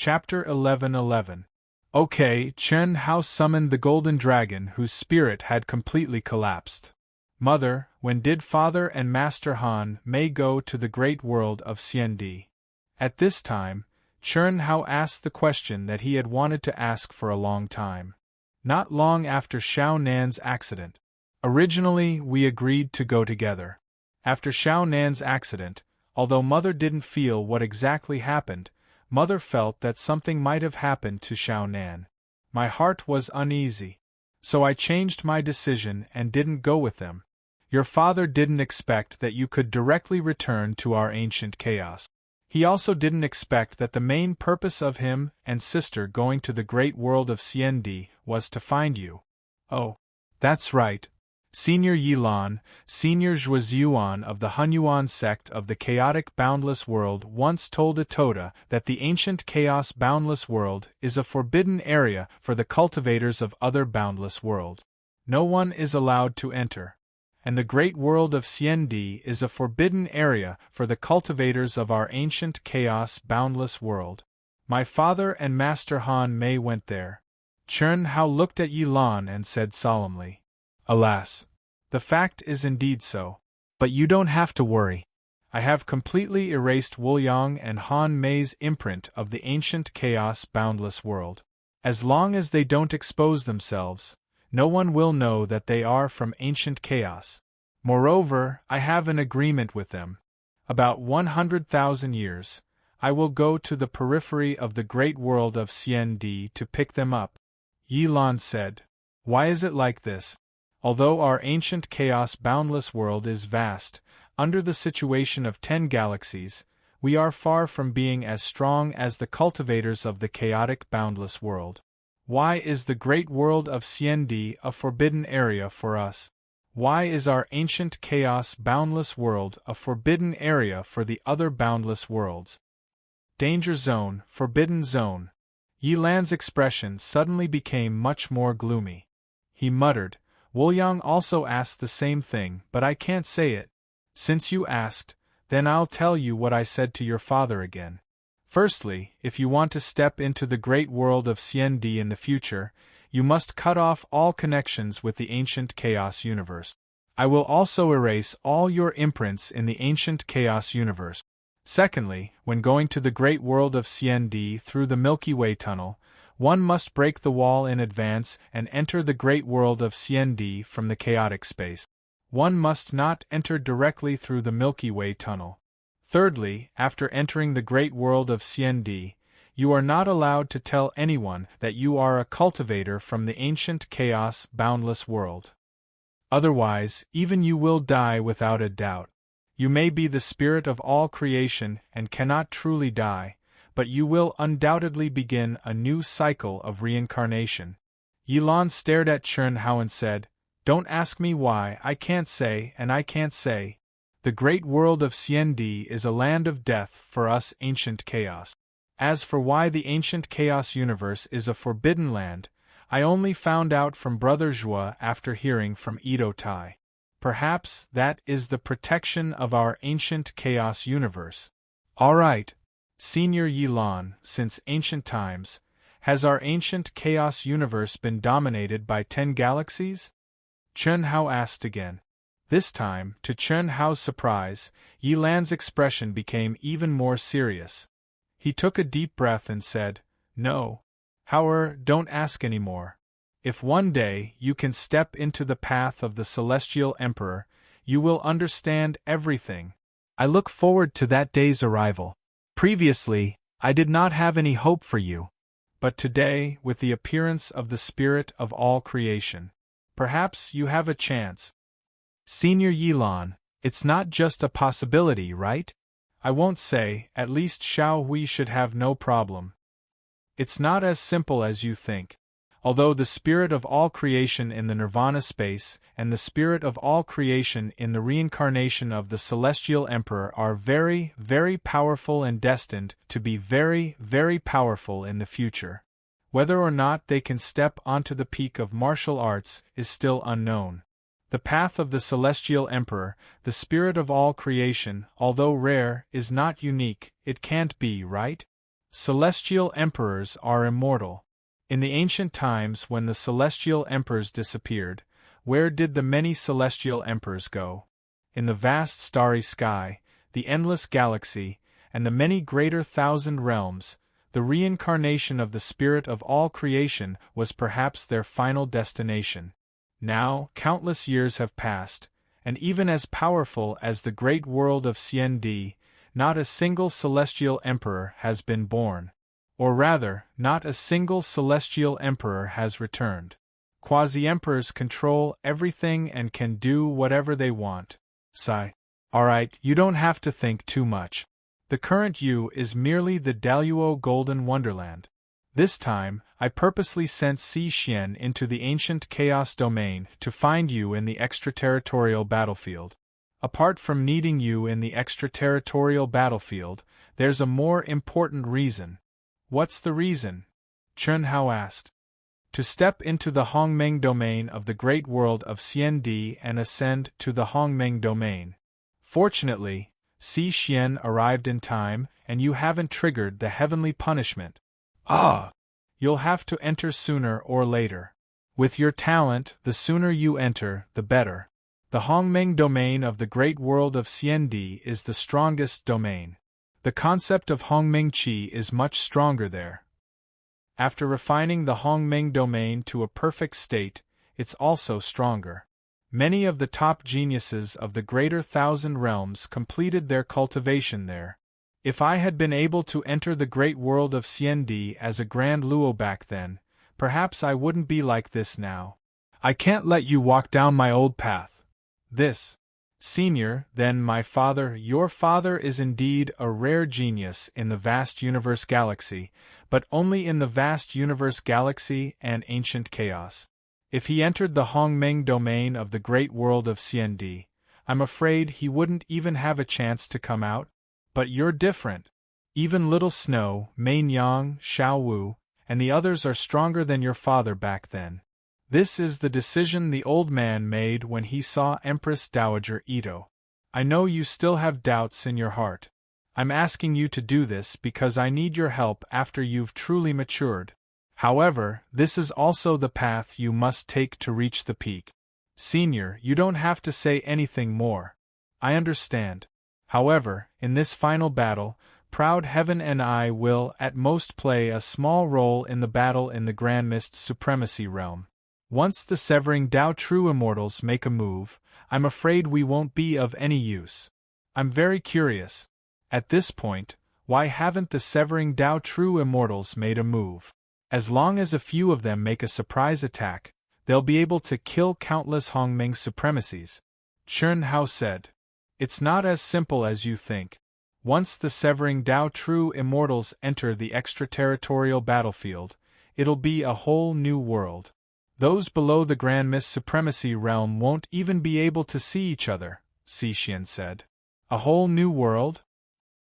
Chapter 11:11. Okay, Chen Hao summoned the golden dragon whose spirit had completely collapsed. Mother, when did Father and Master Han Mei go to the great world of Xiandi? At this time, Chen Hao asked the question that he had wanted to ask for a long time. Not long after Xiao Nan's accident. Originally, we agreed to go together. After Xiao Nan's accident, although Mother didn't feel what exactly happened, Mother felt that something might have happened to Xiao Nan. My heart was uneasy. So I changed my decision and didn't go with them. Your father didn't expect that you could directly return to our ancient chaos. He also didn't expect that the main purpose of him and sister going to the great world of Xiandi was to find you. Oh, that's right. Senior Yilan, Senior Zhuozuan of the Hunyuan sect of the chaotic boundless world once told Itoda that the ancient chaos boundless world is a forbidden area for the cultivators of other boundless world. No one is allowed to enter. And the great world of Xiandi is a forbidden area for the cultivators of our ancient chaos boundless world. My father and Master Han Mei went there. Chen Hao looked at Yilan and said solemnly, Alas. The fact is indeed so. But you don't have to worry. I have completely erased Wu Yang and Han Mei's imprint of the ancient chaos boundless world. As long as they don't expose themselves, no one will know that they are from ancient chaos. Moreover, I have an agreement with them. About 100,000 years, I will go to the periphery of the great world of Xiandi to pick them up. Yilan said, Why is it like this? Although our ancient chaos boundless world is vast, under the situation of 10 galaxies, we are far from being as strong as the cultivators of the chaotic boundless world. Why is the great world of Xiandi a forbidden area for us? Why is our ancient chaos boundless world a forbidden area for the other boundless worlds? Danger zone, forbidden zone. Yilan's expression suddenly became much more gloomy. He muttered, Wu Yang also asked the same thing, but I can't say it. Since you asked, then I'll tell you what I said to your father again. Firstly, if you want to step into the great world of Xiandi in the future, you must cut off all connections with the ancient chaos universe. I will also erase all your imprints in the ancient chaos universe. Secondly, when going to the great world of Xiandi through the Milky Way tunnel, one must break the wall in advance and enter the great world of Xiandi from the chaotic space. One must not enter directly through the Milky Way tunnel. Thirdly, after entering the great world of Xiandi, you are not allowed to tell anyone that you are a cultivator from the ancient chaos boundless world. Otherwise, even you will die without a doubt. You may be the spirit of all creation and cannot truly die, but you will undoubtedly begin a new cycle of reincarnation. Yilan stared at Chen Hao and said, Don't ask me why, I can't say and I can't say. The great world of Xiandi is a land of death for us ancient chaos. As for why the ancient chaos universe is a forbidden land, I only found out from Brother Zhua after hearing from Edo Tai. Perhaps that is the protection of our ancient chaos universe. All right. Senior Yilan, since ancient times, has our ancient chaos universe been dominated by 10 galaxies? Chen Hao asked again. This time, to Chen Hao's surprise, Yilan's expression became even more serious. He took a deep breath and said, No. However, don't ask any more. If one day you can step into the path of the Celestial Emperor, you will understand everything. I look forward to that day's arrival. Previously, I did not have any hope for you. But today, with the appearance of the spirit of all creation, perhaps you have a chance. Senior Yilan, it's not just a possibility, right? I won't say, at least Xiao Hui should have no problem. It's not as simple as you think. Although the spirit of all creation in the nirvana space and the spirit of all creation in the reincarnation of the Celestial Emperor are very, very powerful and destined to be very, very powerful in the future. Whether or not they can step onto the peak of martial arts is still unknown. The path of the Celestial Emperor, the spirit of all creation, although rare, is not unique, it can't be, right? Celestial emperors are immortal. In the ancient times when the celestial emperors disappeared, where did the many celestial emperors go? In the vast starry sky, the endless galaxy, and the many greater thousand realms, the reincarnation of the spirit of all creation was perhaps their final destination. Now, countless years have passed, and even as powerful as the great world of CND, not a single celestial emperor has been born. Or rather, not a single celestial emperor has returned. Quasi-emperors control everything and can do whatever they want. Sigh. Alright, you don't have to think too much. The current you is merely the Daluo Golden Wonderland. This time, I purposely sent Si Xian into the ancient chaos domain to find you in the extraterritorial battlefield. Apart from needing you in the extraterritorial battlefield, there's a more important reason. What's the reason? Chen Hao asked. To step into the Hongmeng domain of the great world of CND and ascend to the Hongmeng domain. Fortunately, Si Xian arrived in time, and you haven't triggered the heavenly punishment. Ah! You'll have to enter sooner or later. With your talent, the sooner you enter, the better. The Hongmeng domain of the great world of CND is the strongest domain. The concept of Hongmeng Qi is much stronger there. After refining the Hongmeng domain to a perfect state, it's also stronger. Many of the top geniuses of the greater thousand realms completed their cultivation there. If I had been able to enter the great world of CND as a Grand Luo back then, perhaps I wouldn't be like this now. I can't let you walk down my old path. This, Senior, then my father, your father is indeed a rare genius in the vast universe galaxy, but only in the vast universe galaxy and ancient chaos. If he entered the Hongmeng domain of the great world of CND, I'm afraid he wouldn't even have a chance to come out. But you're different. Even Little Snow, Main Yang, Xiao Wu, and the others are stronger than your father back then. This is the decision the old man made when he saw Empress Dowager Ito. I know you still have doubts in your heart. I'm asking you to do this because I need your help after you've truly matured. However, this is also the path you must take to reach the peak. Senior, you don't have to say anything more. I understand. However, in this final battle, Proud Heaven and I will at most play a small role in the battle in the Grand Mist Supremacy realm. Once the Severing Dao True Immortals make a move, I'm afraid we won't be of any use. I'm very curious. At this point, why haven't the Severing Dao True Immortals made a move? As long as a few of them make a surprise attack, they'll be able to kill countless Hongmeng supremacies. Chen Hao said. It's not as simple as you think. Once the Severing Dao True Immortals enter the extraterritorial battlefield, it'll be a whole new world. Those below the Grand Mist Supremacy realm won't even be able to see each other, Si Xian said. A whole new world?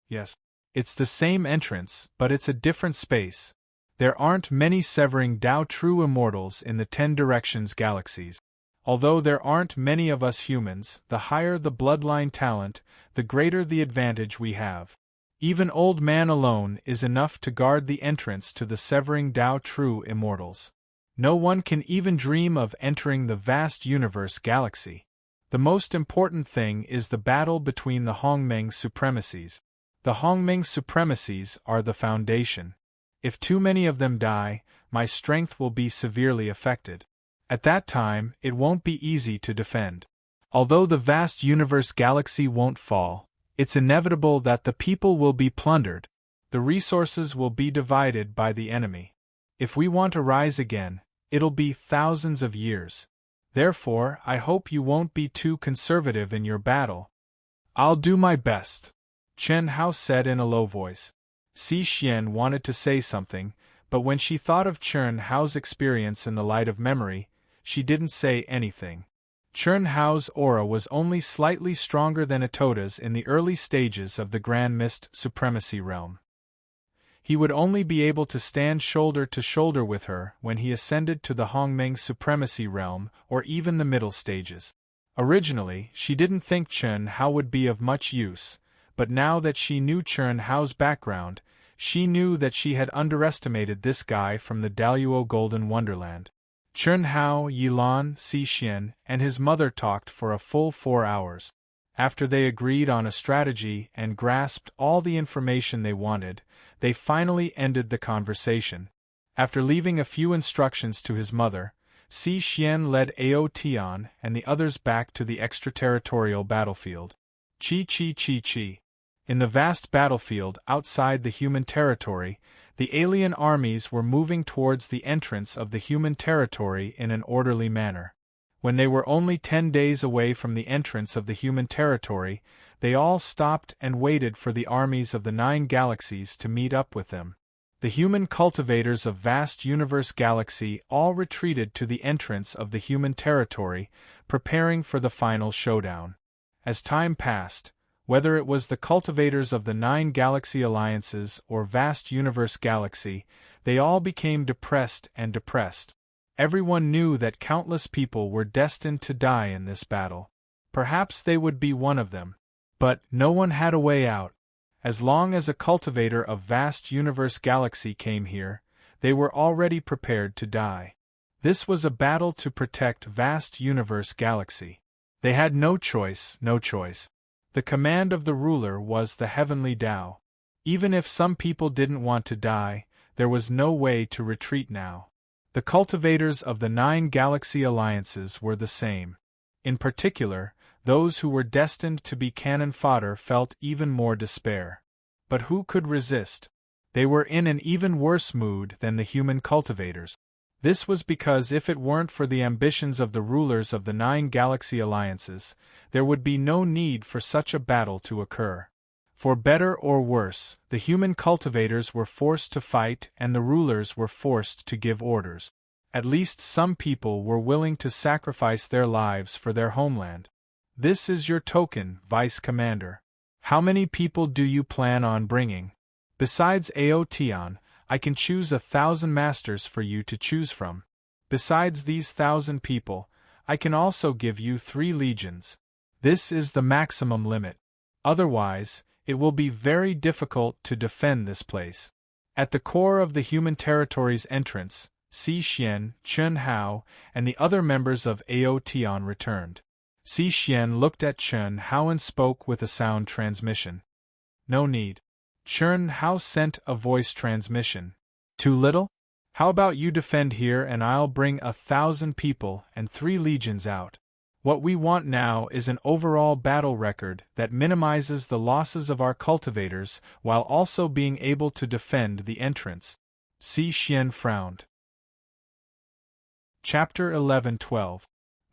Yes. It's the same entrance, but it's a different space. There aren't many Severing Dao True Immortals in the 10 Directions galaxies. Although there aren't many of us humans, the higher the bloodline talent, the greater the advantage we have. Even Old Man alone is enough to guard the entrance to the Severing Dao True Immortals. No one can even dream of entering the vast universe galaxy. The most important thing is the battle between the Hongmeng supremacies. The Hongmeng supremacies are the foundation. If too many of them die, my strength will be severely affected. At that time, it won't be easy to defend. Although the vast universe galaxy won't fall, it's inevitable that the people will be plundered. The resources will be divided by the enemy. If we want to rise again, it'll be thousands of years. Therefore, I hope you won't be too conservative in your battle. I'll do my best, Chen Hao said in a low voice. Si Xian wanted to say something, but when she thought of Chen Hao's experience in the light of memory, she didn't say anything. Chen Hao's aura was only slightly stronger than Itota's in the early stages of the Grand Mist Supremacy realm. He would only be able to stand shoulder to shoulder with her when he ascended to the Hongmeng Supremacy realm or even the middle stages. Originally, she didn't think Chen Hao would be of much use, but now that she knew Chen Hao's background, She knew that she had underestimated this guy from the Daluo Golden Wonderland. Chen Hao, Yilan, Xi and his mother talked for a full 4 hours. After they agreed on a strategy and grasped all the information they wanted, they finally ended the conversation. After leaving a few instructions to his mother, Xi Xian led Ao Tian and the others back to the extraterritorial battlefield. Chi. In the vast battlefield outside the human territory, the alien armies were moving towards the entrance of the human territory in an orderly manner. When they were only 10 days away from the entrance of the human territory, they all stopped and waited for the armies of the 9 galaxies to meet up with them. The human cultivators of vast universe galaxy all retreated to the entrance of the human territory, preparing for the final showdown. As time passed, whether it was the cultivators of the 9 galaxy alliances or vast universe galaxy, they all became depressed. Everyone knew that countless people were destined to die in this battle. Perhaps they would be one of them. But no one had a way out. As long as a cultivator of vast universe galaxy came here, they were already prepared to die. This was a battle to protect vast universe galaxy. They had no choice. The command of the ruler was the heavenly Tao. Even if some people didn't want to die, there was no way to retreat now. The cultivators of the 9 galaxy alliances were the same. In particular, those who were destined to be cannon fodder felt even more despair. But who could resist? They were in an even worse mood than the human cultivators. This was because if it weren't for the ambitions of the rulers of the 9 galaxy alliances, there would be no need for such a battle to occur. For better or worse, the human cultivators were forced to fight and the rulers were forced to give orders. At least some people were willing to sacrifice their lives for their homeland. This is your token, Vice Commander. How many people do you plan on bringing? Besides Ao Tian, I can choose 1,000 masters for you to choose from. Besides these 1,000 people, I can also give you 3 legions. This is the maximum limit. Otherwise, it will be very difficult to defend this place. At the core of the human territory's entrance, Xi Xian, Chen Hao, and the other members of Ao Tian returned. Xi Xian looked at Chen Hao and spoke with a sound transmission. No need. Chen Hao sent a voice transmission. Too little? How about you defend here and I'll bring 1,000 people and 3 legions out. What we want now is an overall battle record that minimizes the losses of our cultivators while also being able to defend the entrance. Xi Xian frowned. Chapter 11-12.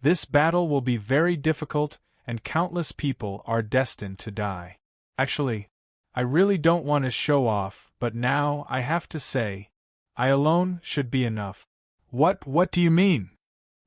This battle will be very difficult and countless people are destined to die. Actually, I really don't want to show off, but now I have to say, I alone should be enough. What do you mean?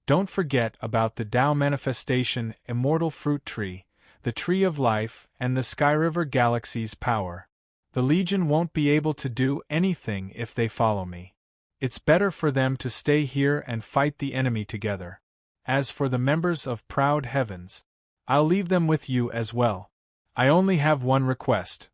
Don't forget about the Tao Manifestation Immortal Fruit Tree, the Tree of Life, and the Skyriver Galaxy's power. The Legion won't be able to do anything if they follow me. It's better for them to stay here and fight the enemy together. As for the members of Proud Heavens, I'll leave them with you as well. I only have one request.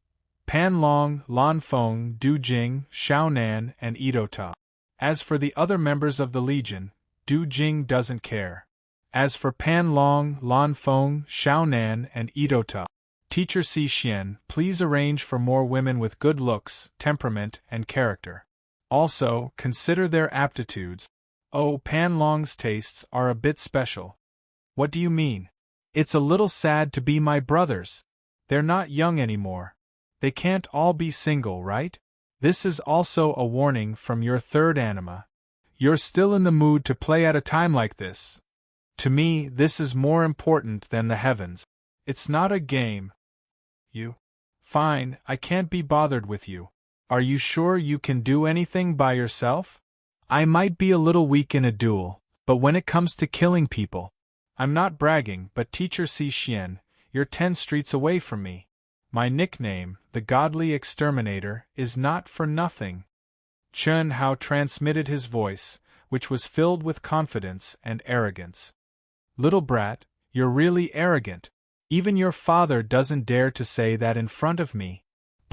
Pan Long, Lan Feng, Du Jing, Xiao Nan, and Idota. As for the other members of the Legion, Du Jing doesn't care. As for Pan Long, Lan Feng, Xiao Nan, and Idota, Teacher Xi Xian, please arrange for more women with good looks, temperament, and character. Also, consider their aptitudes. Oh, Pan Long's tastes are a bit special. What do you mean? It's a little sad to be my brothers. They're not young anymore. They can't all be single, right? This is also a warning from your third anima. You're still in the mood to play at a time like this. To me, this is more important than the heavens. It's not a game. You? Fine, I can't be bothered with you. Are you sure you can do anything by yourself? I might be a little weak in a duel, but when it comes to killing people, I'm not bragging, but Teacher Xi Xian, you're 10 streets away from me. My nickname, the Godly Exterminator, is not for nothing. Chen Hao transmitted his voice, which was filled with confidence and arrogance. Little brat, you're really arrogant. Even your father doesn't dare to say that in front of me.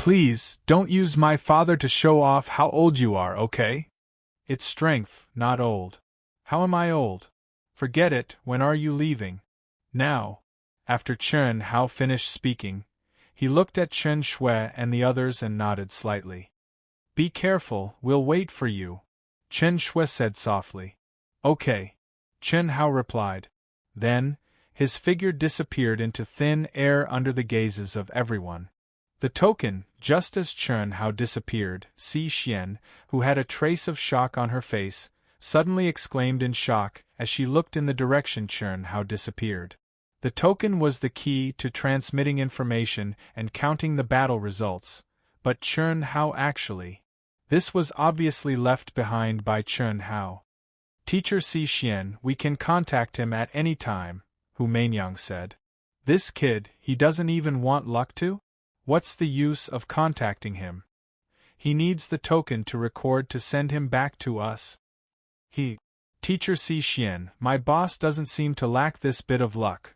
Please, don't use my father to show off how old you are, okay? It's strength, not old. How am I old? Forget it, when are you leaving? Now. After Chen Hao finished speaking, he looked at Chen Shui and the others and nodded slightly. Be careful, we'll wait for you, Chen Shui said softly. Okay, Chen Hao replied. Then, his figure disappeared into thin air under the gazes of everyone. The token, just as Chen Hao disappeared, Si Xian, who had a trace of shock on her face, suddenly exclaimed in shock as she looked in the direction Chen Hao disappeared. The token was the key to transmitting information and counting the battle results, but Chen Hao actually. This was obviously left behind by Chen Hao. Teacher Si Xian, we can contact him at any time, Hu Mainyang said. This kid, he doesn't even want luck to? What's the use of contacting him? He needs the token to record to send him back to us. Teacher Si Xian, my boss doesn't seem to lack this bit of luck.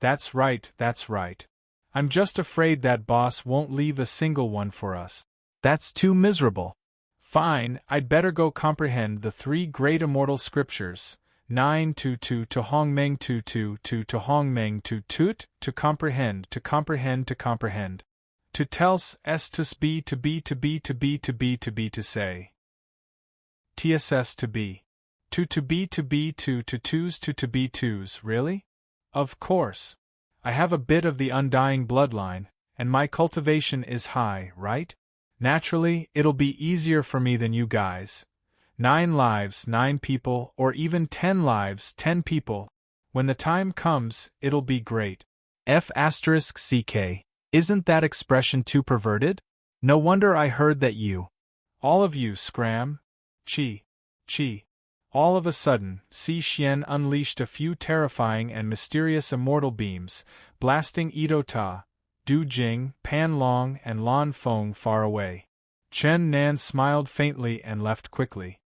That's right. I'm just afraid that boss won't leave a single one for us. That's too miserable. Fine, I'd better go comprehend the 3 great immortal scriptures, 922 to Hongmeng 222 to Hongmeng 22 to comprehend. To tells s to be to be to be to be to be to be to say. TSS to be. To be to be to twos to be twos, really? Of course. I have a bit of the undying bloodline, and my cultivation is high, right? Naturally, it'll be easier for me than you guys. 9 lives, 9 people, or even 10 lives, 10 people. When the time comes, it'll be great. F***CK. Isn't that expression too perverted? No wonder I heard that you. All of you scram. Chi. All of a sudden, Si Xian unleashed a few terrifying and mysterious immortal beams, blasting Ito Ta, Du Jing, Pan Long, and Lan Feng far away. Chen Nan smiled faintly and left quickly.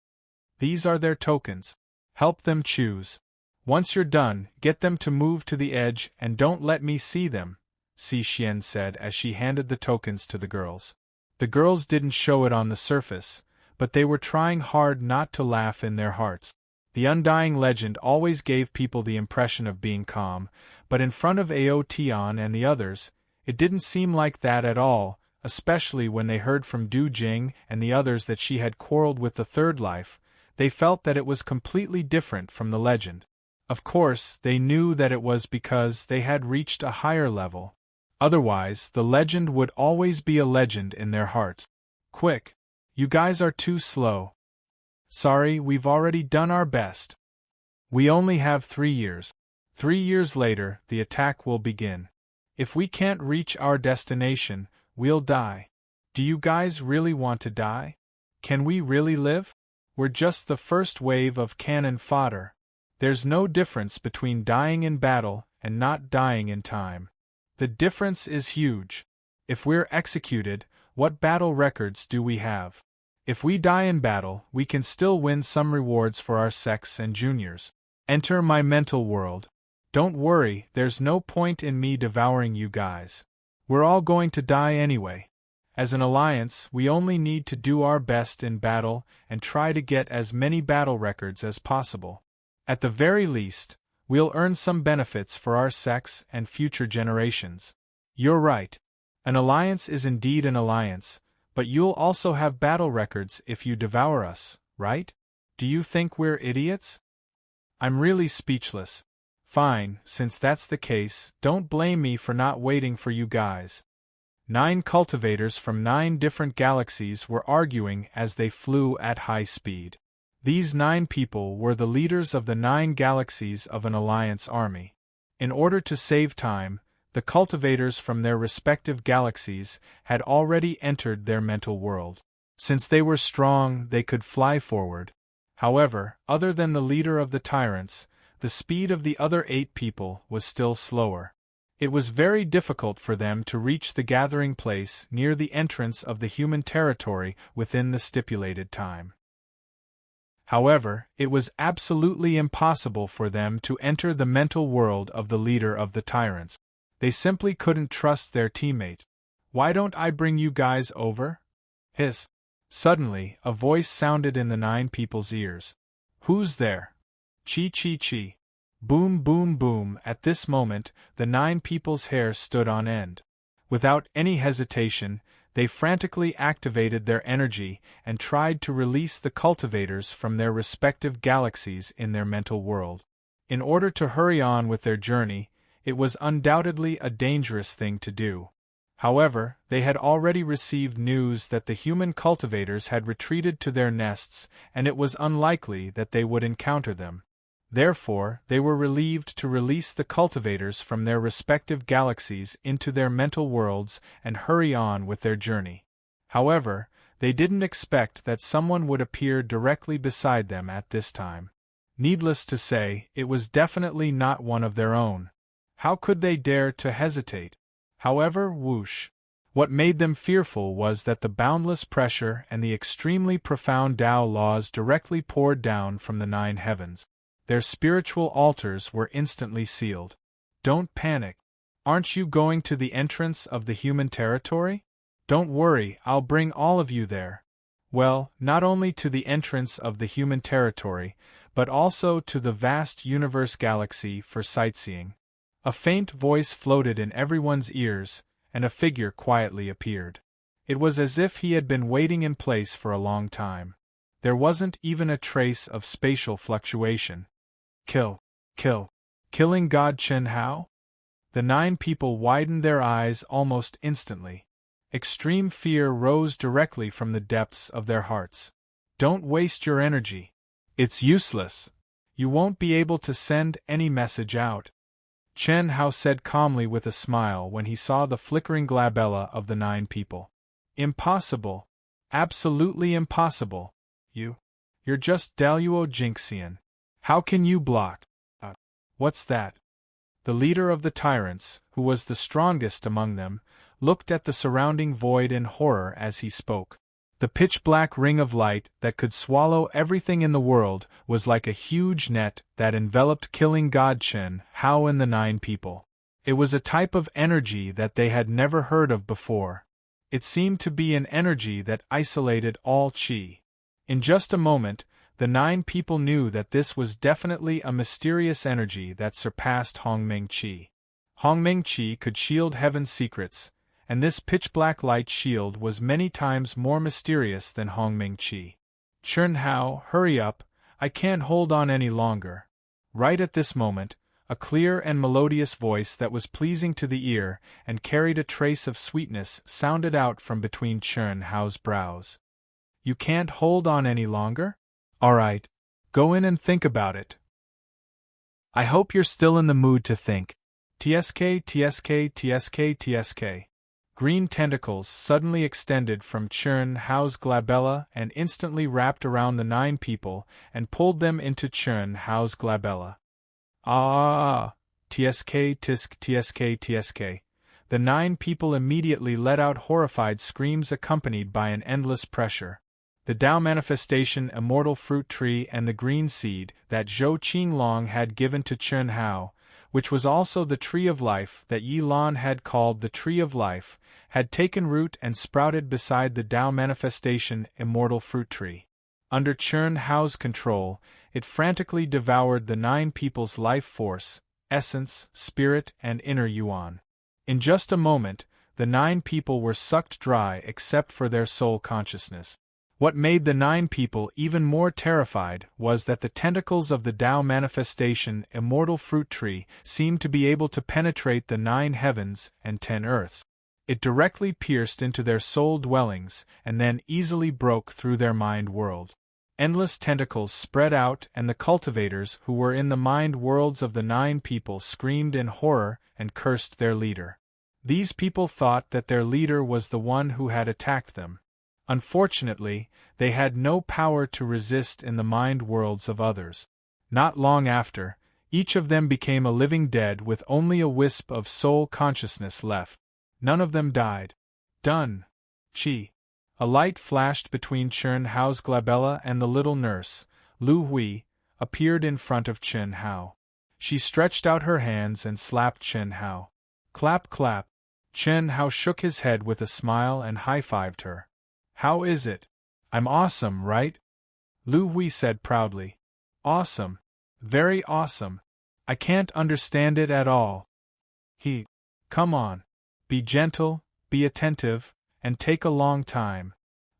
These are their tokens. Help them choose. Once you're done, get them to move to the edge and don't let me see them, Si Xian said as she handed the tokens to the girls. The girls didn't show it on the surface, but they were trying hard not to laugh in their hearts. The undying legend always gave people the impression of being calm, but in front of Ao Tian and the others, it didn't seem like that at all, especially when they heard from Du Jing and the others that she had quarreled with the third life. They felt that it was completely different from the legend. Of course, they knew that it was because they had reached a higher level. Otherwise, the legend would always be a legend in their hearts. Quick! You guys are too slow. Sorry, we've already done our best. We only have 3 years. 3 years later, the attack will begin. If we can't reach our destination, we'll die. Do you guys really want to die? Can we really live? We're just the first wave of cannon fodder. There's no difference between dying in battle and not dying in time. The difference is huge. If we're executed, what battle records do we have? If we die in battle, we can still win some rewards for our sex and juniors. Enter my mental world. Don't worry, there's no point in me devouring you guys. We're all going to die anyway. As an alliance, we only need to do our best in battle and try to get as many battle records as possible. At the very least, we'll earn some benefits for our sex and future generations. You're right. An alliance is indeed an alliance, but you'll also have battle records if you devour us, right? Do you think we're idiots? I'm really speechless. Fine, since that's the case, don't blame me for not waiting for you guys. 9 cultivators from 9 different galaxies were arguing as they flew at high speed. These 9 people were the leaders of the 9 galaxies of an alliance army. In order to save time, the cultivators from their respective galaxies had already entered their mental world. Since they were strong, they could fly forward. However, other than the leader of the tyrants, the speed of the other 8 people was still slower. It was very difficult for them to reach the gathering place near the entrance of the human territory within the stipulated time. However, it was absolutely impossible for them to enter the mental world of the leader of the tyrants. They simply couldn't trust their teammate. Why don't I bring you guys over? Hiss. Suddenly, a voice sounded in the 9 people's ears. Who's there? Chee chee chee. Boom boom boom. At this moment, the 9 people's hair stood on end. Without any hesitation, they frantically activated their energy and tried to release the cultivators from their respective galaxies in their mental world. In order to hurry on with their journey, it was undoubtedly a dangerous thing to do. However, they had already received news that the human cultivators had retreated to their nests, and it was unlikely that they would encounter them. Therefore, they were relieved to release the cultivators from their respective galaxies into their mental worlds and hurry on with their journey. However, they didn't expect that someone would appear directly beside them at this time. Needless to say, it was definitely not one of their own. How could they dare to hesitate? However, whoosh. What made them fearful was that the boundless pressure and the extremely profound Tao laws directly poured down from the 9 heavens. Their spiritual altars were instantly sealed. Don't panic. Aren't you going to the entrance of the human territory? Don't worry, I'll bring all of you there. Well, not only to the entrance of the human territory, but also to the vast universe galaxy for sightseeing. A faint voice floated in everyone's ears, and a figure quietly appeared. It was as if he had been waiting in place for a long time. There wasn't even a trace of spatial fluctuation. Kill. Killing God Chen Hao? The 9 people widened their eyes almost instantly. Extreme fear rose directly from the depths of their hearts. Don't waste your energy. It's useless. You won't be able to send any message out. Chen Hao said calmly with a smile when he saw the flickering glabella of the 9 people. Impossible. Absolutely impossible. You're just Daluo Jinxian. How can you block? What's that? The leader of the tyrants, who was the strongest among them, looked at the surrounding void in horror as he spoke. The pitch-black ring of light that could swallow everything in the world was like a huge net that enveloped killing God Chen Hao and the 9 people. It was a type of energy that they had never heard of before. It seemed to be an energy that isolated all qi. In just a moment, the 9 people knew that this was definitely a mysterious energy that surpassed Hongmeng Qi. Hongmeng Qi could shield heaven's secrets, and this pitch-black light shield was many times more mysterious than Hongmeng Qi. Chen Hao, hurry up, I can't hold on any longer. Right at this moment, a clear and melodious voice that was pleasing to the ear and carried a trace of sweetness sounded out from between Chen Hao's brows. You can't hold on any longer? All right, go in and think about it. I hope you're still in the mood to think. TSK. Green tentacles suddenly extended from Chen Hao's glabella and instantly wrapped around the 9 people and pulled them into Chen Hao's glabella. TSK. The 9 people immediately let out horrified screams accompanied by an endless pressure. The Tao manifestation immortal fruit tree and the green seed that Zhou Qinglong had given to Chen Hao, which was also the tree of life that Yi Lan had called the tree of life, had taken root and sprouted beside the Tao manifestation immortal fruit tree. Under Chen Hao's control, it frantically devoured the 9 people's life force, essence, spirit, and inner yuan. In just a moment, the 9 people were sucked dry except for their soul consciousness. What made the 9 people even more terrified was that the tentacles of the Tao manifestation immortal fruit tree seemed to be able to penetrate the 9 heavens and 10 earths. It directly pierced into their soul dwellings and then easily broke through their mind world. Endless tentacles spread out and the cultivators who were in the mind worlds of the 9 people screamed in horror and cursed their leader. These people thought that their leader was the one who had attacked them. Unfortunately, they had no power to resist in the mind worlds of others. Not long after, each of them became a living dead with only a wisp of soul consciousness left. None of them died. Done. Qi. A light flashed between Chen Hao's glabella and the little nurse, Lu Hui, appeared in front of Chen Hao. She stretched out her hands and slapped Chen Hao. Clap clap. Chen Hao shook his head with a smile and high-fived her. How is it? I'm awesome, right? Lu Hui said proudly. Awesome. Very awesome. I can't understand it at all. Come on. Be gentle, be attentive, and take a long time.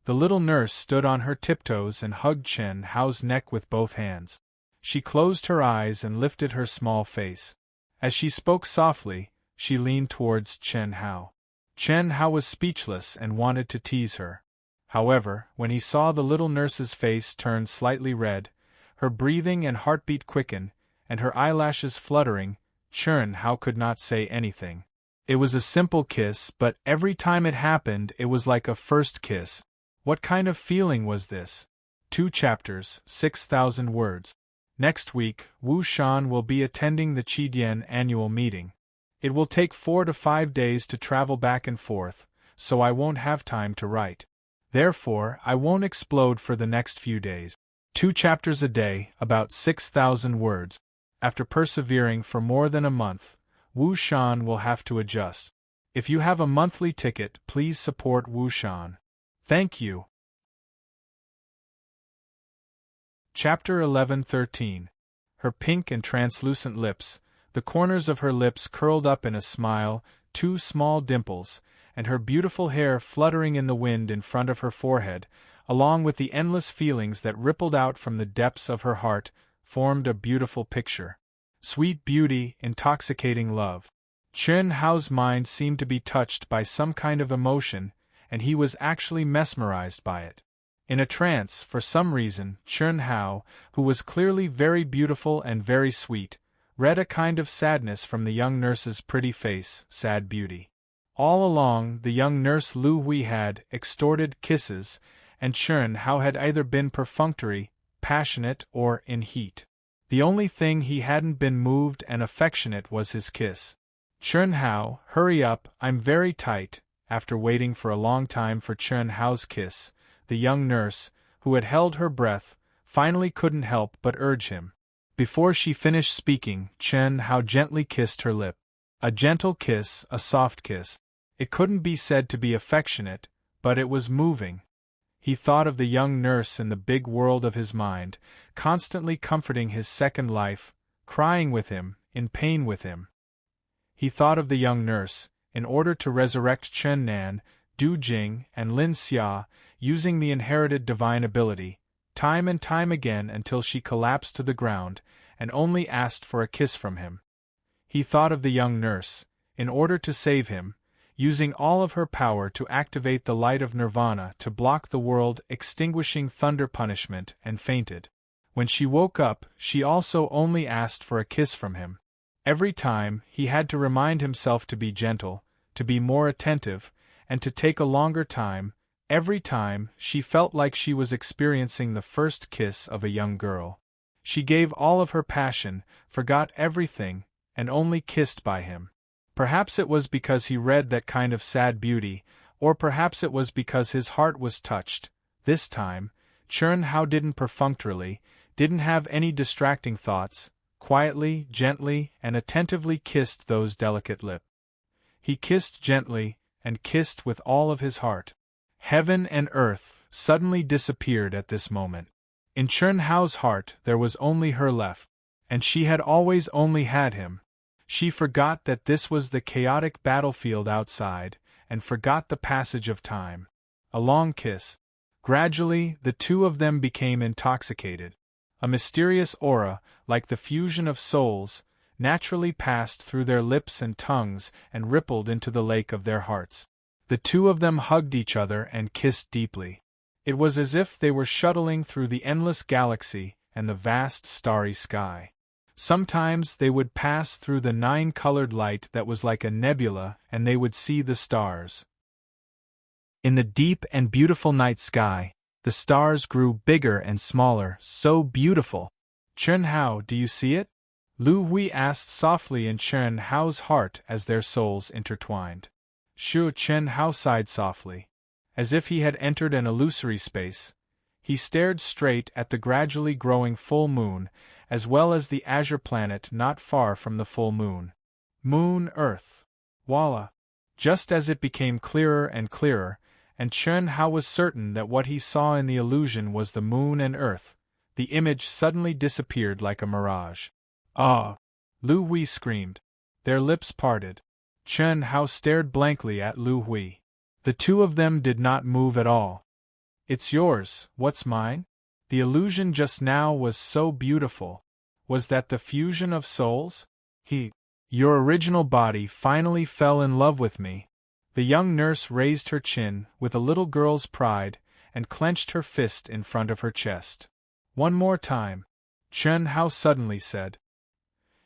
The little nurse stood on her tiptoes and hugged Chen Hao's neck with both hands. She closed her eyes and lifted her small face. As she spoke softly, she leaned towards Chen Hao. Chen Hao was speechless and wanted to tease her. However, when he saw the little nurse's face turn slightly red, her breathing and heartbeat quicken, and her eyelashes fluttering, Chen Hao could not say anything. It was a simple kiss, but every time it happened it was like a first kiss. What kind of feeling was this? 2 chapters, 6,000 words. Next week, Wu Shan will be attending the Qidian annual meeting. It will take 4 to 5 days to travel back and forth, so I won't have time to write. Therefore, I won't explode for the next few days. 2 chapters a day, about 6,000 words. After persevering for more than a month, Wu Shan will have to adjust. If you have a monthly ticket, please support Wu Shan. Thank you. Chapter 11-13. Her pink and translucent lips, the corners of her lips curled up in a smile, 2 small dimples, and her beautiful hair fluttering in the wind in front of her forehead, along with the endless feelings that rippled out from the depths of her heart, formed a beautiful picture. Sweet beauty, intoxicating love. Chen Hao's mind seemed to be touched by some kind of emotion, and he was actually mesmerized by it. In a trance, for some reason, Chen Hao, who was clearly very beautiful and very sweet, read a kind of sadness from the young nurse's pretty face, sad beauty. All along, the young nurse Lu Hui had extorted kisses, and Chen Hao had either been perfunctory, passionate, or in heat. The only thing he hadn't been moved and affectionate was his kiss. Chen Hao, hurry up, I'm very tight. After waiting for a long time for Chen Hao's kiss, the young nurse, who had held her breath, finally couldn't help but urge him. Before she finished speaking, Chen Hao gently kissed her lip. A gentle kiss, a soft kiss. It couldn't be said to be affectionate, but it was moving. He thought of the young nurse in the big world of his mind, constantly comforting his second life, crying with him, in pain with him. He thought of the young nurse, in order to resurrect Chen Nan, Du Jing, and Lin Xia, using the inherited divine ability, time and time again until she collapsed to the ground, and only asked for a kiss from him. He thought of the young nurse, in order to save him, using all of her power to activate the light of nirvana to block the world extinguishing thunder punishment, and fainted. When she woke up, she also only asked for a kiss from him. Every time, he had to remind himself to be gentle, to be more attentive, and to take a longer time. Every time, she felt like she was experiencing the first kiss of a young girl. She gave all of her passion, forgot everything, and only kissed by him. Perhaps it was because he read that kind of sad beauty, or perhaps it was because his heart was touched. This time, Chen Hao didn't perfunctorily, didn't have any distracting thoughts, quietly, gently, and attentively kissed those delicate lips. He kissed gently, and kissed with all of his heart. Heaven and earth suddenly disappeared at this moment. In Chen Hao's heart there was only her left, and she had always only had him. She forgot that this was the chaotic battlefield outside, and forgot the passage of time. A long kiss. Gradually, the two of them became intoxicated. A mysterious aura, like the fusion of souls, naturally passed through their lips and tongues and rippled into the lake of their hearts. The two of them hugged each other and kissed deeply. It was as if they were shuttling through the endless galaxy and the vast starry sky. Sometimes they would pass through the 9-colored light that was like a nebula and they would see the stars. In the deep and beautiful night sky, the stars grew bigger and smaller, so beautiful. Chen Hao, do you see it? Lu Hui asked softly in Chen Hao's heart as their souls intertwined. Shu Chen Hao sighed softly. As if he had entered an illusory space, he stared straight at the gradually growing full moon, as well as the azure planet not far from the full moon. Moon Earth. Voila! Just as it became clearer and clearer, and Chen Hao was certain that what he saw in the illusion was the moon and earth, the image suddenly disappeared like a mirage. Ah! Lu Hui screamed. Their lips parted. Chen Hao stared blankly at Lu Hui. The two of them did not move at all. It's yours, what's mine? The illusion just now was so beautiful. Was that the fusion of souls? Your original body finally fell in love with me. The young nurse raised her chin with a little girl's pride and clenched her fist in front of her chest. One more time, Chen Hao suddenly said.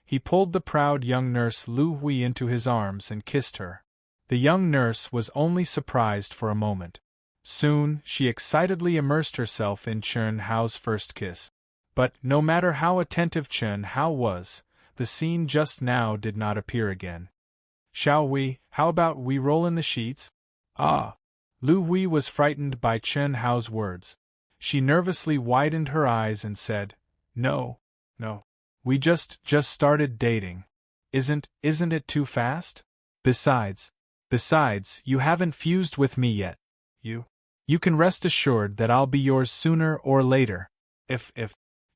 He pulled the proud young nurse Lu Hui into his arms and kissed her. The young nurse was only surprised for a moment. Soon, she excitedly immersed herself in Chen Hao's first kiss. But, no matter how attentive Chen Hao was, the scene just now did not appear again. How about we roll in the sheets? Ah! Lu Hui was frightened by Chen Hao's words. She nervously widened her eyes and said, No. We just started dating. Isn't it too fast? Besides, you haven't fused with me yet. You can rest assured that I'll be yours sooner or later. If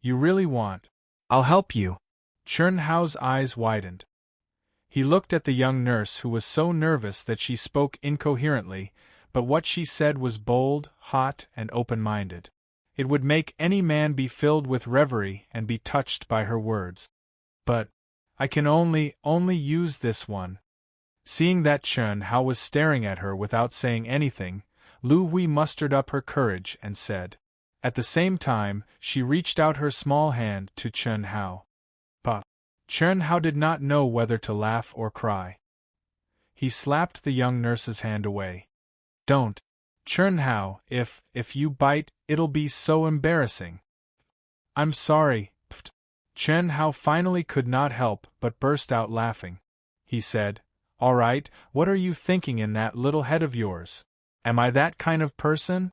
you really want, I'll help you. Chen Hao's eyes widened. He looked at the young nurse who was so nervous that she spoke incoherently, but what she said was bold, hot, and open-minded. It would make any man be filled with reverie and be touched by her words. But I can only use this one. Seeing that Chen Hao was staring at her without saying anything, Lu Hui mustered up her courage and said. At the same time, she reached out her small hand to Chen Hao. Chen Hao did not know whether to laugh or cry. He slapped the young nurse's hand away. Don't. Chen Hao, if you bite, it'll be so embarrassing. I'm sorry. Chen Hao finally could not help but burst out laughing. He said, All right, what are you thinking in that little head of yours? Am I that kind of person?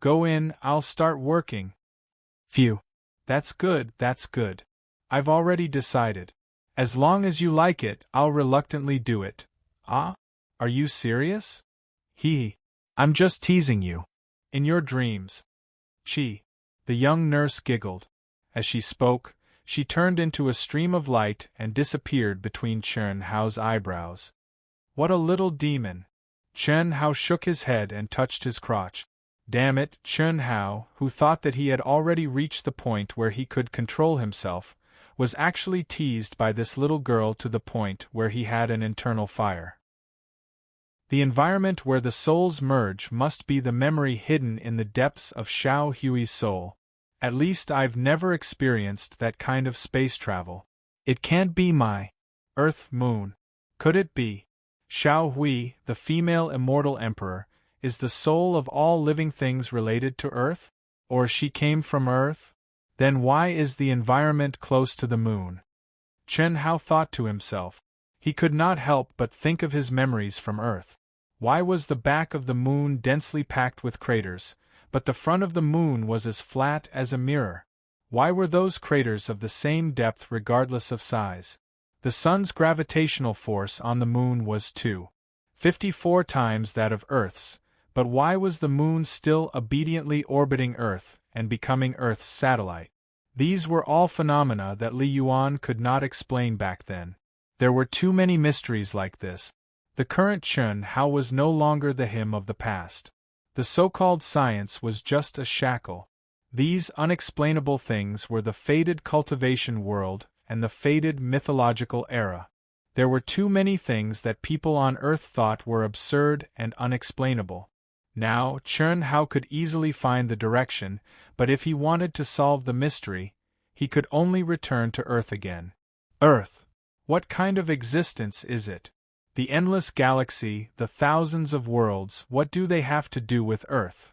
Go in, I'll start working. Phew. That's good. I've already decided. As long as you like it, I'll reluctantly do it. Ah? Are you serious? I'm just teasing you. In your dreams. The young nurse giggled. As she spoke, she turned into a stream of light and disappeared between Chen Hao's eyebrows. What a little demon! Chen Hao shook his head and touched his crotch. Damn it, Chen Hao, who thought that he had already reached the point where he could control himself, was actually teased by this little girl to the point where he had an internal fire. The environment where the souls merge must be the memory hidden in the depths of Xiao Hui's soul. At least I've never experienced that kind of space travel. It can't be my Earth moon. Could it be? Xiao Hui, the female immortal emperor, is the soul of all living things related to Earth? Or she came from Earth? Then why is the environment close to the moon? Chen Hao thought to himself. He could not help but think of his memories from Earth. Why was the back of the moon densely packed with craters, but the front of the moon was as flat as a mirror? Why were those craters of the same depth regardless of size? The sun's gravitational force on the moon was 254 times that of Earth's, but why was the moon still obediently orbiting Earth and becoming Earth's satellite? These were all phenomena that Li Yuan could not explain back then. There were too many mysteries like this. The current Chen Hao was no longer the him of the past. The so-called science was just a shackle. These unexplainable things were the faded cultivation world and the faded mythological era. There were too many things that people on Earth thought were absurd and unexplainable. Now, Chen Hao could easily find the direction, but if he wanted to solve the mystery, he could only return to Earth again. Earth! What kind of existence is it? The endless galaxy, the thousands of worlds, what do they have to do with Earth?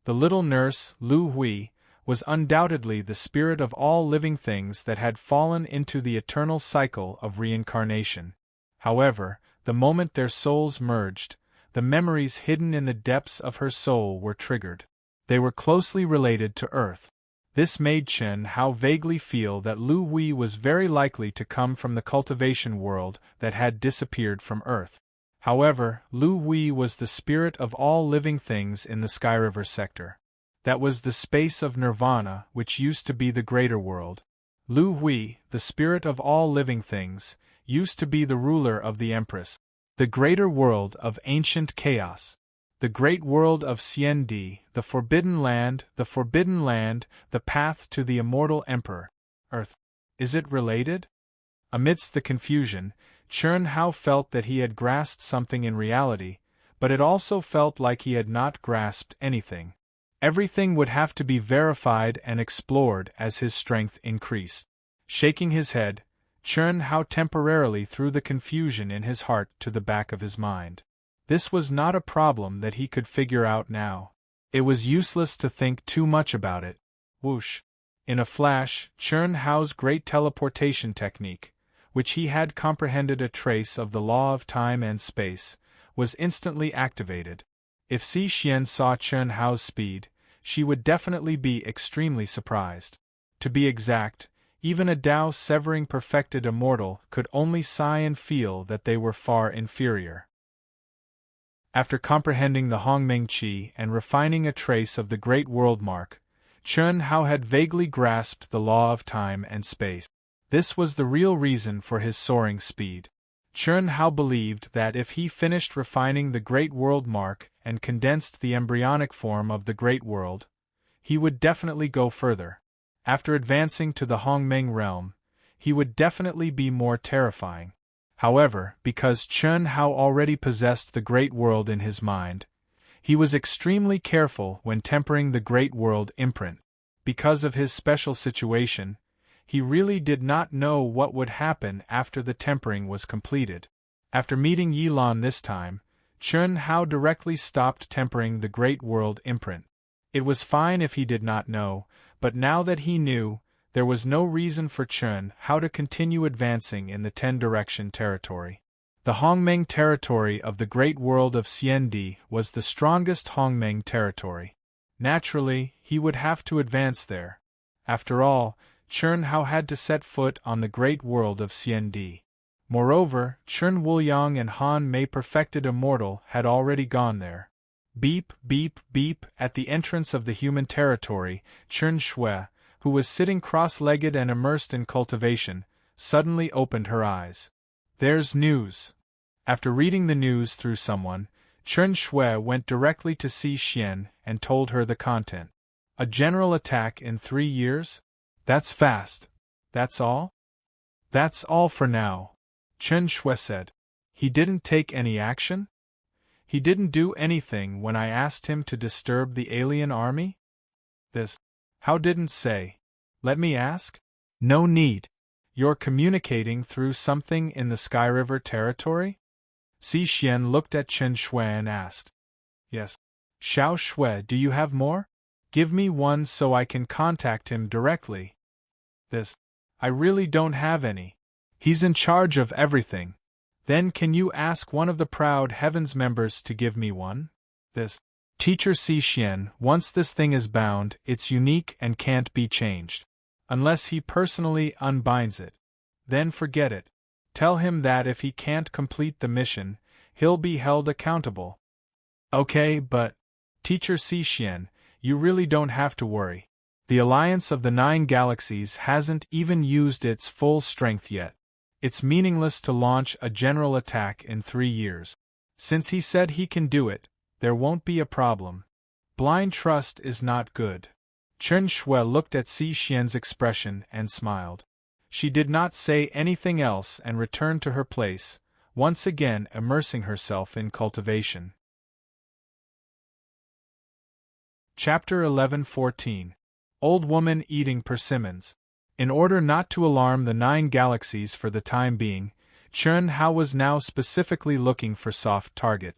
The little nurse, Lu Hui, was undoubtedly the spirit of all living things that had fallen into the eternal cycle of reincarnation. However, the moment their souls merged, the memories hidden in the depths of her soul were triggered. They were closely related to Earth. This made Chen Hao vaguely feel that Lu Hui was very likely to come from the cultivation world that had disappeared from Earth. However, Lu Hui was the spirit of all living things in the Skyriver sector. That was the space of Nirvana, which used to be the greater world. Lu Hui, the spirit of all living things, used to be the ruler of the Empress, the greater world of ancient chaos, the great world of Xiandi, the forbidden land, the path to the immortal emperor, Earth. Is it related? Amidst the confusion, Chern Hao felt that he had grasped something in reality, but it also felt like he had not grasped anything. Everything would have to be verified and explored as his strength increased. Shaking his head, Chern Hao temporarily threw the confusion in his heart to the back of his mind. This was not a problem that he could figure out now. It was useless to think too much about it. Whoosh! In a flash, Chern Hao's great teleportation technique, which he had comprehended a trace of the law of time and space, was instantly activated. If Si Xian saw Chern Hao's speed, she would definitely be extremely surprised. To be exact, even a Dao-severing perfected immortal could only sigh and feel that they were far inferior. After comprehending the Hongming Qi and refining a trace of the Great World Mark, Chern Hao had vaguely grasped the law of time and space. This was the real reason for his soaring speed. Chern Hao believed that if he finished refining the Great World Mark and condensed the embryonic form of the Great World, he would definitely go further. After advancing to the Hongmeng realm, he would definitely be more terrifying. However, because Chern Hao already possessed the Great World in his mind, he was extremely careful when tempering the Great World imprint. Because of his special situation, he really did not know what would happen after the tempering was completed. After meeting Yilan this time, Chern Hao directly stopped tempering the Great World imprint. It was fine if he did not know, but now that he knew, there was no reason for Chern Hao to continue advancing in the Ten-Direction territory. The Hongmeng territory of the Great World of Xiandi was the strongest Hongmeng territory. Naturally, he would have to advance there. After all, Chern Hao had to set foot on the Great World of Xiandi. Moreover, Chern Wuliang and Han Mei perfected immortal had already gone there. Beep, beep, beep, at the entrance of the human territory, Chern Shui, who was sitting cross-legged and immersed in cultivation, suddenly opened her eyes. There's news. After reading the news through someone, Chern Shui went directly to Si Xian and told her the content. A general attack in 3 years? That's fast. That's all? That's all for now, Chern Shui said. He didn't take any action? He didn't do anything when I asked him to disturb the alien army? This. How didn't say. Let me ask? No need. You're communicating through something in the Skyriver territory? Si Xian looked at Chern Shui and asked. Yes. Xiao Shui, do you have more? Give me one so I can contact him directly. This. I really don't have any. He's in charge of everything. Then can you ask one of the Proud Heavens members to give me one? This. Teacher Si Xian, once this thing is bound, it's unique and can't be changed. Unless he personally unbinds it. Then forget it. Tell him that if he can't complete the mission, he'll be held accountable. Okay, but, Teacher Si Xian, you really don't have to worry. The Alliance of the 9 Galaxies hasn't even used its full strength yet. It's meaningless to launch a general attack in 3 years. Since he said he can do it, there won't be a problem. Blind trust is not good. Chern Shui looked at Si Xian's expression and smiled. She did not say anything else and returned to her place, once again immersing herself in cultivation. Chapter 11:14. Old Woman Eating Persimmons. In order not to alarm the 9 Galaxies for the time being, Chern Hao was now specifically looking for soft target.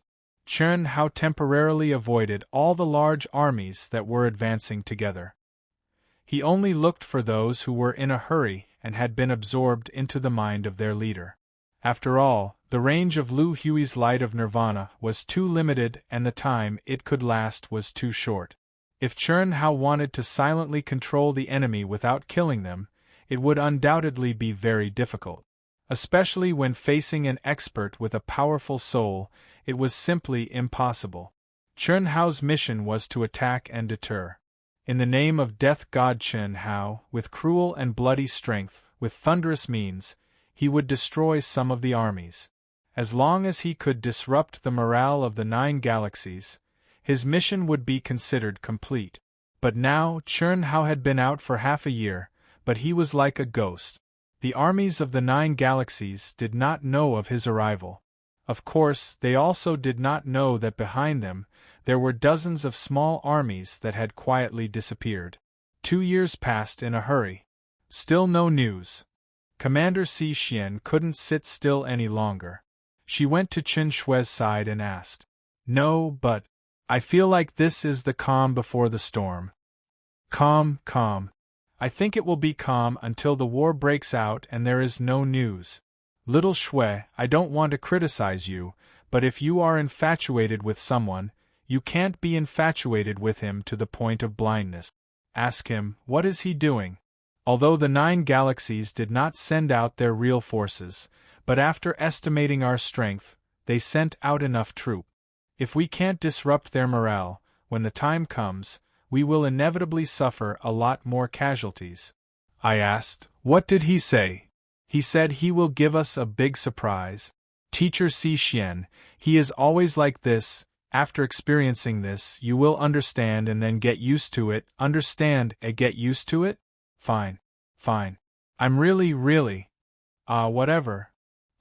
Chern Hao temporarily avoided all the large armies that were advancing together. He only looked for those who were in a hurry and had been absorbed into the mind of their leader. After all, the range of Lu Hui's light of nirvana was too limited and the time it could last was too short. If Chern Hao wanted to silently control the enemy without killing them, it would undoubtedly be very difficult. Especially when facing an expert with a powerful soul, it was simply impossible. Chen Hao's mission was to attack and deter. In the name of death god Chen Hao, with cruel and bloody strength, with thunderous means, he would destroy some of the armies. As long as he could disrupt the morale of the 9 galaxies, his mission would be considered complete. But now Chen Hao had been out for half a year, but he was like a ghost. The armies of the 9 galaxies did not know of his arrival. Of course, they also did not know that behind them, there were dozens of small armies that had quietly disappeared. 2 years passed in a hurry. Still no news. Commander Si Xian couldn't sit still any longer. She went to Chen Shui's side and asked, "No, but I feel like this is the calm before the storm." Calm, calm. I think it will be calm until the war breaks out and there is no news. Little Shui, I don't want to criticize you, but if you are infatuated with someone, you can't be infatuated with him to the point of blindness. Ask him, what is he doing? Although the 9 galaxies did not send out their real forces, but after estimating our strength, they sent out enough troop. If we can't disrupt their morale, when the time comes, we will inevitably suffer a lot more casualties. I asked, what did he say? He said he will give us a big surprise. Teacher Si Xian, he is always like this. After experiencing this, you will understand and then get used to it. Understand and get used to it? Fine. Fine. I'm really. Whatever.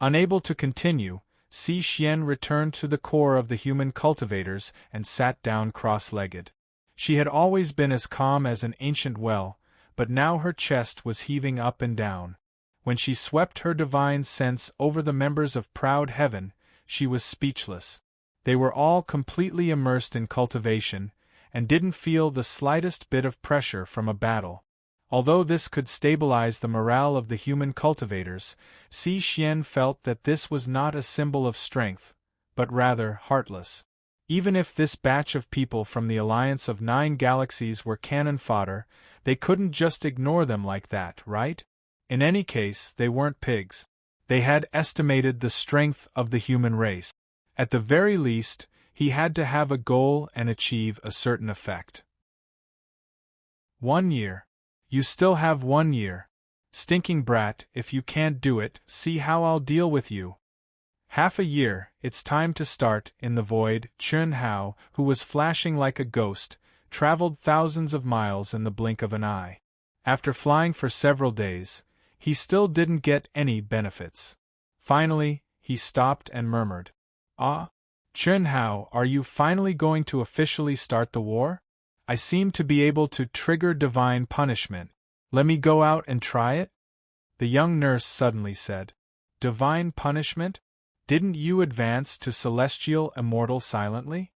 Unable to continue, Si Xian returned to the core of the human cultivators and sat down cross-legged. She had always been as calm as an ancient well, but now her chest was heaving up and down. When she swept her divine sense over the members of proud heaven, she was speechless. They were all completely immersed in cultivation, and didn't feel the slightest bit of pressure from a battle. Although this could stabilize the morale of the human cultivators, Si Xian felt that this was not a symbol of strength, but rather heartless. Even if this batch of people from the Alliance of 9 Galaxies were cannon fodder, they couldn't just ignore them like that, right? In any case, they weren't pigs. They had estimated the strength of the human race. At the very least, he had to have a goal and achieve a certain effect. 1 year. You still have 1 year. Stinking brat, if you can't do it, see how I'll deal with you. Half a year, it's time to start. In the void, Chen Hao, who was flashing like a ghost, traveled thousands of miles in the blink of an eye. After flying for several days, he still didn't get any benefits. Finally, he stopped and murmured, "Ah, Chen Hao, are you finally going to officially start the war? I seem to be able to trigger divine punishment. Let me go out and try it?" The young nurse suddenly said, "Divine punishment? Didn't you advance to celestial immortal silently?"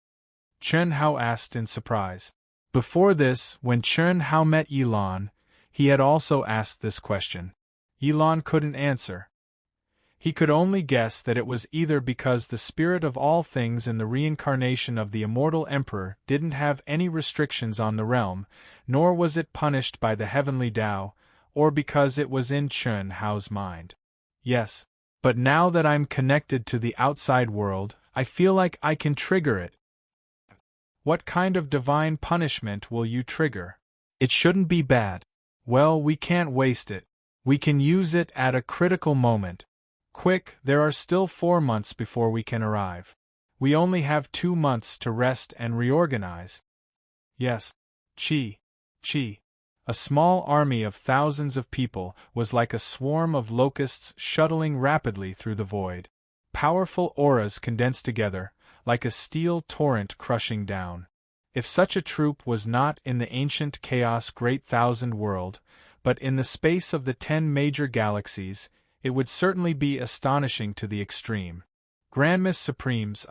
Chen Hao asked in surprise. Before this, when Chen Hao met Yilan, he had also asked this question. Yilan couldn't answer. He could only guess that it was either because the spirit of all things in the reincarnation of the immortal emperor didn't have any restrictions on the realm, nor was it punished by the heavenly Tao, or because it was in Chen Hao's mind. Yes, but now that I'm connected to the outside world, I feel like I can trigger it. What kind of divine punishment will you trigger? It shouldn't be bad. Well, we can't waste it. We can use it at a critical moment. Quick, there are still 4 months before we can arrive. We only have 2 months to rest and reorganize. Yes. Chi. A small army of thousands of people was like a swarm of locusts shuttling rapidly through the void. Powerful auras condensed together, like a steel torrent crushing down. If such a troop was not in the ancient chaos great thousand world, but in the space of the 10 major galaxies, it would certainly be astonishing to the extreme. Grandmas Supremes,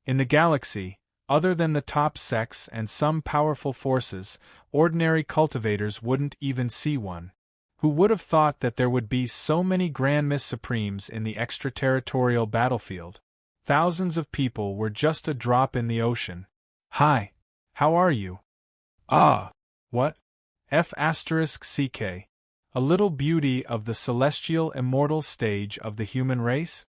in the galaxy, other than the top sects and some powerful forces, ordinary cultivators wouldn't even see one. Who would have thought that there would be so many Grandmas Supremes in the extraterritorial battlefield? Thousands of people were just a drop in the ocean. Hi. How are you? What? F***ck. A little beauty of the celestial immortal stage of the human race?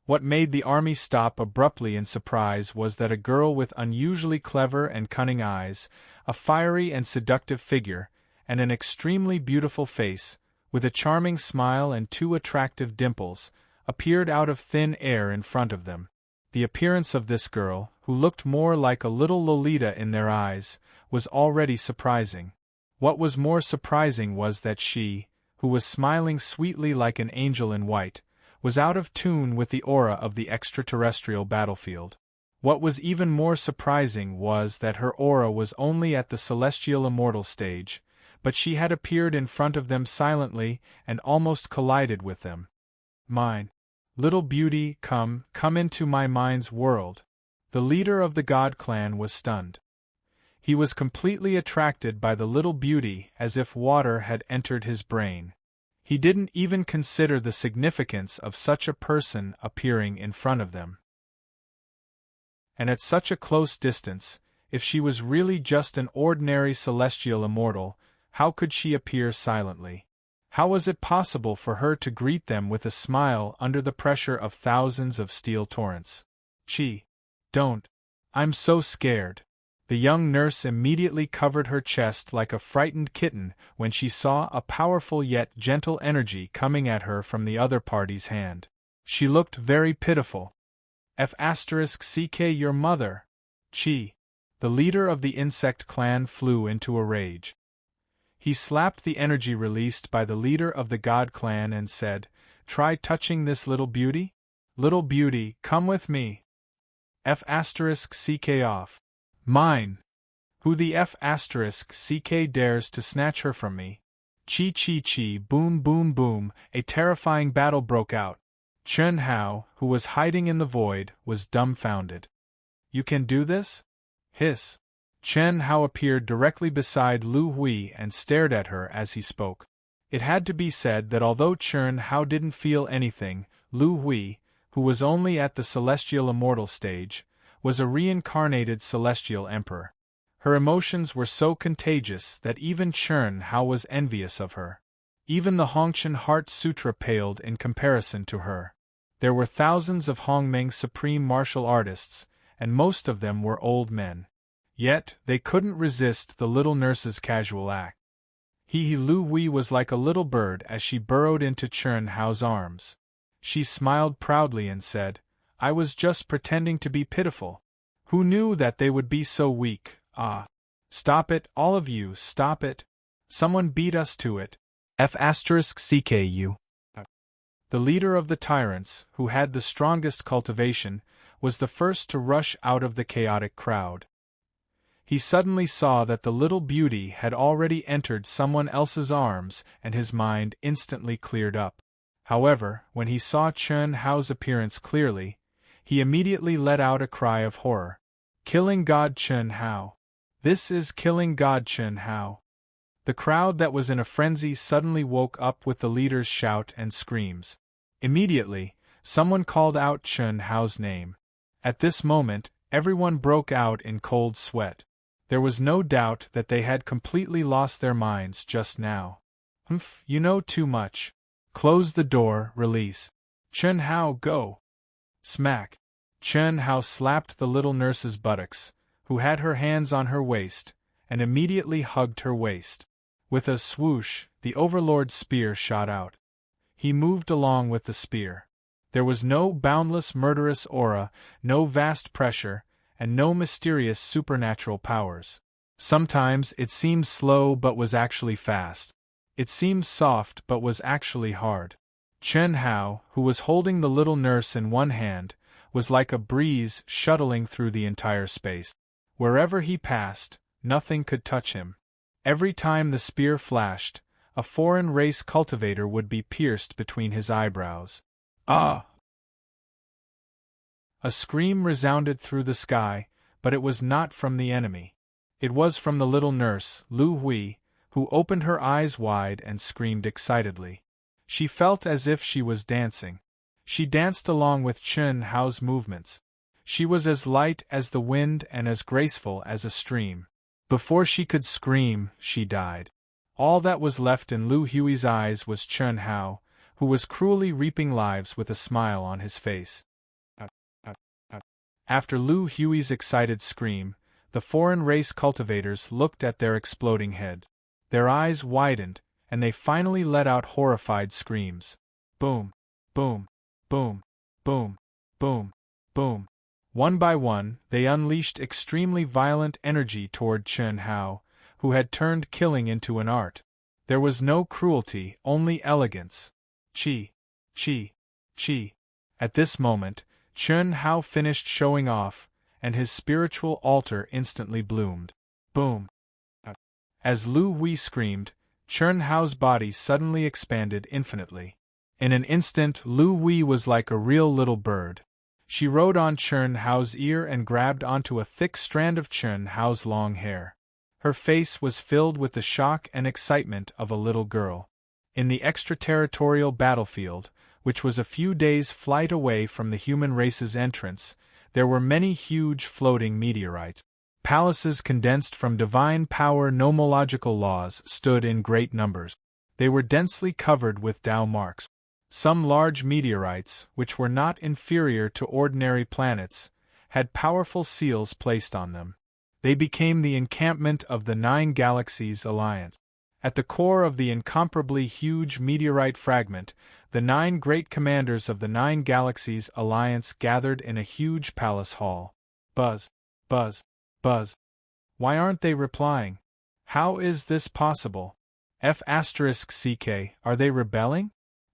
What made the army stop abruptly in surprise was that a girl with unusually clever and cunning eyes, a fiery and seductive figure, and an extremely beautiful face, with a charming smile and 2 attractive dimples, appeared out of thin air in front of them. The appearance of this girl, who looked more like a little Lolita in their eyes, was already surprising. What was more surprising was that she, who was smiling sweetly like an angel in white, was out of tune with the aura of the extraterrestrial battlefield. What was even more surprising was that her aura was only at the celestial immortal stage, but she had appeared in front of them silently and almost collided with them. Mine. Little beauty, come into my mind's world. The leader of the God clan was stunned. He was completely attracted by the little beauty, as if water had entered his brain. He didn't even consider the significance of such a person appearing in front of them. And at such a close distance, if she was really just an ordinary celestial immortal, how could she appear silently? How was it possible for her to greet them with a smile under the pressure of thousands of steel torrents? Don't. I'm so scared. The young nurse immediately covered her chest like a frightened kitten when she saw a powerful yet gentle energy coming at her from the other party's hand. She looked very pitiful. F***ck your mother. The leader of the insect clan flew into a rage. He slapped the energy released by the leader of the God clan and said, "Try touching this little beauty? Little beauty, come with me. F***ck off. Mine. Who the F***ck dares to snatch her from me?" Chi, boom boom boom, a terrifying battle broke out. Chen Hao, who was hiding in the void, was dumbfounded. "You can do this?" Hiss. Chen Hao appeared directly beside Lu Hui and stared at her as he spoke. It had to be said that although Chen Hao didn't feel anything, Lu Hui, who was only at the celestial immortal stage, was a reincarnated celestial emperor. Her emotions were so contagious that even Chen Hao was envious of her. Even the Hongqian Heart Sutra paled in comparison to her. There were thousands of Hongmeng supreme martial artists, and most of them were old men. Yet, they couldn't resist the little nurse's casual act. Lu Hui was like a little bird as she burrowed into Chen Hao's arms. She smiled proudly and said, "I was just pretending to be pitiful. Who knew that they would be so weak? Ah. Stop it, all of you, stop it. Someone beat us to it. F***ck. The leader of the tyrants, who had the strongest cultivation, was the first to rush out of the chaotic crowd. He suddenly saw that the little beauty had already entered someone else's arms and his mind instantly cleared up. However, when he saw Chen Hao's appearance clearly, he immediately let out a cry of horror. "Killing God Chen Hao! This is killing God Chen Hao!" The crowd that was in a frenzy suddenly woke up with the leader's shout and screams. Immediately, someone called out Chen Hao's name. At this moment, everyone broke out in cold sweat. There was no doubt that they had completely lost their minds just now. You know too much. Close the door, release. Chen Hao, go! Smack! Chen Hao slapped the little nurse's buttocks, who had her hands on her waist, and immediately hugged her waist. With a swoosh, the Overlord's spear shot out. He moved along with the spear. There was no boundless murderous aura, no vast pressure, and no mysterious supernatural powers. Sometimes it seemed slow but was actually fast. It seemed soft but was actually hard. Chen Hao, who was holding the little nurse in one hand, was like a breeze shuttling through the entire space. Wherever he passed, nothing could touch him. Every time the spear flashed, a foreign race cultivator would be pierced between his eyebrows. Ah! A scream resounded through the sky, but it was not from the enemy. It was from the little nurse, Lu Hui, who opened her eyes wide and screamed excitedly. She felt as if she was dancing. She danced along with Chen Hao's movements. She was as light as the wind and as graceful as a stream. Before she could scream, she died. All that was left in Lu Hui's eyes was Chun Hao, who was cruelly reaping lives with a smile on his face. After Lu Hui's excited scream, the foreign race cultivators looked at their exploding head. Their eyes widened, and they finally let out horrified screams. Boom, boom, boom, boom, boom, boom. One by one, they unleashed extremely violent energy toward Chun Hao, who had turned killing into an art. There was no cruelty, only elegance. Chi, chi, chi. At this moment, Chun Hao finished showing off, and his spiritual altar instantly bloomed. Boom. As Lu Hui screamed, Chun Hao's body suddenly expanded infinitely. In an instant, Lu Hui was like a real little bird. She rode on Chun Hao's ear and grabbed onto a thick strand of Chun Hao's long hair. Her face was filled with the shock and excitement of a little girl. In the extraterritorial battlefield, which was a few days' flight away from the human race's entrance, there were many huge floating meteorites. Palaces condensed from divine power nomological laws stood in great numbers. They were densely covered with Tao marks. Some large meteorites, which were not inferior to ordinary planets, had powerful seals placed on them. They became the encampment of the 9 Galaxies Alliance. At the core of the incomparably huge meteorite fragment, the 9 great commanders of the 9 Galaxies Alliance gathered in a huge palace hall. Buzz, buzz, buzz. Why aren't they replying? How is this possible? F***ck, are they rebelling?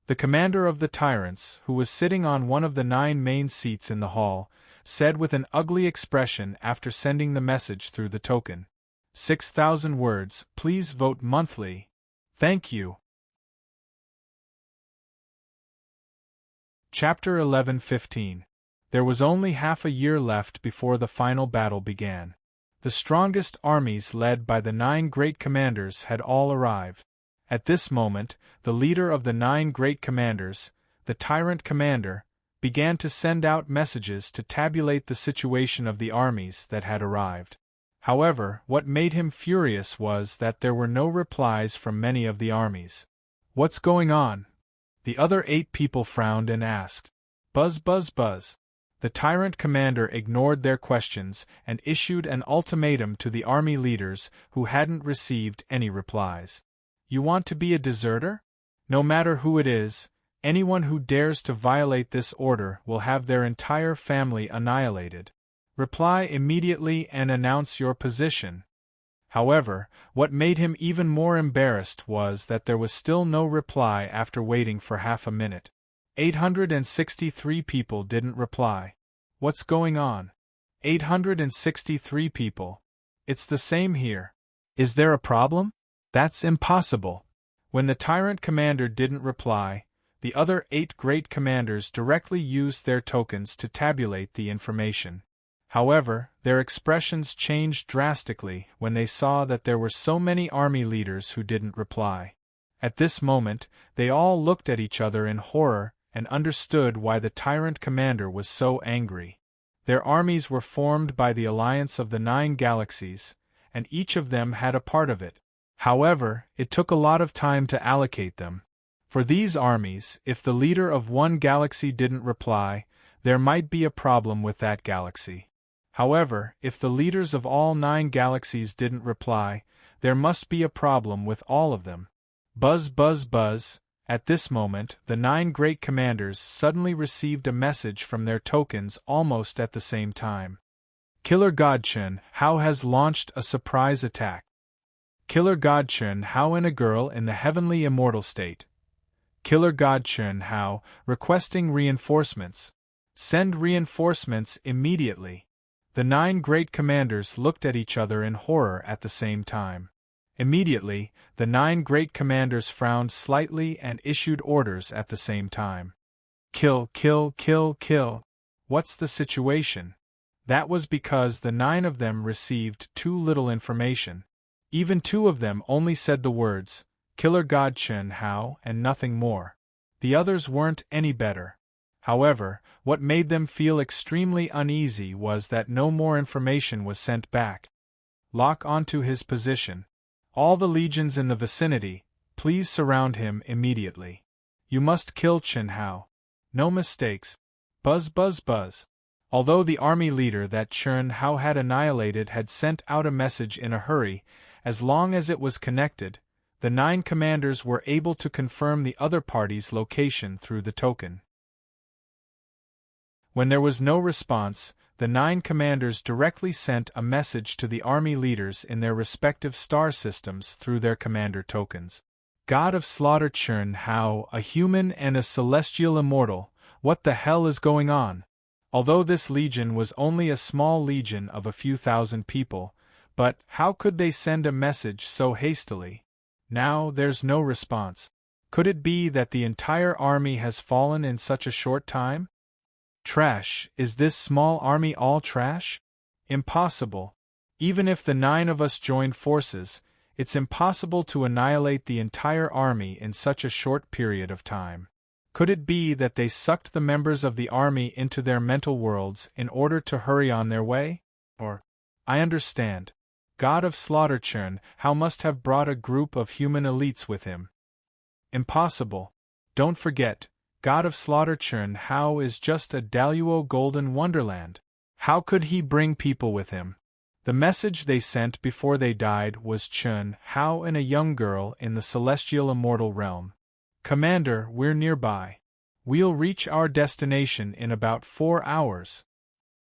The commander of the tyrants, who was sitting on one of the 9 main seats in the hall, said with an ugly expression after sending the message through the token. 6,000 words, please vote monthly. Thank you. Chapter 11:15. There was only half a year left before the final battle began. The strongest armies led by the 9 great commanders had all arrived. At this moment, the leader of the 9 great commanders, the tyrant commander, began to send out messages to tabulate the situation of the armies that had arrived. However, what made him furious was that there were no replies from many of the armies. What's going on? The other 8 people frowned and asked. Buzz, buzz, buzz. The tyrant commander ignored their questions and issued an ultimatum to the army leaders who hadn't received any replies. You want to be a deserter? No matter who it is, anyone who dares to violate this order will have their entire family annihilated. Reply immediately and announce your position. However, what made him even more embarrassed was that there was still no reply after waiting for half a minute. 863 people didn't reply. What's going on? 863 people. It's the same here. Is there a problem? That's impossible. When the tyrant commander didn't reply, the other 8 great commanders directly used their tokens to tabulate the information. However, their expressions changed drastically when they saw that there were so many army leaders who didn't reply. At this moment, they all looked at each other in horror and understood why the tyrant commander was so angry. Their armies were formed by the alliance of the 9 galaxies, and each of them had a part of it. However, it took a lot of time to allocate them. For these armies, if the leader of one galaxy didn't reply, there might be a problem with that galaxy. However, if the leaders of all 9 galaxies didn't reply, there must be a problem with all of them. Buzz, buzz, buzz. At this moment, the 9 great commanders suddenly received a message from their tokens almost at the same time. Killer God Chun Hao has launched a surprise attack. Killer God Chun Hao in a girl in the heavenly immortal state. Killer God Chun Hao requesting reinforcements. Send reinforcements immediately. The 9 great commanders looked at each other in horror at the same time. Immediately, the 9 great commanders frowned slightly and issued orders at the same time. Kill, kill, kill, kill. What's the situation? That was because the 9 of them received too little information. Even 2 of them only said the words, Killer God Chun Hao, and nothing more. The others weren't any better. However, what made them feel extremely uneasy was that no more information was sent back. Lock onto his position. All the legions in the vicinity, please surround him immediately. You must kill Chen Hao. No mistakes. Buzz buzz buzz. Although the army leader that Chen Hao had annihilated had sent out a message in a hurry, as long as it was connected, the 9 commanders were able to confirm the other party's location through the token. When there was no response, the 9 commanders directly sent a message to the army leaders in their respective star systems through their commander tokens. God of Slaughter Chen Hao, a human and a celestial immortal, what the hell is going on? Although this legion was only a small legion of a few thousand people, but how could they send a message so hastily? Now there's no response. Could it be that the entire army has fallen in such a short time? Trash, is this small army all trash? Impossible. Even if the 9 of us joined forces, it's impossible to annihilate the entire army in such a short period of time. Could it be that they sucked the members of the army into their mental worlds in order to hurry on their way? Or, I understand. God of Slaughter Chen Hao must have brought a group of human elites with him. Impossible. Don't forget, God of Slaughter Chen Hao is just a Daluo golden wonderland. How could he bring people with him? The message they sent before they died was Chen Hao and a young girl in the celestial immortal realm. Commander, we're nearby. We'll reach our destination in about 4 hours.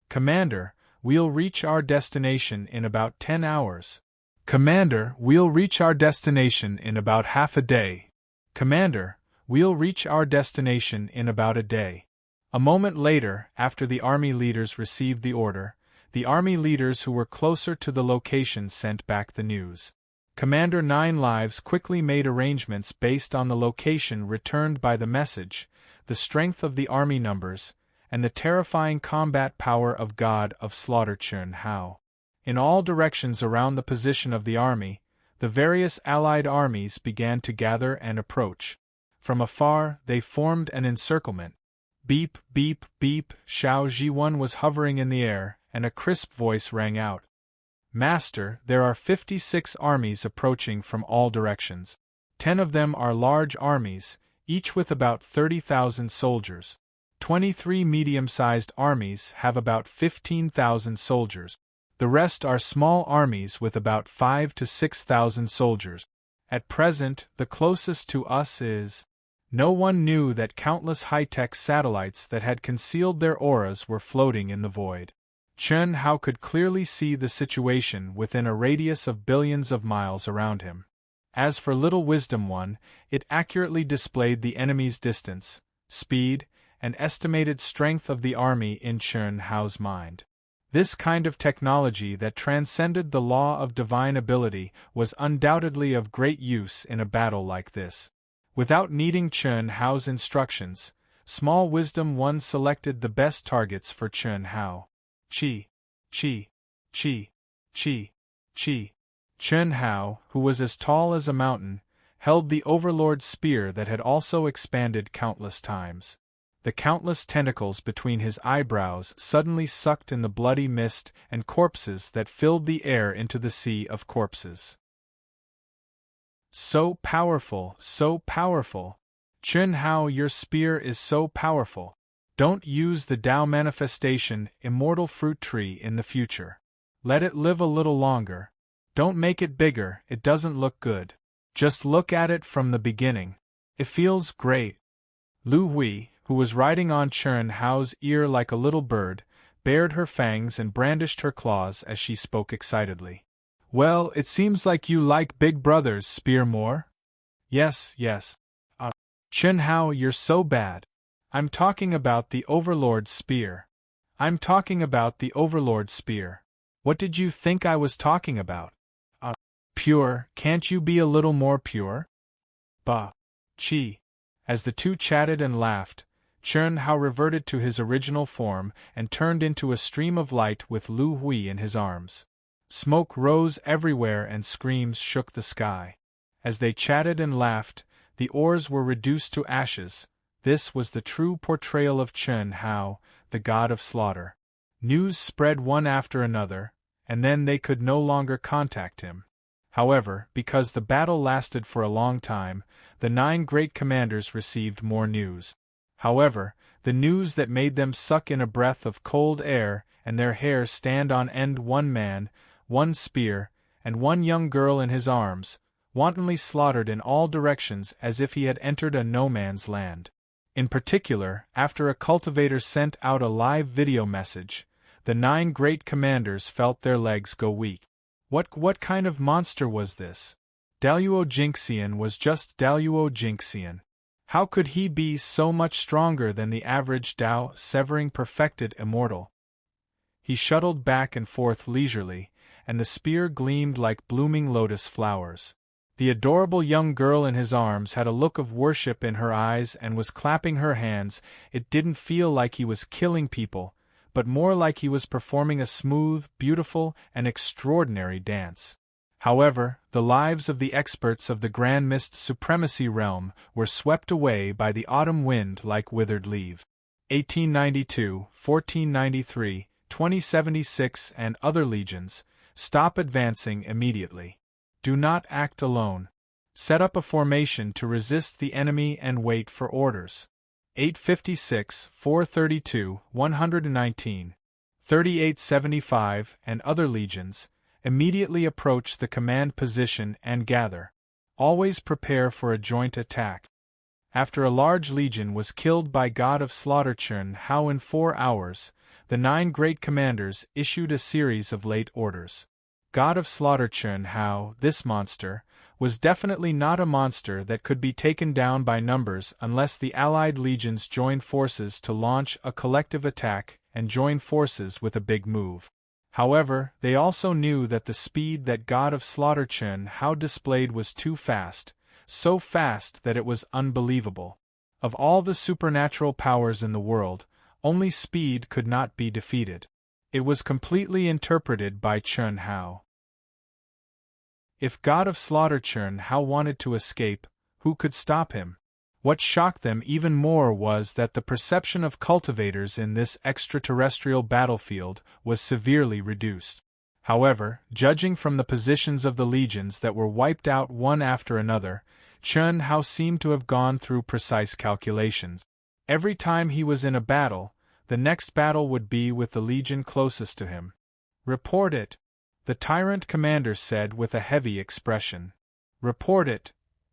Commander, we'll reach our destination in about 10 hours. Commander, we'll reach our destination in about half a day. Commander, we'll reach our destination in about a day. A moment later, after the army leaders received the order, the army leaders who were closer to the location sent back the news. Commander 9 Lives quickly made arrangements based on the location returned by the message, the strength of the army numbers, and the terrifying combat power of God of Slaughter Chen Hao. In all directions around the position of the army, the various allied armies began to gather and approach. From afar, they formed an encirclement. Beep, beep, beep, Xiao Zhiwan was hovering in the air, and a crisp voice rang out. Master, there are 56 armies approaching from all directions. 10 of them are large armies, each with about 30,000 soldiers. 23 medium-sized armies have about 15,000 soldiers. The rest are small armies with about 5,000 to 6,000 soldiers. At present, the closest to us is... No one knew that countless high-tech satellites that had concealed their auras were floating in the void. Chen Hao could clearly see the situation within a radius of billions of miles around him. As for Little Wisdom One, it accurately displayed the enemy's distance, speed, and estimated strength of the army in Chen Hao's mind. This kind of technology that transcended the law of divine ability was undoubtedly of great use in a battle like this. Without needing Chen Hao's instructions, Small Wisdom One selected the best targets for Chen Hao. Chi, Chi, Chi, Chi, Chi. Chen Hao, who was as tall as a mountain, held the Overlord's spear that had also expanded countless times. The countless tentacles between his eyebrows suddenly sucked in the bloody mist and corpses that filled the air into the sea of corpses. So powerful, so powerful. Chen Hao, your spear is so powerful. Don't use the Dao manifestation, immortal fruit tree in the future. Let it live a little longer. Don't make it bigger, it doesn't look good. Just look at it from the beginning. It feels great. Lu Hui, who was riding on Chen Hao's ear like a little bird, bared her fangs and brandished her claws as she spoke excitedly. Well, it seems like you like Big Brother's spear more? Yes, yes. Chen Hao, you're so bad. I'm talking about the Overlord's spear. I'm talking about the Overlord's spear. What did you think I was talking about? Pure, can't you be a little more pure? Bah. Chi. As the two chatted and laughed, Chen Hao reverted to his original form and turned into a stream of light with Lu Hui in his arms. Smoke rose everywhere and screams shook the sky. As they chatted and laughed, the oars were reduced to ashes. This was the true portrayal of Chen Hao, the god of slaughter. News spread one after another, and then they could no longer contact him. However, because the battle lasted for a long time, the 9 great commanders received more news. However, the news that made them suck in a breath of cold air and their hair stand on end, 1 man, 1 spear, and 1 young girl in his arms, wantonly slaughtered in all directions as if he had entered a no-man's land. In particular, after a cultivator sent out a live video message, the 9 great commanders felt their legs go weak. What kind of monster was this? Daluo Jinxian was just Daluo Jinxian. How could he be so much stronger than the average Dao severing perfected immortal? He shuttled back and forth leisurely, and the spear gleamed like blooming lotus flowers. The adorable young girl in his arms had a look of worship in her eyes and was clapping her hands. It didn't feel like he was killing people, but more like he was performing a smooth, beautiful, and extraordinary dance. However, the lives of the experts of the Grand Mist Supremacy realm were swept away by the autumn wind like withered leaf. 1892, 1493, 2076 and other legions, stop advancing immediately. Do not act alone. Set up a formation to resist the enemy and wait for orders. 856, 432, 119, 3875 and other legions, immediately approach the command position and gather. Always prepare for a joint attack. After a large legion was killed by God of Slaughter Chun Hao in 4 hours, the 9 great commanders issued a series of late orders. God of Slaughter Chun Hao, this monster, was definitely not a monster that could be taken down by numbers unless the allied legions joined forces to launch a collective attack and join forces with a big move. However, they also knew that the speed that God of Slaughter Chun Hao displayed was too fast, so fast that it was unbelievable. Of all the supernatural powers in the world, only speed could not be defeated. It was completely interpreted by Chun Hao. If God of Slaughter Chun Hao wanted to escape, who could stop him? What shocked them even more was that the perception of cultivators in this extraterrestrial battlefield was severely reduced. However, judging from the positions of the legions that were wiped out one after another, Chun Hao seemed to have gone through precise calculations. Every time he was in a battle, the next battle would be with the legion closest to him. "Report it," the tyrant commander said with a heavy expression. "Report it.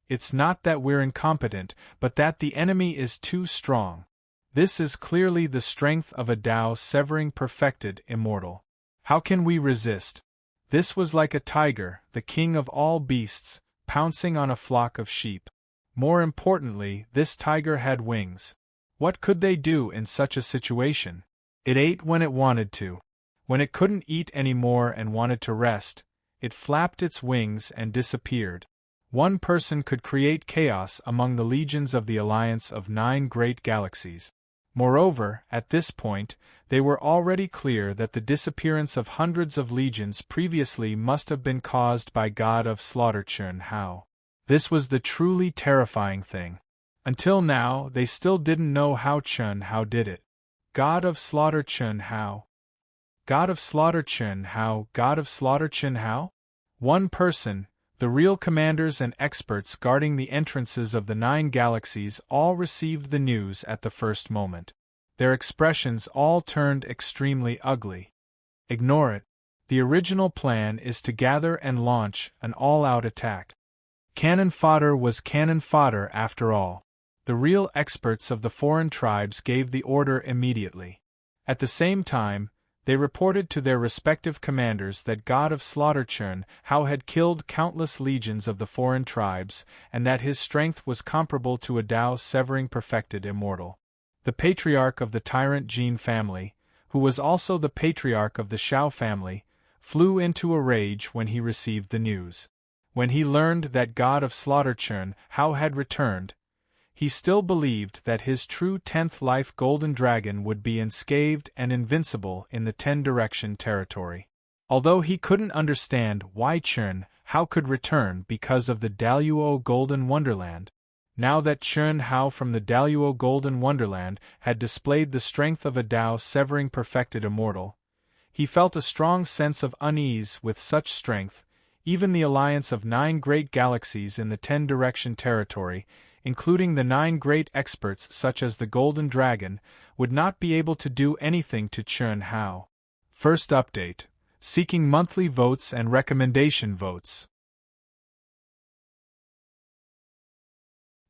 It's not that we're incompetent, but that the enemy is too strong. This is clearly the strength of a Dao severing perfected immortal. How can we resist?" This was like a tiger, the king of all beasts, pouncing on a flock of sheep. More importantly, this tiger had wings. What could they do in such a situation? It ate when it wanted to. When it couldn't eat anymore and wanted to rest, it flapped its wings and disappeared. One person could create chaos among the legions of the alliance of 9 great galaxies. Moreover, at this point, they were already clear that the disappearance of hundreds of legions previously must have been caused by God of Slaughter Chun Hao. This was the truly terrifying thing. Until now, they still didn't know how Chun Hao did it. God of Slaughter Chun Hao. God of Slaughter Chun Hao, God of Slaughter Chun Hao? One person, the real commanders and experts guarding the entrances of the 9 galaxies all received the news at the first moment. Their expressions all turned extremely ugly. Ignore it. The original plan is to gather and launch an all-out attack. Cannon fodder was cannon fodder after all. The real experts of the foreign tribes gave the order immediately. At the same time, they reported to their respective commanders that God of Slaughter Chun Hao had killed countless legions of the foreign tribes, and that his strength was comparable to a Dao severing perfected immortal. The patriarch of the tyrant Jin family, who was also the patriarch of the Shao family, flew into a rage when he received the news. When he learned that God of Slaughter Chun Hao had returned, he still believed that his true 10th life golden dragon would be unscathed and invincible in the 10-direction territory. Although he couldn't understand why Chun Hao could return because of the Daluo Golden Wonderland, now that Chun Hao from the Daluo Golden Wonderland had displayed the strength of a Dao severing perfected immortal, he felt a strong sense of unease with such strength, Even the alliance of 9 great galaxies in the 10-direction territory, including the 9 great experts such as the Golden Dragon, would not be able to do anything to Chen Hao. First update: seeking monthly votes and recommendation votes.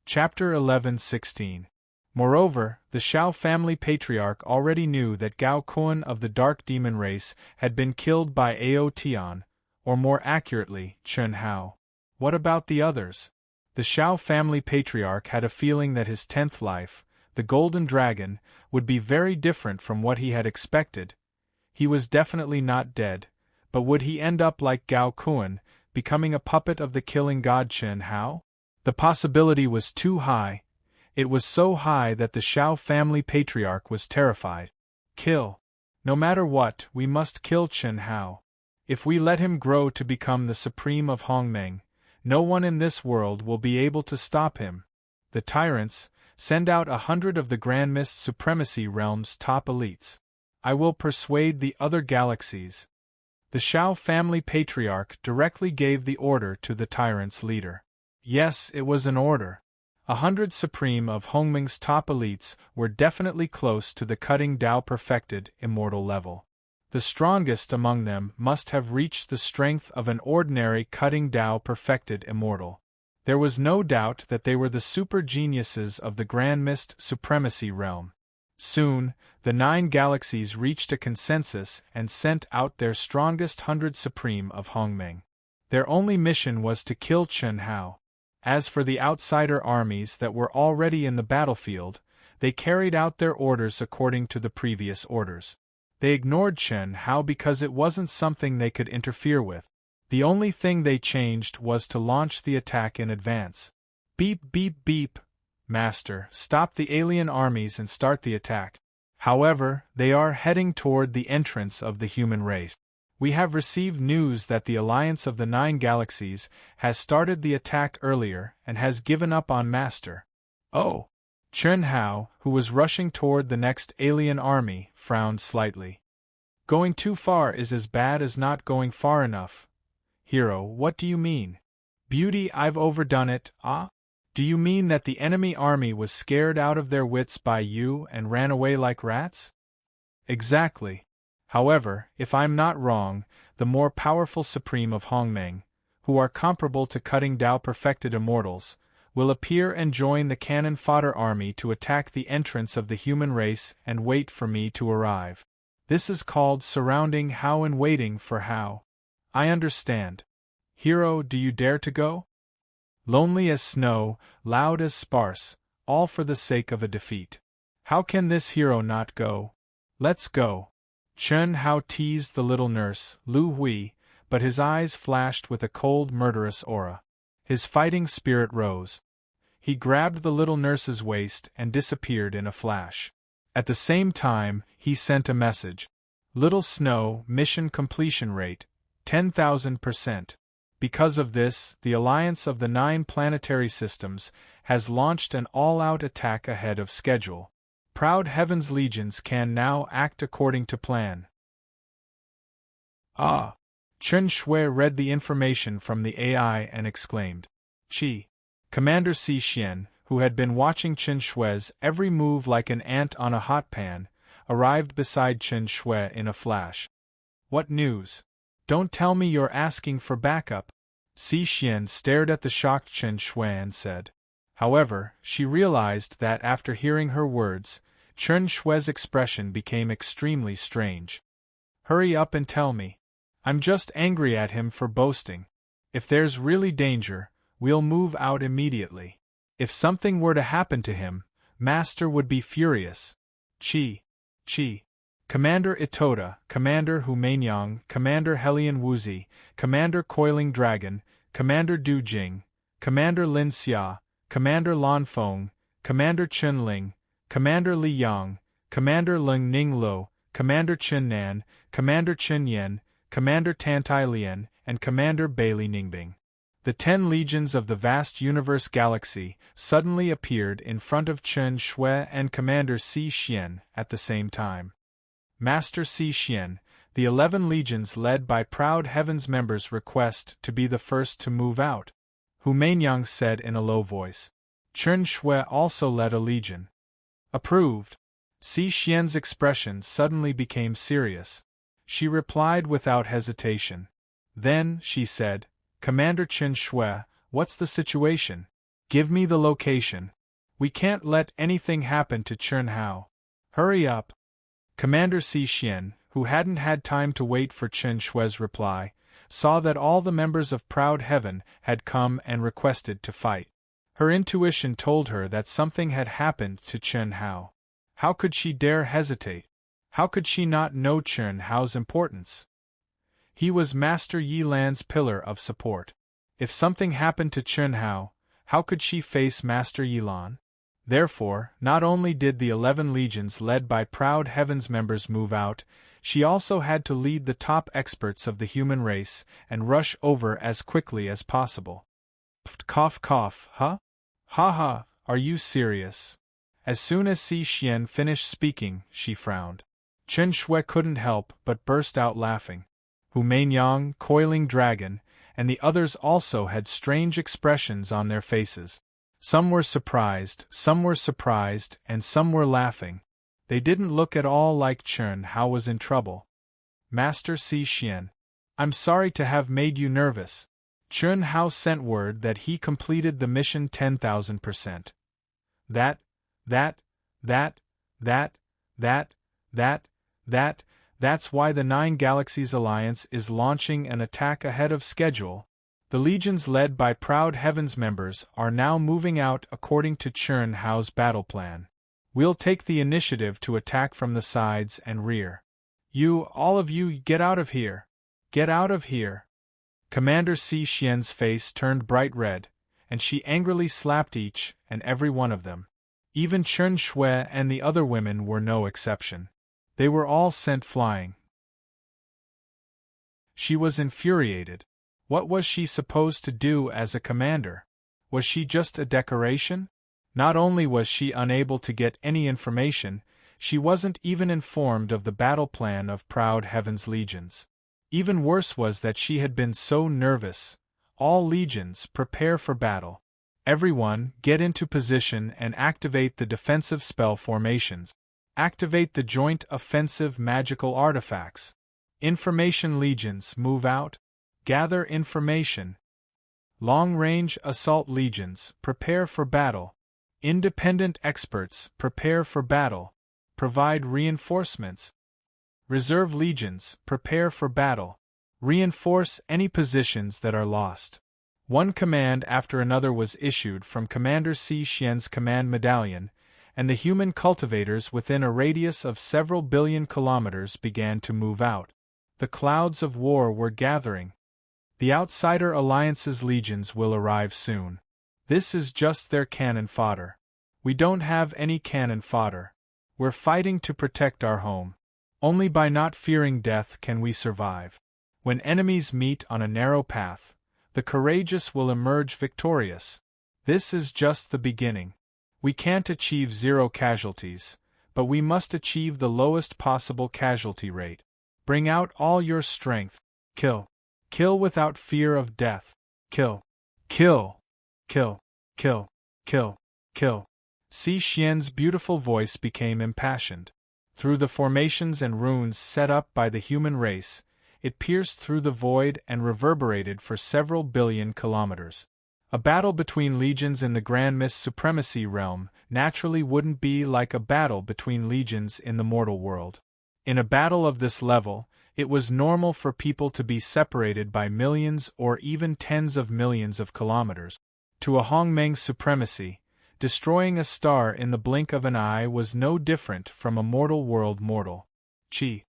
Chapter 11:16. Moreover, the Shao family patriarch already knew that Gao Kun of the Dark Demon race had been killed by Ao Tian, or more accurately, Chen Hao. What about the others? The Shao family patriarch had a feeling that his 10th life, the Golden Dragon, would be very different from what he had expected. He was definitely not dead, but would he end up like Gao Kun, becoming a puppet of the killing god Chen Hao? The possibility was too high. It was so high that the Shao family patriarch was terrified. Kill. No matter what, we must kill Chen Hao. If we let him grow to become the supreme of Hongmeng, no one in this world will be able to stop him. The tyrants, send out 100 of the Grand Mist Supremacy Realm's top elites. I will persuade the other galaxies. The Shao family patriarch directly gave the order to the tyrant's leader. Yes, it was an order. 100 supreme of Hongmeng's top elites were definitely close to the cutting Dao perfected immortal level. The strongest among them must have reached the strength of an ordinary cutting Dao perfected immortal. There was no doubt that they were the super geniuses of the Grand Mist Supremacy Realm. Soon, the 9 galaxies reached a consensus and sent out their strongest 100 supreme of Hongmeng. Their only mission was to kill Chen Hao. As for the outsider armies that were already in the battlefield, they carried out their orders according to the previous orders. They ignored Chen Hao because it wasn't something they could interfere with. The only thing they changed was to launch the attack in advance. Beep beep beep. Master, stop the alien armies and start the attack. However, they are heading toward the entrance of the human race. We have received news that the Alliance of the 9 Galaxies has started the attack earlier and has given up on Master. Oh! Chen Hao, who was rushing toward the next alien army, frowned slightly. Going too far is as bad as not going far enough. Hero, what do you mean? Beauty, I've overdone it, ah? Do you mean that the enemy army was scared out of their wits by you and ran away like rats? Exactly. However, if I'm not wrong, the more powerful supreme of Hongmeng, who are comparable to cutting Dao perfected immortals, will appear and join the cannon fodder army to attack the entrance of the human race and wait for me to arrive. This is called surrounding Hao and waiting for Hao. I understand. Hero, do you dare to go? Lonely as snow, loud as sparse, all for the sake of a defeat. How can this hero not go? Let's go. Chen Hao teased the little nurse, Lu Hui, but his eyes flashed with a cold, murderous aura. His fighting spirit rose. He grabbed the little nurse's waist and disappeared in a flash. At the same time, he sent a message. Little Snow, mission completion rate, 10,000%. Because of this, the Alliance of the 9 planetary systems has launched an all-out attack ahead of schedule. Proud Heaven's legions can now act according to plan. Ah! Chen Shui read the information from the AI and exclaimed. Chi! Commander Si Xian, who had been watching Chen Shui's every move like an ant on a hot pan, arrived beside Chen Shui in a flash. What news? Don't tell me you're asking for backup. Si Xian stared at the shocked Chen Shui and said. However, she realized that after hearing her words, Chen Shui's expression became extremely strange. Hurry up and tell me. I'm just angry at him for boasting. If there's really danger, we'll move out immediately. If something were to happen to him, Master would be furious. Chi. Commander Itoda, Commander Hu Mainyang, Commander Helian Wuzi, Commander Coiling Dragon, Commander Du Jing, Commander Lin Xia, Commander Lan Feng, Commander Chen Ling, Commander Li Yang, Commander Ling Ninglo, Commander Chen Nan, Commander Chen Yen, Commander Tantai Lian, and Commander Bailey Ningbing. The 10 legions of the vast universe galaxy suddenly appeared in front of Chen Shui and Commander Si Xian at the same time. Master Si Xian, The 11 legions led by Proud Heaven's members request to be the first to move out, Hu Mainyang said in a low voice. Chen Shui also led a legion. Approved. Si Xian's expression suddenly became serious. She replied without hesitation. Then, she said, Commander Chen Shui, what's the situation? Give me the location. We can't let anything happen to Chen Hao. Hurry up. Commander Si Xian, who hadn't had time to wait for Chen Shui's reply, saw that all the members of Proud Heaven had come and requested to fight. Her intuition told her that something had happened to Chen Hao. How could she dare hesitate? How could she not know Chen Hao's importance? He was Master Yi Lan's pillar of support. If something happened to Chen Hao, how could she face Master Yi Lan? Therefore, not only did the 11 legions led by Proud Heaven's members move out, she also had to lead the top experts of the human race and rush over as quickly as possible. Cough cough, huh? Ha ha, are you serious? As soon as Si Xian finished speaking, she frowned. Chen Shui couldn't help but burst out laughing. Hu Mainyang, Coiling Dragon, and the others also had strange expressions on their faces. Some were surprised, and some were laughing. They didn't look at all like Chen Hao was in trouble. Master Si Xian, I'm sorry to have made you nervous. Chen Hao sent word that he completed the mission 10,000%. That's why the 9 Galaxies Alliance is launching an attack ahead of schedule. The legions led by Proud Heaven's members are now moving out according to Chen Hao's battle plan. We'll take the initiative to attack from the sides and rear. All of you, get out of here! Get out of here! Commander Si Xian's face turned bright red, and she angrily slapped each and every one of them. Even Chen Shui and the other women were no exception. They were all sent flying. She was infuriated. What was she supposed to do as a commander? Was she just a decoration? Not only was she unable to get any information, she wasn't even informed of the battle plan of Proud Heaven's legions. Even worse was that she had been so nervous. All legions, prepare for battle. Everyone, get into position and activate the defensive spell formations. Activate the joint offensive magical artifacts. Information legions, move out. Gather information. Long-range assault legions, prepare for battle. Independent experts, prepare for battle. Provide reinforcements. Reserve legions, prepare for battle. Reinforce any positions that are lost. One command after another was issued from Commander Si Xian's command medallion, and the human cultivators within a radius of several billion kilometers began to move out. The clouds of war were gathering. The Outsider Alliance's legions will arrive soon. This is just their cannon fodder. We don't have any cannon fodder. We're fighting to protect our home. Only by not fearing death can we survive. When enemies meet on a narrow path, the courageous will emerge victorious. This is just the beginning. We can't achieve 0 casualties, but we must achieve the lowest possible casualty rate. Bring out all your strength. Kill. Kill without fear of death. Kill. Kill. Kill. Kill. Kill. Kill. Si Xian's beautiful voice became impassioned. Through the formations and runes set up by the human race, it pierced through the void and reverberated for several billion kilometers. A battle between legions in the Grand Mist Supremacy realm naturally wouldn't be like a battle between legions in the mortal world. In a battle of this level, it was normal for people to be separated by millions or even tens of millions of kilometers. To a Hongmeng supremacy, destroying a star in the blink of an eye was no different from a mortal world mortal. Chi.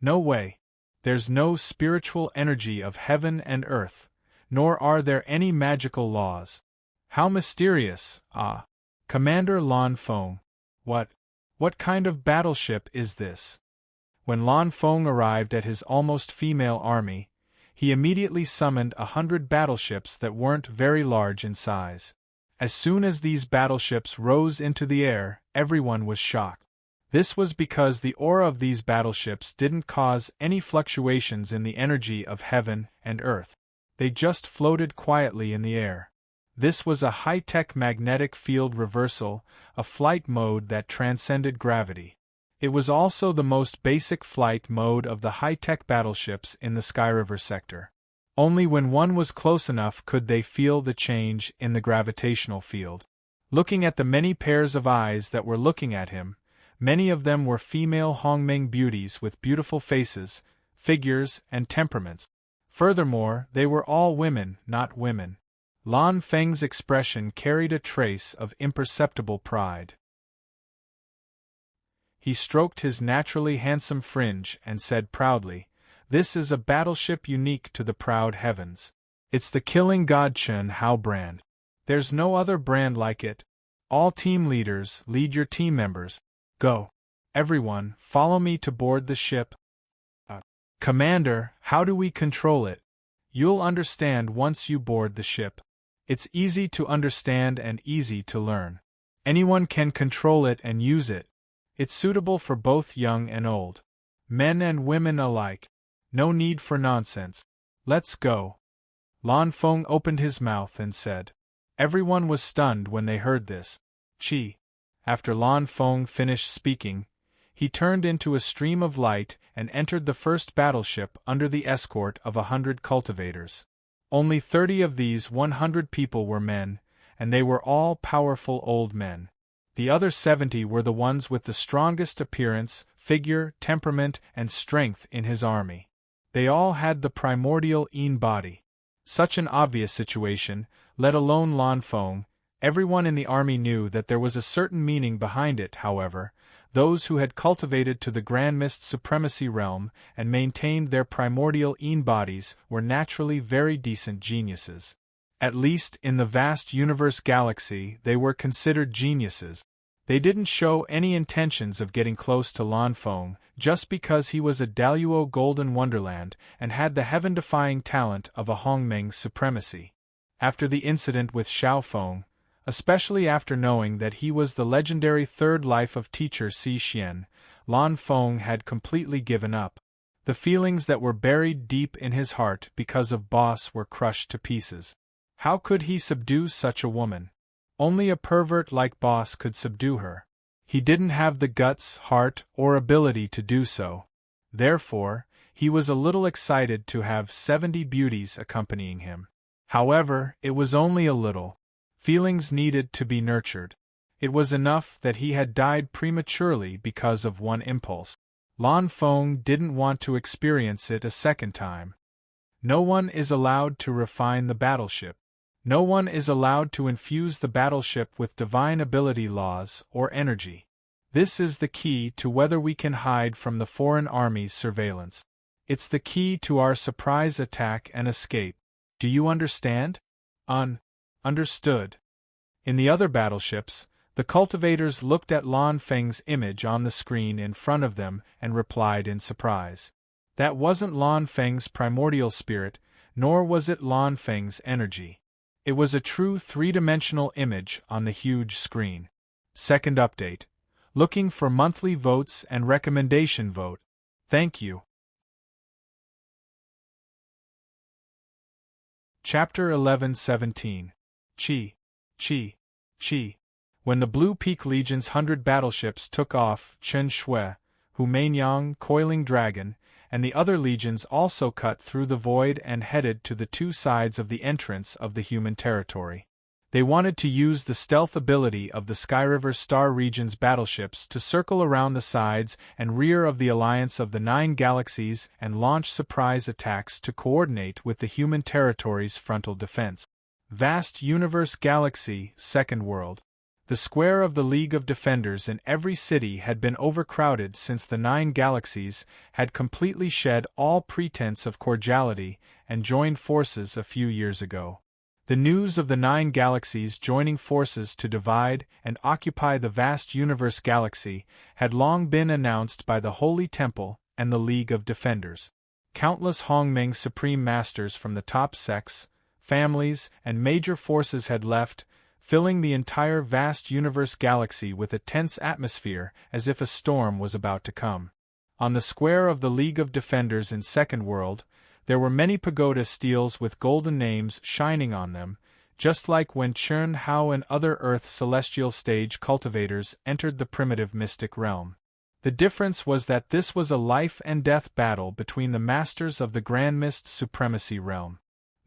No way. There's no spiritual energy of heaven and earth, nor are there any magical laws. How mysterious, ah! Commander Lan Feng. What kind of battleship is this? When Lan Feng arrived at his almost female army, he immediately summoned 100 battleships that weren't very large in size. As soon as these battleships rose into the air, everyone was shocked. This was because the aura of these battleships didn't cause any fluctuations in the energy of heaven and earth. They just floated quietly in the air. This was a high-tech magnetic field reversal, a flight mode that transcended gravity. It was also the most basic flight mode of the high-tech battleships in the Skyriver sector. Only when one was close enough could they feel the change in the gravitational field. Looking at the many pairs of eyes that were looking at him, many of them were female Hongmeng beauties with beautiful faces, figures, and temperaments. Furthermore, they were all women, not women. Lan Feng's expression carried a trace of imperceptible pride. He stroked his naturally handsome fringe and said proudly, "This is a battleship unique to the proud heavens. It's the killing god Chen Hao brand. There's no other brand like it. All team leaders, lead your team members. Go. Everyone, follow me to board the ship." "Commander, how do we control it?" "You'll understand once you board the ship. It's easy to understand and easy to learn. Anyone can control it and use it. It's suitable for both young and old. Men and women alike. No need for nonsense. Let's go." Lan Feng opened his mouth and said. Everyone was stunned when they heard this. After Lan Feng finished speaking, he turned into a stream of light and entered the first battleship under the escort of 100 cultivators. Only 30 of these 100 people were men, and they were all powerful old men. The other 70 were the ones with the strongest appearance, figure, temperament, and strength in his army. They all had the primordial Yin body. Such an obvious situation, let alone Lan Feng, everyone in the army knew that there was a certain meaning behind it. However, those who had cultivated to the Grand Mist Supremacy realm and maintained their primordial Yin bodies were naturally very decent geniuses. At least in the vast universe galaxy they were considered geniuses. They didn't show any intentions of getting close to Lan Feng just because he was a Daluo Golden Wonderland and had the heaven-defying talent of a Hongmeng supremacy. After the incident with Xiao Feng, especially after knowing that he was the legendary third life of teacher Si Xian, Lan Feng had completely given up. The feelings that were buried deep in his heart because of Boss were crushed to pieces. How could he subdue such a woman? Only a pervert like Boss could subdue her. He didn't have the guts, heart, or ability to do so. Therefore, he was a little excited to have 70 beauties accompanying him. However, it was only a little. Feelings needed to be nurtured. It was enough that he had died prematurely because of one impulse. Lan Feng didn't want to experience it a second time. No one is allowed to refine the battleship. No one is allowed to infuse the battleship with divine ability laws or energy. This is the key to whether we can hide from the foreign army's surveillance. It's the key to our surprise attack and escape. Do you understand? Understood. In the other battleships, the cultivators looked at Lan Feng's image on the screen in front of them and replied in surprise. That wasn't Lan Feng's primordial spirit, nor was it Lan Feng's energy. It was a true three-dimensional image on the huge screen. Second update. Looking for monthly votes and recommendation vote. Thank you. Chapter 11-17. When the Blue Peak Legion's 100 battleships took off, Chen Shui, Hu Mainyang, Coiling Dragon, and the other legions also cut through the void and headed to the two sides of the entrance of the human territory. They wanted to use the stealth ability of the Skyriver Star region's battleships to circle around the sides and rear of the alliance of the 9 galaxies and launch surprise attacks to coordinate with the human territory's frontal defense. Vast Universe Galaxy, Second World. The square of the League of Defenders in every city had been overcrowded since the 9 galaxies had completely shed all pretense of cordiality and joined forces a few years ago. The news of the 9 galaxies joining forces to divide and occupy the vast universe galaxy had long been announced by the Holy Temple and the League of Defenders. Countless Hongmeng Supreme Masters from the top sects, families, and major forces had left, filling the entire vast universe galaxy with a tense atmosphere as if a storm was about to come. On the square of the League of Defenders in Second World, there were many pagoda steels with golden names shining on them, just like when Chern Hao and other Earth celestial stage cultivators entered the primitive mystic realm. The difference was that this was a life-and-death battle between the masters of the Grand Mist Supremacy realm.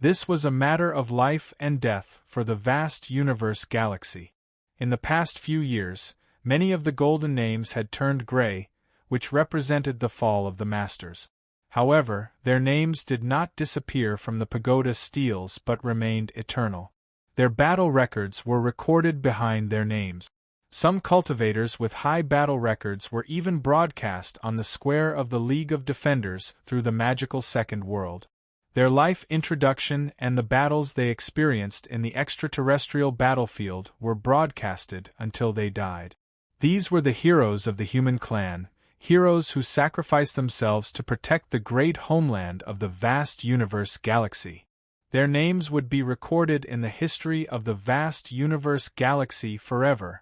This was a matter of life and death for the vast universe galaxy. In the past few years, many of the golden names had turned gray, which represented the fall of the masters. However, their names did not disappear from the pagoda steels but remained eternal. Their battle records were recorded behind their names. Some cultivators with high battle records were even broadcast on the square of the League of Defenders through the magical Second World. Their life introduction and the battles they experienced in the extraterrestrial battlefield were broadcasted until they died. These were the heroes of the human clan, heroes who sacrificed themselves to protect the great homeland of the vast universe galaxy. Their names would be recorded in the history of the vast universe galaxy forever.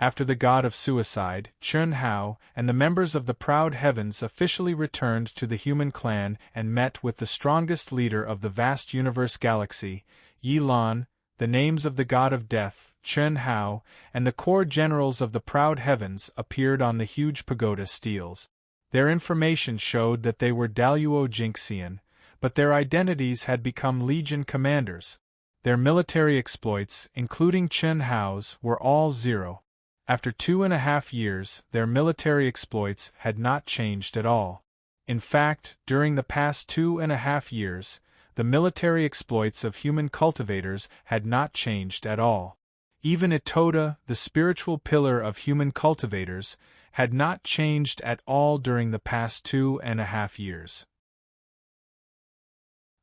After the god of suicide, Chern Hao, and the members of the Proud Heavens officially returned to the human clan and met with the strongest leader of the vast universe galaxy, Yi Lan, the names of the god of death, Chern Hao, and the core generals of the Proud Heavens appeared on the huge pagoda steels. Their information showed that they were Daluo Jinxian, but their identities had become Legion commanders. Their military exploits, including Chern Hao's, were all zero. After 2.5 years, their military exploits had not changed at all. In fact, during the past 2.5 years, the military exploits of human cultivators had not changed at all. Even Itoda, the spiritual pillar of human cultivators, had not changed at all during the past 2.5 years.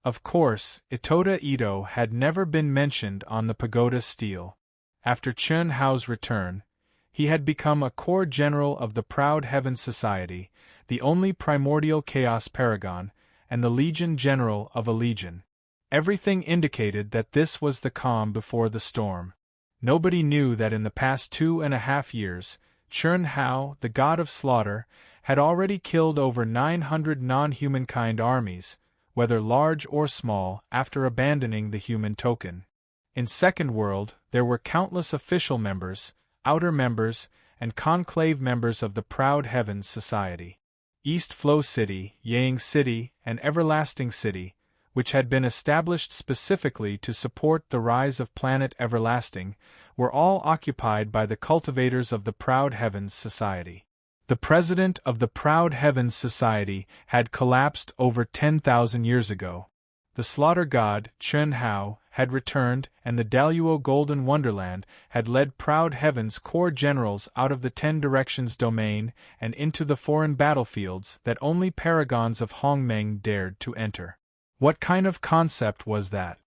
Of course, Itoda Ito had never been mentioned on the pagoda stele. After Chern Hao's return, he had become a core general of the Proud Heavens Society, the only primordial chaos paragon, and the Legion General of a Legion. Everything indicated that this was the calm before the storm. Nobody knew that in the past 2.5 years, Chern Hao, the god of slaughter, had already killed over 900 non-humankind armies, whether large or small, after abandoning the human token. In Second World, there were countless official members, outer members, and conclave members of the Proud Heavens Society. East Flow City, Yang City, and Everlasting City, which had been established specifically to support the rise of planet Everlasting, were all occupied by the cultivators of the Proud Heavens Society. The president of the Proud Heavens Society had collapsed over 10,000 years ago. The slaughter god, Chern Hao, had returned, and the Daluo Golden Wonderland had led Proud Heaven's core generals out of the 10 Directions domain and into the foreign battlefields that only paragons of Hongmeng dared to enter. What kind of concept was that?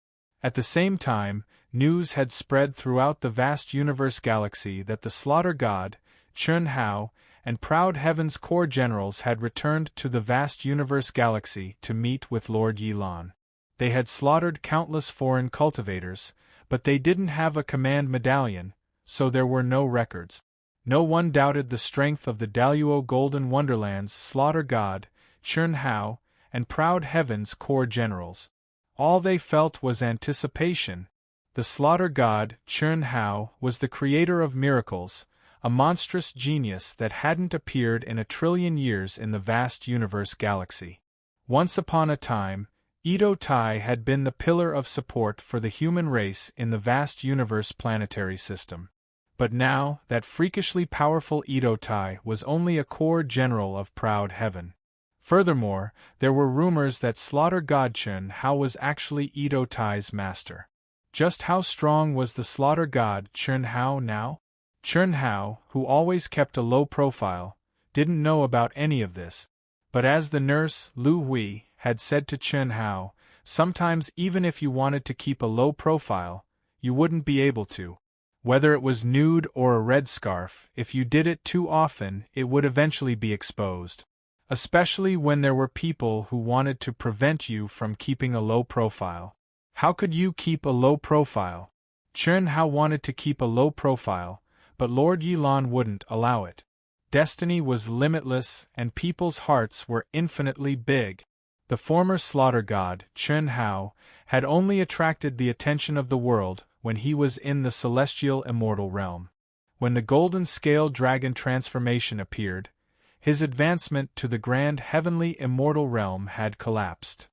At the same time, news had spread throughout the vast universe galaxy that the slaughter god, Chern Hao, and Proud Heaven's core generals had returned to the vast universe galaxy to meet with Lord Yi Lan. They had slaughtered countless foreign cultivators, but they didn't have a command medallion, so there were no records. No one doubted the strength of the Daluo Golden Wonderland's slaughter god, Chern Hao, and Proud Heaven's core generals. All they felt was anticipation. The slaughter god, Chern Hao, was the creator of miracles, a monstrous genius that hadn't appeared in 1 trillion years in the vast universe galaxy. Once upon a time, Ito Tai had been the pillar of support for the human race in the vast universe planetary system. But now, that freakishly powerful Ito Tai was only a core general of Proud Heaven. Furthermore, there were rumors that slaughter god Chern Hao was actually Ito Tai's master. Just how strong was the slaughter god Chern Hao now? Chern Hao, who always kept a low profile, didn't know about any of this. But as the nurse, Lu Hui, had said to Chern Hao, sometimes even if you wanted to keep a low profile, you wouldn't be able to. Whether it was nude or a red scarf, if you did it too often, it would eventually be exposed. Especially when there were people who wanted to prevent you from keeping a low profile. How could you keep a low profile? Chen Hao wanted to keep a low profile, but Lord Yilan wouldn't allow it. Destiny was limitless, and people's hearts were infinitely big. The former slaughter god, Chen Hao, had only attracted the attention of the world when he was in the celestial immortal realm. When the golden scale dragon transformation appeared, his advancement to the grand heavenly immortal realm had collapsed.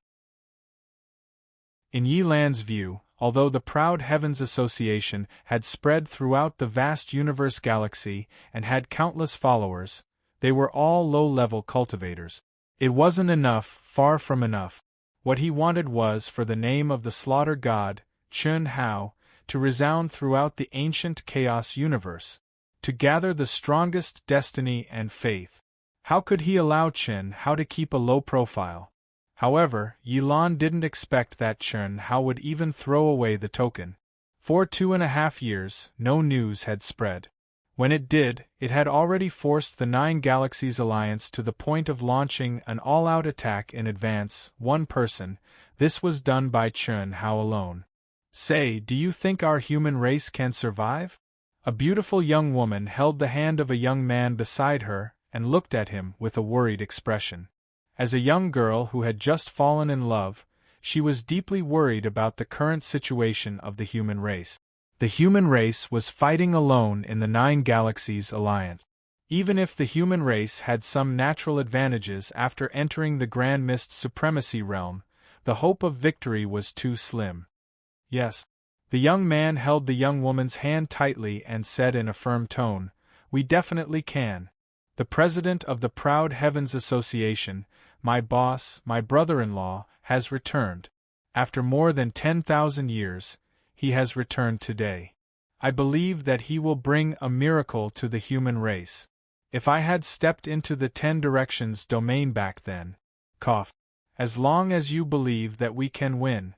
In Yilan's view, although the proud Heavens Association had spread throughout the vast universe galaxy and had countless followers, they were all low-level cultivators. It wasn't enough, far from enough. What he wanted was for the name of the slaughter god, Chen Hao, to resound throughout the ancient chaos universe, to gather the strongest destiny and faith. How could he allow Chen Hao to keep a low profile? However, Yilan didn't expect that Chen Hao would even throw away the token. For 2.5 years, no news had spread. When it did, it had already forced the Nine Galaxies Alliance to the point of launching an all-out attack in advance, one person. This was done by Chen Hao alone. Say, do you think our human race can survive? A beautiful young woman held the hand of a young man beside her and looked at him with a worried expression. As a young girl who had just fallen in love, she was deeply worried about the current situation of the human race. The human race was fighting alone in the Nine Galaxies Alliance. Even if the human race had some natural advantages after entering the Grand Mist Supremacy realm, the hope of victory was too slim. Yes. The young man held the young woman's hand tightly and said in a firm tone, "We definitely can. The president of the Proud Heavens Association, my boss, my brother-in-law, has returned. After more than 10,000 years, he has returned today. I believe that he will bring a miracle to the human race. If I had stepped into the 10 Directions domain back then, as long as you believe that we can win.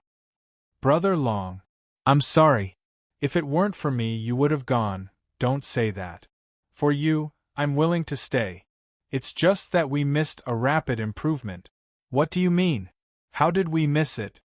Brother Long, I'm sorry. If it weren't for me you would have gone, don't say that. For you, I'm willing to stay. It's just that we missed a rapid improvement." "What do you mean? How did we miss it?"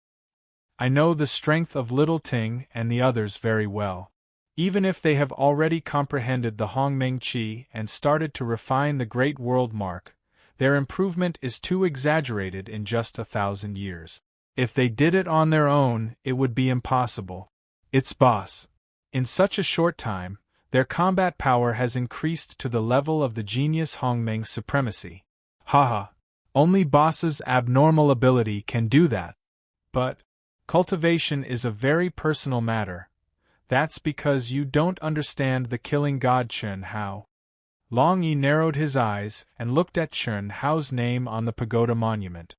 "I know the strength of Little Ting and the others very well. Even if they have already comprehended the Hongmeng Qi and started to refine the Great World Mark, their improvement is too exaggerated in just 1,000 years. If they did it on their own, it would be impossible. It's boss. In such a short time, their combat power has increased to the level of the genius Hongmeng supremacy. Haha. Only boss's abnormal ability can do that. But cultivation is a very personal matter. That's because you don't understand the killing god Chen Hao." Long Yi narrowed his eyes and looked at Chen Hao's name on the pagoda monument.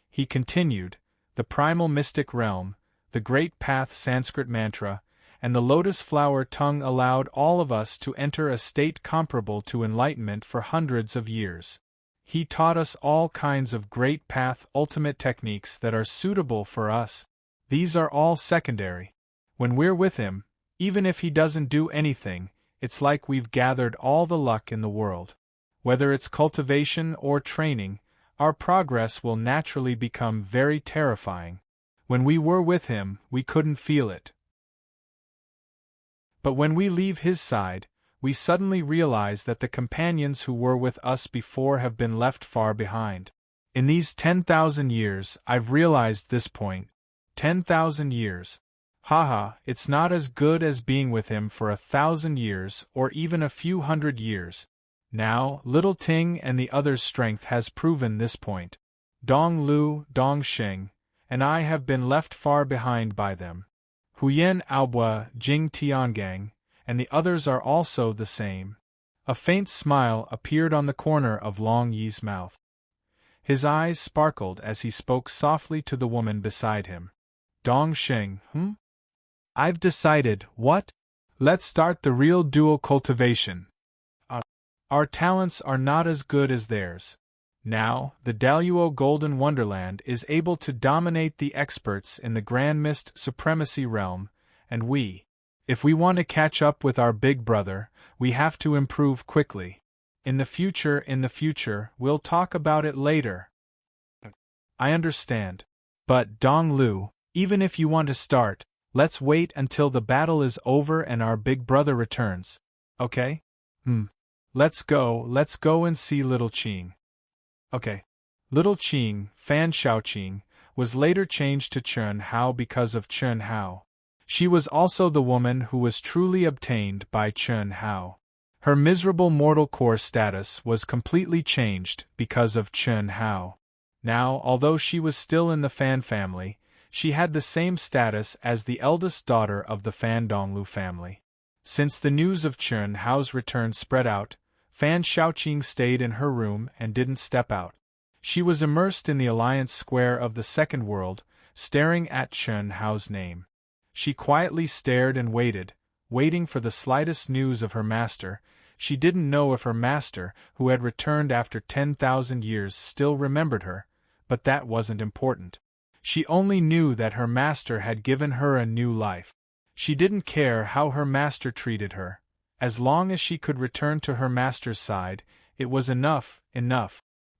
He continued, "The primal mystic realm, the great path Sanskrit mantra, and the lotus flower tongue allowed all of us to enter a state comparable to enlightenment for hundreds of years. He taught us all kinds of great path ultimate techniques that are suitable for us. These are all secondary. When we're with him, even if he doesn't do anything, it's like we've gathered all the luck in the world. Whether it's cultivation or training, our progress will naturally become very terrifying. When we were with him, we couldn't feel it. But when we leave his side, we suddenly realize that the companions who were with us before have been left far behind. In these 10,000 years, I've realized this point. 10,000 years. Haha, it's not as good as being with him for 1,000 years or even a few hundred years. Now, Little Ting and the others' strength has proven this point. Dong Lu, Dong Xing, and I have been left far behind by them. Huyen Aobua, Jing Tiangang, and the others are also the same." A faint smile appeared on the corner of Long Yi's mouth. His eyes sparkled as he spoke softly to the woman beside him. "Dong Xing, I've decided, what? Let's start the real dual cultivation. Our talents are not as good as theirs. Now, the Daluo Golden Wonderland is able to dominate the experts in the Grand Mist Supremacy realm, and if we want to catch up with our big brother, we have to improve quickly. In the future, we'll talk about it later." "I understand. But, Dong Lu, even if you want to start, Let's wait until the battle is over and our big brother returns. Okay? Let's go and see little Qing. Okay. Little Qing, Fan Shaoqing, was later changed to Chen Hao because of Chen Hao. She was also the woman who was truly obtained by Chen Hao. Her miserable mortal core status was completely changed because of Chen Hao. Now, although she was still in the Fan family, she had the same status as the eldest daughter of the Fan Donglu family. Since the news of Chen Hao's return spread out, Fan Shaoqing stayed in her room and didn't step out. She was immersed in the Alliance Square of the Second World, staring at Chen Hao's name. She quietly stared and waited, waiting for the slightest news of her master. She didn't know if her master, who had returned after 10,000 years, still remembered her, but that wasn't important. She only knew that her master had given her a new life. She didn't care how her master treated her. As long as she could return to her master's side, it was enough.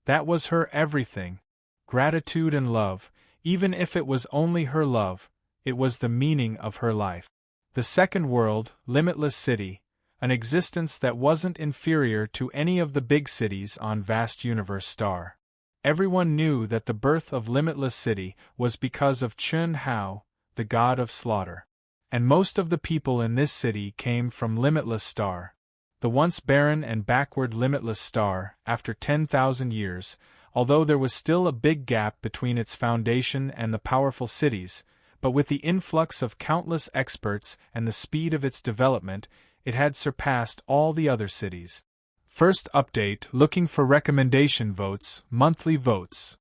That was her everything. Gratitude and love, even if it was only her love, it was the meaning of her life. The Second World, Limitless City, an existence that wasn't inferior to any of the big cities on Vast Universe Star. Everyone knew that the birth of Limitless City was because of Chen Hao, the god of slaughter. And most of the people in this city came from Limitless Star. The once barren and backward Limitless Star, after 10,000 years, although there was still a big gap between its foundation and the powerful cities, but with the influx of countless experts and the speed of its development, it had surpassed all the other cities. First update: looking for recommendation votes, monthly votes.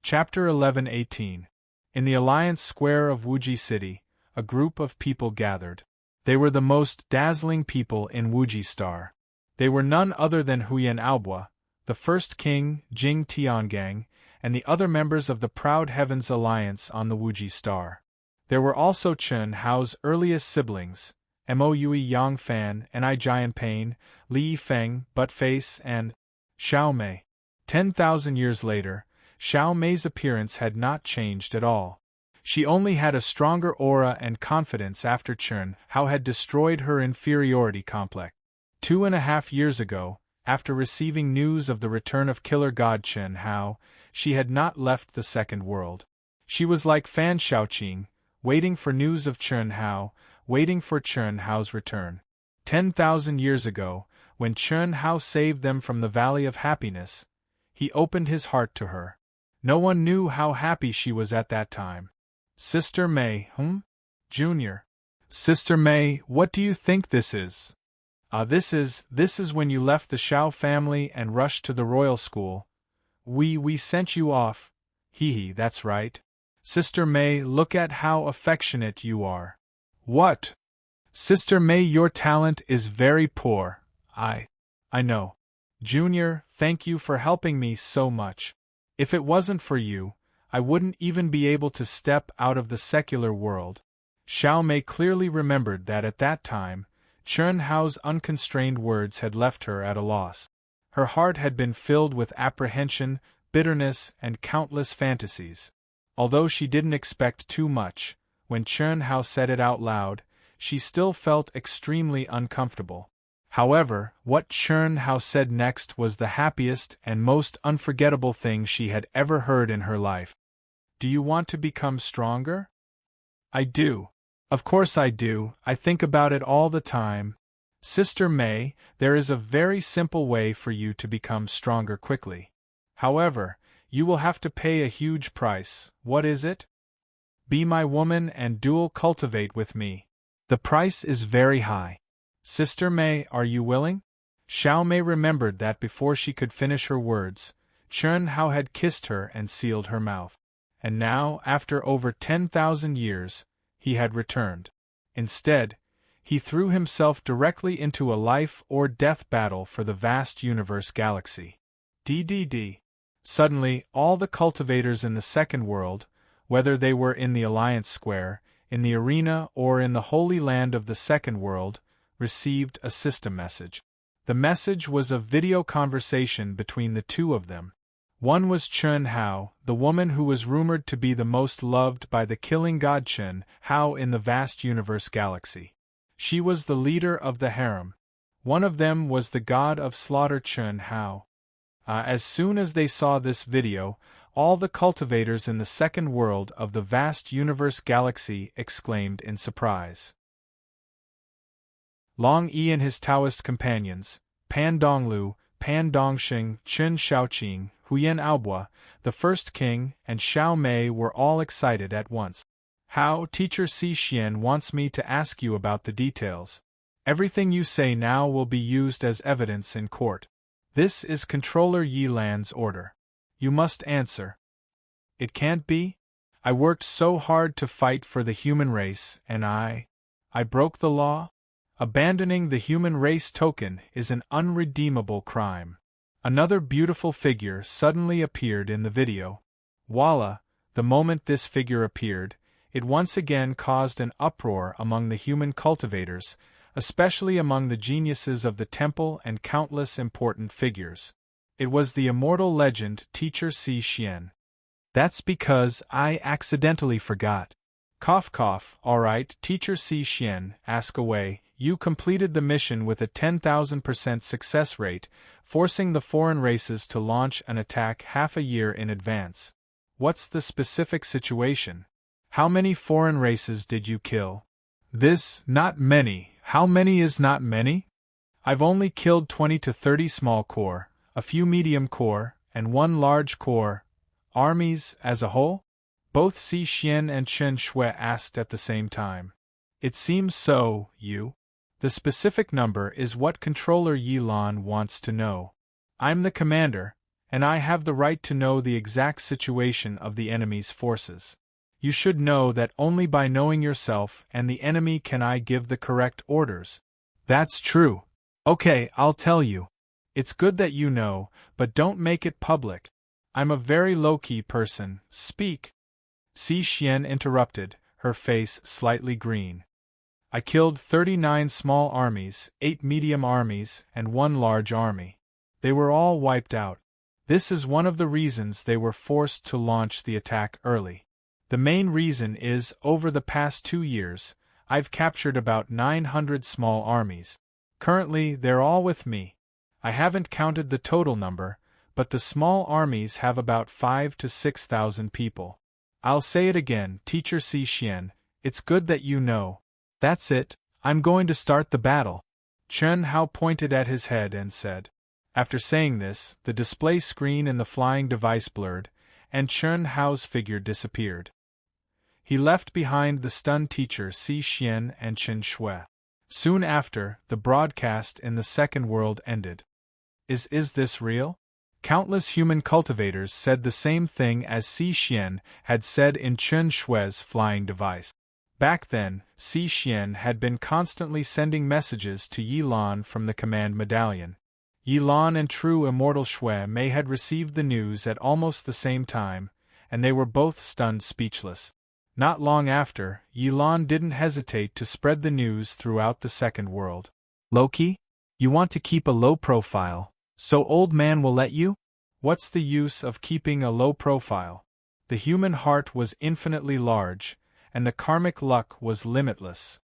Chapter 11-18. In the Alliance Square of Wuji City, a group of people gathered. They were the most dazzling people in Wuji Star. They were none other than Huyan Aobua, the first king, Jing Tiangang, and the other members of the Proud Heavens Alliance on the Wuji Star. There were also Chen Hao's earliest siblings, Moui Yang Fan, Ni Jian Pain, Li Feng, Buttface, and Xiao Mei. 10,000 years later, Xiao Mei's appearance had not changed at all. She only had a stronger aura and confidence after Chen Hao had destroyed her inferiority complex. 2.5 years ago, after receiving news of the return of killer god Chen Hao, she had not left the Second World. She was like Fan Shaoqing, waiting for news of Chen Hao, waiting for Chen Hao's return. 10,000 years ago, when Chen Hao saved them from the Valley of Happiness, he opened his heart to her. No one knew how happy she was at that time. Sister Mei, Junior. Sister Mei, what do you think this is? This is when you left the Xiao family and rushed to the royal school. We sent you off. That's right. Sister Mei, look at how affectionate you are. What? Sister Mei, your talent is very poor. I know. Junior, thank you for helping me so much. If it wasn't for you, I wouldn't even be able to step out of the secular world. Xiao Mei clearly remembered that at that time, Chen Hao's unconstrained words had left her at a loss. Her heart had been filled with apprehension, bitterness, and countless fantasies. Although she didn't expect too much, when Chen Hao said it out loud, she still felt extremely uncomfortable. However, what Chen Hao said next was the happiest and most unforgettable thing she had ever heard in her life. Do you want to become stronger? I do. Of course I do, I think about it all the time. Sister Mei, there is a very simple way for you to become stronger quickly. However, you will have to pay a huge price. What is it? Be my woman and dual cultivate with me. The price is very high. Sister Mei, are you willing? Xiao Mei remembered that before she could finish her words, Chen Hao had kissed her and sealed her mouth. And now, after over 10,000 years, he had returned. Instead, he threw himself directly into a life-or-death battle for the vast universe galaxy. DDD. Suddenly, all the cultivators in the Second World, whether they were in the Alliance Square, in the arena, or in the Holy Land of the Second World, received a system message. The message was a video conversation between the two of them. One was Chun Hao, the woman who was rumored to be the most loved by the killing god Chun Hao in the vast universe galaxy. She was the leader of the harem. One of them was the god of slaughter Chun Hao. As soon as they saw this video, all the cultivators in the second world of the vast universe galaxy exclaimed in surprise. Long Yi and his Taoist companions, Pan Donglu, Pan Dongxing, Chen Shaoqing, Huyen Aobua, the first king, and Xiao Mei were all excited at once. How, Teacher Si Xian wants me to ask you about the details. Everything you say now will be used as evidence in court. This is Controller Yi Lan's order. You must answer. It can't be? I worked so hard to fight for the human race, and I broke the law? Abandoning the human race token is an unredeemable crime. Another beautiful figure suddenly appeared in the video. Voila! The moment this figure appeared, it once again caused an uproar among the human cultivators, especially among the geniuses of the temple and countless important figures. It was the immortal legend Teacher Si Xian. That's because I accidentally forgot. Cough cough, alright, Teacher Si Xian, ask away. You completed the mission with a 10,000% success rate, forcing the foreign races to launch an attack half a year in advance. What's the specific situation? How many foreign races did you kill? Not many. How many is not many? I've only killed 20 to 30 small corps, a few medium corps, and one large corps. Armies as a whole? Both Si Xian and Chen Shui asked at the same time. It seems so, you. The specific number is what Controller Yi Lan wants to know. I'm the commander, and I have the right to know the exact situation of the enemy's forces. You should know that only by knowing yourself and the enemy can I give the correct orders. That's true. Okay, I'll tell you. It's good that you know, but don't make it public. I'm a very low-key person. Speak. Si Xian interrupted, her face slightly green. I killed 39 small armies, 8 medium armies, and 1 large army. They were all wiped out. This is one of the reasons they were forced to launch the attack early. The main reason is, over the past 2 years, I've captured about 900 small armies. Currently, they're all with me. I haven't counted the total number, but the small armies have about 5,000 to 6,000 people. I'll say it again, Teacher Si Xian, it's good that you know. That's it, I'm going to start the battle. Chen Hao pointed at his head and said. After saying this, the display screen in the flying device blurred, and Chen Hao's figure disappeared. He left behind the stunned teacher Si Xian and Chen Shui. Soon after, the broadcast in the second world ended. Is this real? Countless human cultivators said the same thing as Si Xian had said in Chen Shui's flying device. Back then, Si Xian had been constantly sending messages to Yi Lan from the command medallion. Yi Lan and true immortal Shui Mei had received the news at almost the same time, and they were both stunned speechless. Not long after, Yi Lan didn't hesitate to spread the news throughout the second world. Loki? You want to keep a low profile, so old man will let you? What's the use of keeping a low profile? The human heart was infinitely large, and the karmic luck was limitless.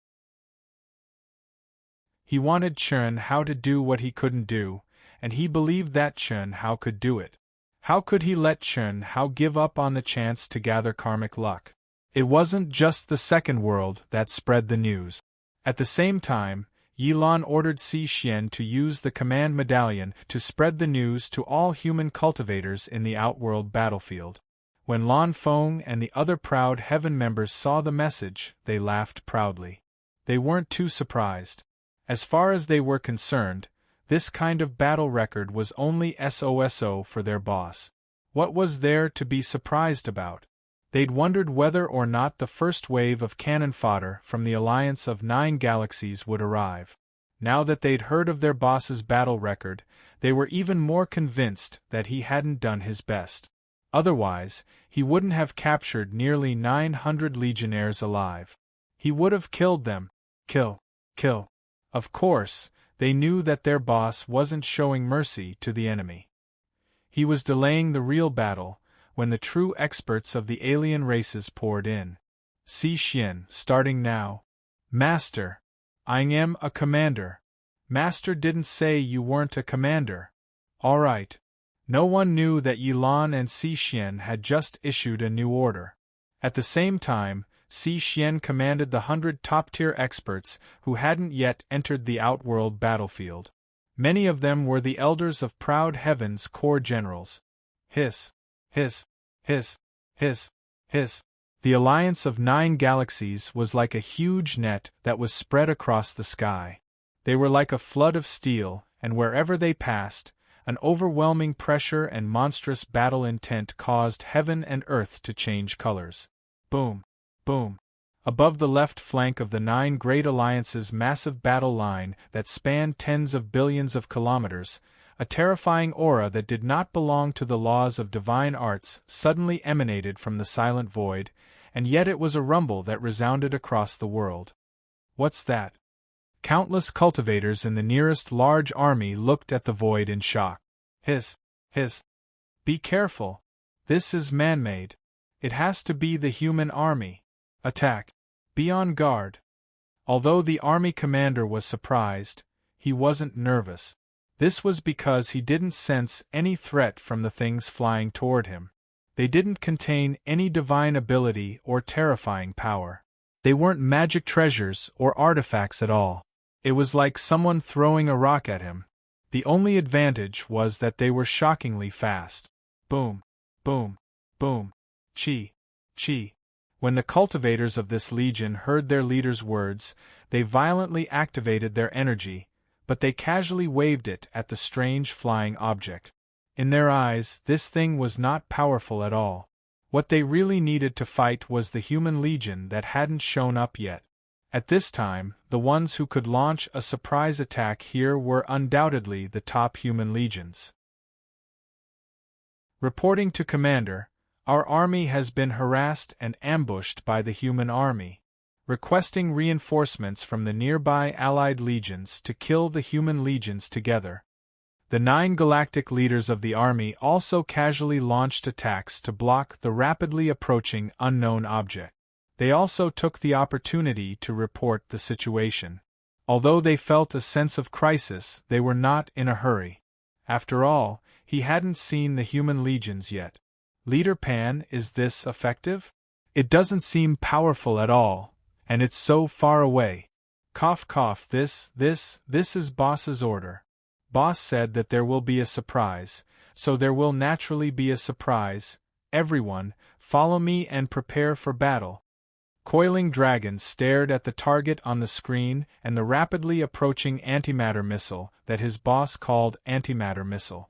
He wanted Chen Hao to do what he couldn't do, and he believed that Chen Hao could do it. How could he let Chen Hao give up on the chance to gather karmic luck? It wasn't just the second world that spread the news. At the same time, Yi Lan ordered Si Xian to use the command medallion to spread the news to all human cultivators in the outworld battlefield. When Lan Feng and the other proud heaven members saw the message, they laughed proudly. They weren't too surprised. As far as they were concerned, this kind of battle record was only SOSO for their boss. What was there to be surprised about? They'd wondered whether or not the first wave of cannon fodder from the alliance of 9 galaxies would arrive. Now that they'd heard of their boss's battle record, they were even more convinced that he hadn't done his best. Otherwise, he wouldn't have captured nearly 900 legionnaires alive. He would have killed them. Kill. Of course, they knew that their boss wasn't showing mercy to the enemy. He was delaying the real battle, when the true experts of the alien races poured in. Si Xian, starting now. Master. I am a commander. Master didn't say you weren't a commander. All right. No one knew that Yilan and Si Xian had just issued a new order. At the same time, Si Xian commanded the 100 top-tier experts who hadn't yet entered the outworld battlefield. Many of them were the elders of Proud Heaven's core generals. Hiss. Hiss. Hiss. Hiss. Hiss. The alliance of 9 galaxies was like a huge net that was spread across the sky. They were like a flood of steel, and wherever they passed, an overwhelming pressure and monstrous battle intent caused heaven and earth to change colors. Boom. Boom. Above the left flank of the 9 Great Alliance's massive battle line that spanned tens of billions of kilometers, a terrifying aura that did not belong to the laws of divine arts suddenly emanated from the silent void, and yet it was a rumble that resounded across the world. What's that? Countless cultivators in the nearest large army looked at the void in shock. Hiss. Hiss. Be careful. This is man-made. It has to be the human army. Attack. Be on guard. Although the army commander was surprised, he wasn't nervous. This was because he didn't sense any threat from the things flying toward him. They didn't contain any divine ability or terrifying power. They weren't magic treasures or artifacts at all. It was like someone throwing a rock at him. The only advantage was that they were shockingly fast. Boom. Boom. Boom. Chi. Chi. When the cultivators of this legion heard their leader's words, they violently activated their energy, but they casually waved it at the strange flying object. In their eyes, this thing was not powerful at all. What they really needed to fight was the human legion that hadn't shown up yet. At this time, the ones who could launch a surprise attack here were undoubtedly the top human legions. Reporting to Commander, our army has been harassed and ambushed by the human army. Requesting reinforcements from the nearby allied legions to kill the human legions together. The 9 galactic leaders of the army also casually launched attacks to block the rapidly approaching unknown object. They also took the opportunity to report the situation. Although they felt a sense of crisis, they were not in a hurry. After all, he hadn't seen the human legions yet. Leader Pan, is this effective? It doesn't seem powerful at all, and it's so far away. Cough cough, this is boss's order. Boss said that there will be a surprise, so there will naturally be a surprise. Everyone, follow me and prepare for battle. Coiling Dragon stared at the target on the screen and the rapidly approaching antimatter missile that his boss called antimatter missile.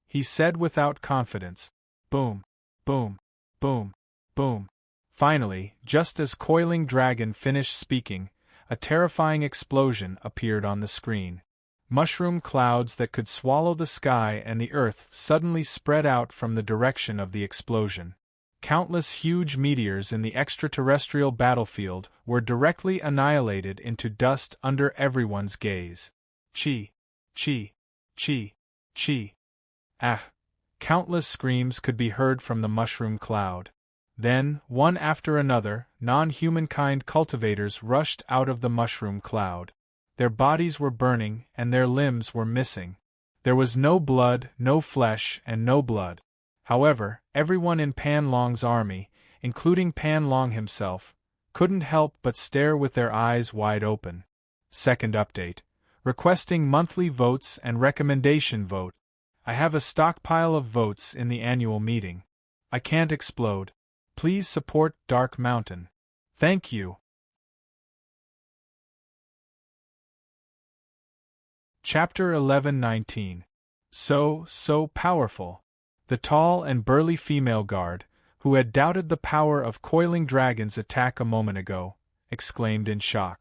He said without confidence, boom, boom, boom, boom. Finally, just as Coiling Dragon finished speaking, a terrifying explosion appeared on the screen. Mushroom clouds that could swallow the sky and the earth suddenly spread out from the direction of the explosion. Countless huge meteors in the extraterrestrial battlefield were directly annihilated into dust under everyone's gaze. Chi, chi, chi, chi. Ah! Countless screams could be heard from the mushroom cloud. Then, one after another, non-humankind cultivators rushed out of the mushroom cloud. Their bodies were burning, and their limbs were missing. There was no blood, no flesh, and no blood. However, everyone in Pan Long's army, including Pan Long himself, couldn't help but stare with their eyes wide open. Second update. Requesting monthly votes and recommendation vote. I have a stockpile of votes in the annual meeting. I can't explode. Please support Dark Mountain. Thank you. Chapter 11-19. So powerful. The tall and burly female guard, who had doubted the power of Coiling Dragon's attack a moment ago, exclaimed in shock.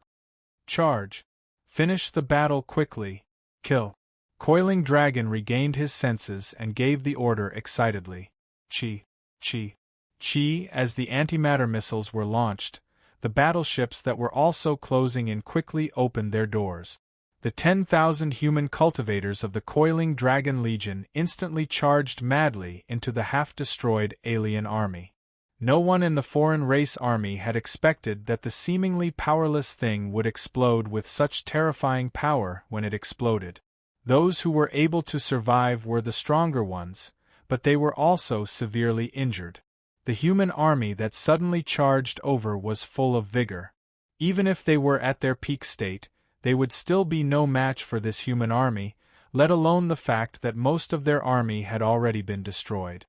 Charge. Finish the battle quickly. Kill. Coiling Dragon regained his senses and gave the order excitedly. Chi, chi, chi. As the antimatter missiles were launched, the battleships that were also closing in quickly opened their doors. The 10,000 human cultivators of the Coiling Dragon Legion instantly charged madly into the half-destroyed alien army. No one in the foreign race army had expected that the seemingly powerless thing would explode with such terrifying power when it exploded. Those who were able to survive were the stronger ones, but they were also severely injured. The human army that suddenly charged over was full of vigor. Even if they were at their peak state, they would still be no match for this human army, let alone the fact that most of their army had already been destroyed.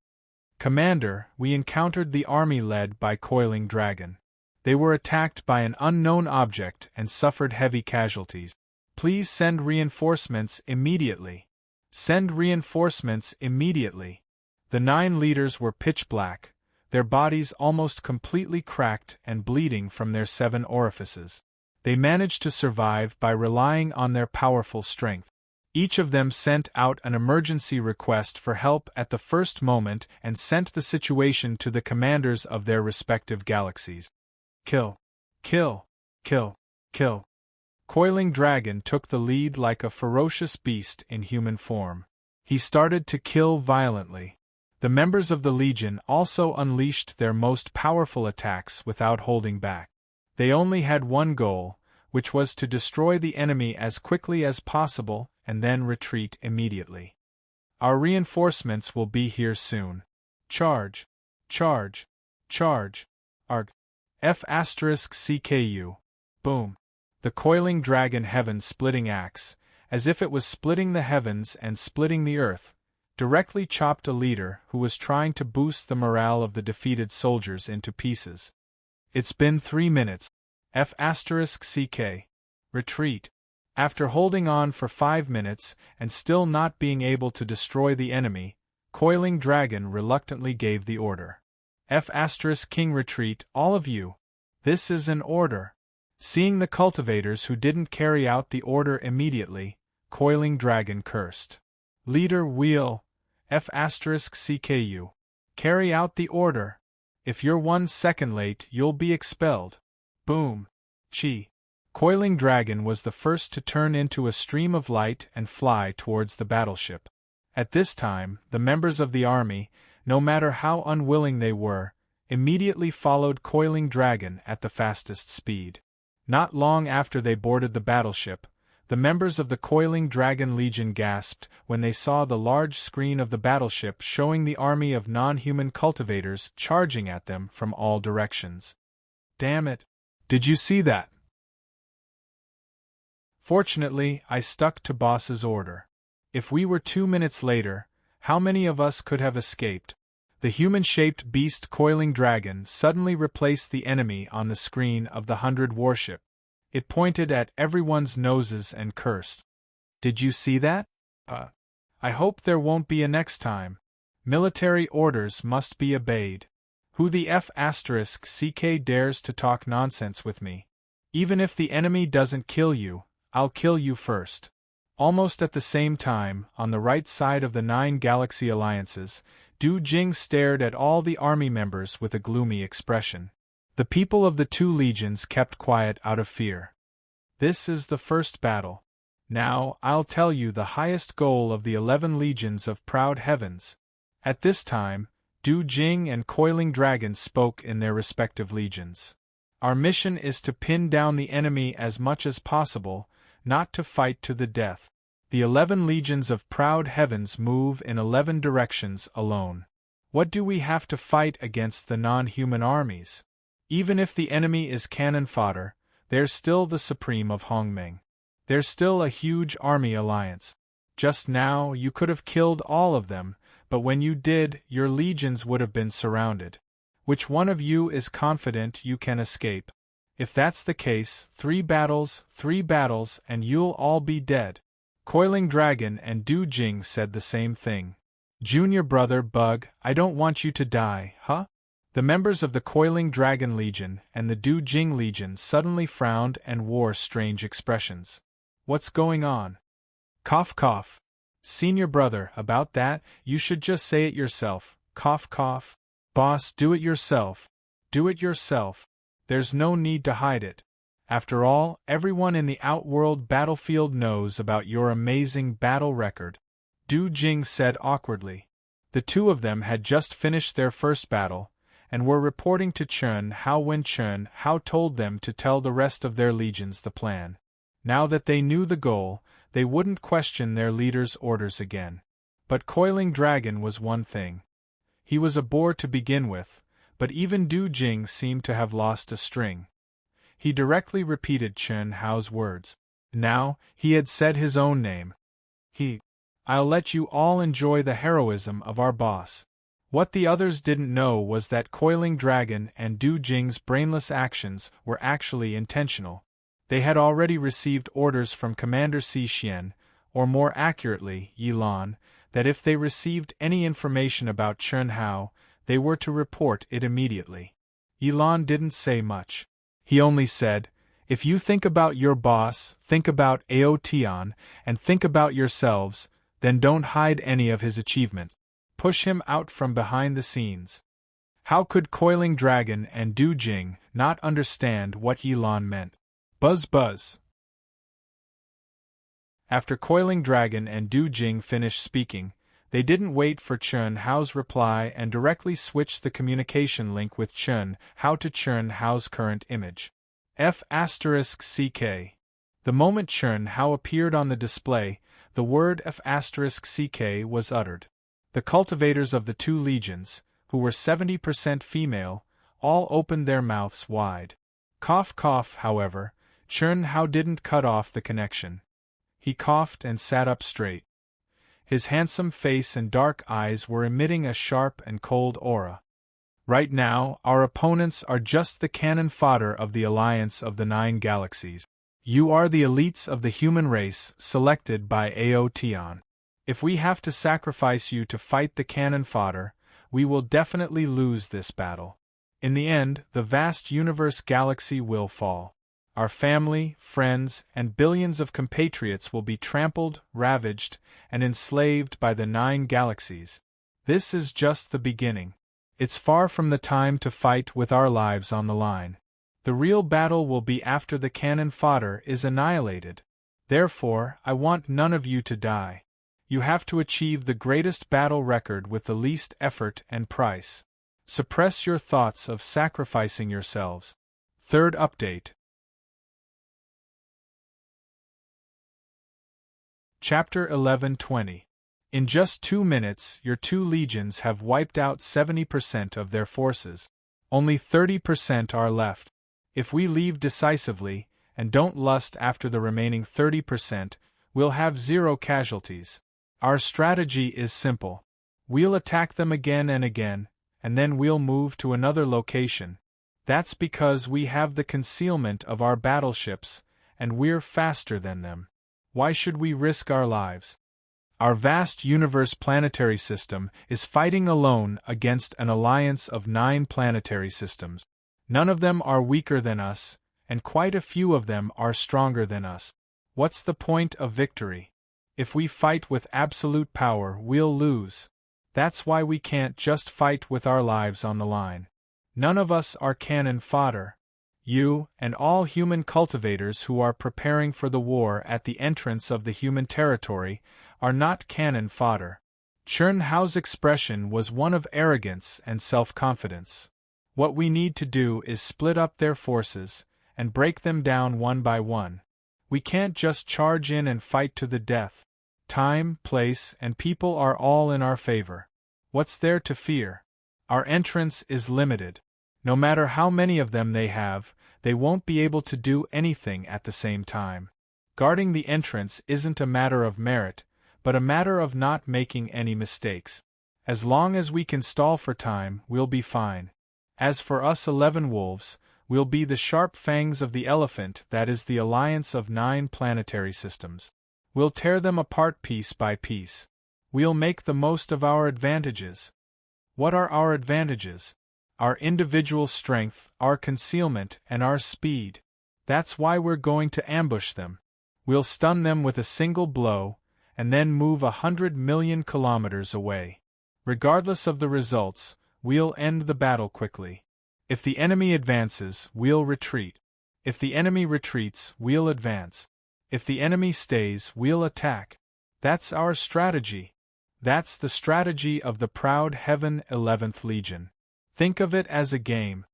Commander, we encountered the army led by Coiling Dragon. They were attacked by an unknown object and suffered heavy casualties. Please send reinforcements immediately. Send reinforcements immediately. The 9 leaders were pitch black, their bodies almost completely cracked and bleeding from their 7 orifices. They managed to survive by relying on their powerful strength. Each of them sent out an emergency request for help at the first moment and sent the situation to the commanders of their respective galaxies. Kill. Kill. Kill. Kill. Coiling Dragon took the lead like a ferocious beast in human form. He started to kill violently. The members of the Legion also unleashed their most powerful attacks without holding back. They only had one goal, which was to destroy the enemy as quickly as possible and then retreat immediately. Our reinforcements will be here soon. Charge! Charge! Charge! Arg! F***CKU. Boom! The Coiling Dragon heaven-splitting axe, as if it was splitting the heavens and splitting the earth, directly chopped a leader who was trying to boost the morale of the defeated soldiers into pieces. It's been 3 minutes. F***CK. Retreat. After holding on for 5 minutes and still not being able to destroy the enemy, Coiling Dragon reluctantly gave the order. F***King retreat, all of you. This is an order. Seeing the cultivators who didn't carry out the order immediately, Coiling Dragon cursed. Leader Wheel, F***CKU. Carry out the order. If you're 1 second late, you'll be expelled. Boom. Chi. Coiling Dragon was the first to turn into a stream of light and fly towards the battleship. At this time, the members of the army, no matter how unwilling they were, immediately followed Coiling Dragon at the fastest speed. Not long after they boarded the battleship, the members of the Coiling Dragon Legion gasped when they saw the large screen of the battleship showing the army of non-human cultivators charging at them from all directions. Damn it! Did you see that? Fortunately, I stuck to boss's order. If we were 2 minutes later, how many of us could have escaped? The human-shaped beast Coiling Dragon suddenly replaced the enemy on the screen of the 100 warship. It pointed at everyone's noses and cursed. Did you see that? I hope there won't be a next time. Military orders must be obeyed. Who the F***CK dares to talk nonsense with me? Even if the enemy doesn't kill you, I'll kill you first. Almost at the same time, on the right side of the 9 galaxy alliances, Du Jing stared at all the army members with a gloomy expression. The people of the 2 legions kept quiet out of fear. This is the first battle. Now, I'll tell you the highest goal of the 11 legions of proud heavens. At this time, Du Jing and Coiling Dragon spoke in their respective legions. Our mission is to pin down the enemy as much as possible, not to fight to the death. The 11 legions of proud heavens move in 11 directions alone. What do we have to fight against the non-human armies? Even if the enemy is cannon fodder, they're still the supreme of Hongmeng. They're still a huge army alliance. Just now, you could have killed all of them, but when you did, your legions would have been surrounded. Which one of you is confident you can escape? If that's the case, 3 battles, and you'll all be dead. Coiling Dragon and Du Jing said the same thing. Junior brother Bug, I don't want you to die, huh? The members of the Coiling Dragon Legion and the Du Jing Legion suddenly frowned and wore strange expressions. What's going on? Cough cough. Senior brother, about that, you should just say it yourself. Cough cough. Boss, do it yourself. Do it yourself. There's no need to hide it. After all, everyone in the Outworld battlefield knows about your amazing battle record, Du Jing said awkwardly. The two of them had just finished their first battle, and were reporting to Chen Hao when Chen Hao told them to tell the rest of their legions the plan. Now that they knew the goal, they wouldn't question their leader's orders again. But Coiling Dragon was one thing. He was a bore to begin with, but even Du Jing seemed to have lost a string. He directly repeated Chen Hao's words. Now, he had said his own name. I'll let you all enjoy the heroism of our boss. What the others didn't know was that Coiling Dragon and Du Jing's brainless actions were actually intentional. They had already received orders from Commander Xixian, or more accurately, Yilan, that if they received any information about Chen Hao, they were to report it immediately. Yilan didn't say much. He only said, "If you think about your boss, think about Ao Tian, and think about yourselves, then don't hide any of his achievement. Push him out from behind the scenes." How could Coiling Dragon and Du Jing not understand what Yilan meant? Buzz buzz. After Coiling Dragon and Du Jing finished speaking, they didn't wait for Chen Hao's reply and directly switched the communication link with Chen Hao to Chen Hao's current image. F***CK. The moment Chen Hao appeared on the display, the word F***CK was uttered. The cultivators of the two legions, who were 70% female, all opened their mouths wide. Cough cough, however, Chen Hao didn't cut off the connection. He coughed and sat up straight. His handsome face and dark eyes were emitting a sharp and cold aura. Right now, our opponents are just the cannon fodder of the Alliance of the Nine Galaxies. You are the elites of the human race selected by Ao Tian. If we have to sacrifice you to fight the cannon fodder, we will definitely lose this battle. In the end, the vast universe galaxy will fall. Our family, friends, and billions of compatriots will be trampled, ravaged, and enslaved by the Nine Galaxies. This is just the beginning. It's far from the time to fight with our lives on the line. The real battle will be after the cannon fodder is annihilated. Therefore, I want none of you to die. You have to achieve the greatest battle record with the least effort and price. Suppress your thoughts of sacrificing yourselves. Third update. Chapter 11:20. In just 2 minutes, your two legions have wiped out 70% of their forces. Only 30% are left. If we leave decisively, and don't lust after the remaining 30%, we'll have 0 casualties. Our strategy is simple. We'll attack them again and again, and then we'll move to another location. That's because we have the concealment of our battleships, and we're faster than them. Why should we risk our lives? Our vast universe planetary system is fighting alone against an alliance of 9 planetary systems. None of them are weaker than us, and quite a few of them are stronger than us. What's the point of victory? If we fight with absolute power, we'll lose. That's why we can't just fight with our lives on the line. None of us are cannon fodder. You, and all human cultivators who are preparing for the war at the entrance of the human territory, are not cannon fodder. Chen Hao's expression was one of arrogance and self-confidence. What we need to do is split up their forces, and break them down one by one. We can't just charge in and fight to the death. Time, place, and people are all in our favor. What's there to fear? Our entrance is limited. No matter how many of them they have, they won't be able to do anything at the same time. Guarding the entrance isn't a matter of merit, but a matter of not making any mistakes. As long as we can stall for time, we'll be fine. As for us 11 wolves, we'll be the sharp fangs of the elephant that is the alliance of 9 planetary systems. We'll tear them apart piece by piece. We'll make the most of our advantages. What are our advantages? Our individual strength, our concealment, and our speed. That's why we're going to ambush them. We'll stun them with a single blow, and then move 100 million kilometers away. Regardless of the results, we'll end the battle quickly. If the enemy advances, we'll retreat. If the enemy retreats, we'll advance. If the enemy stays, we'll attack. That's our strategy. That's the strategy of the proud Heaven 11th Legion. Think of it as a game.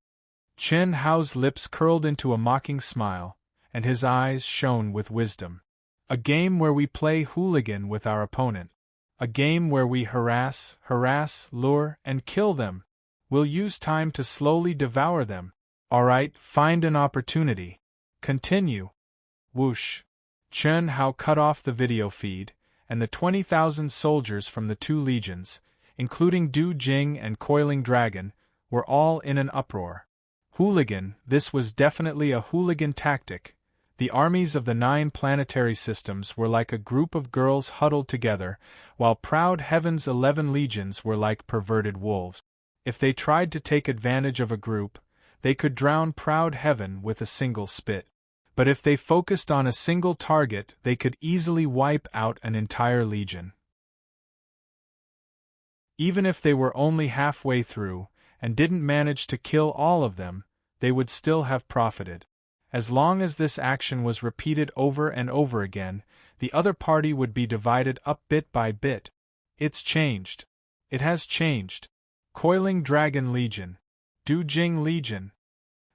Chen Hao's lips curled into a mocking smile, and his eyes shone with wisdom. A game where we play hooligan with our opponent. A game where we harass, lure, and kill them. We'll use time to slowly devour them. Alright, find an opportunity. Continue. Whoosh. Chen Hao cut off the video feed, and the 20,000 soldiers from the two legions, including Du Jing and Coiling Dragon, were all in an uproar. Hooligan, this was definitely a hooligan tactic. The armies of the 9 planetary systems were like a group of girls huddled together, while proud Heaven's 11 legions were like perverted wolves. If they tried to take advantage of a group, they could drown proud Heaven with a single spit. But if they focused on a single target, they could easily wipe out an entire legion. Even if they were only halfway through, and didn't manage to kill all of them, they would still have profited. As long as this action was repeated over and over again, the other party would be divided up bit by bit. It's changed. It has changed. Coiling Dragon Legion. Du Jing Legion.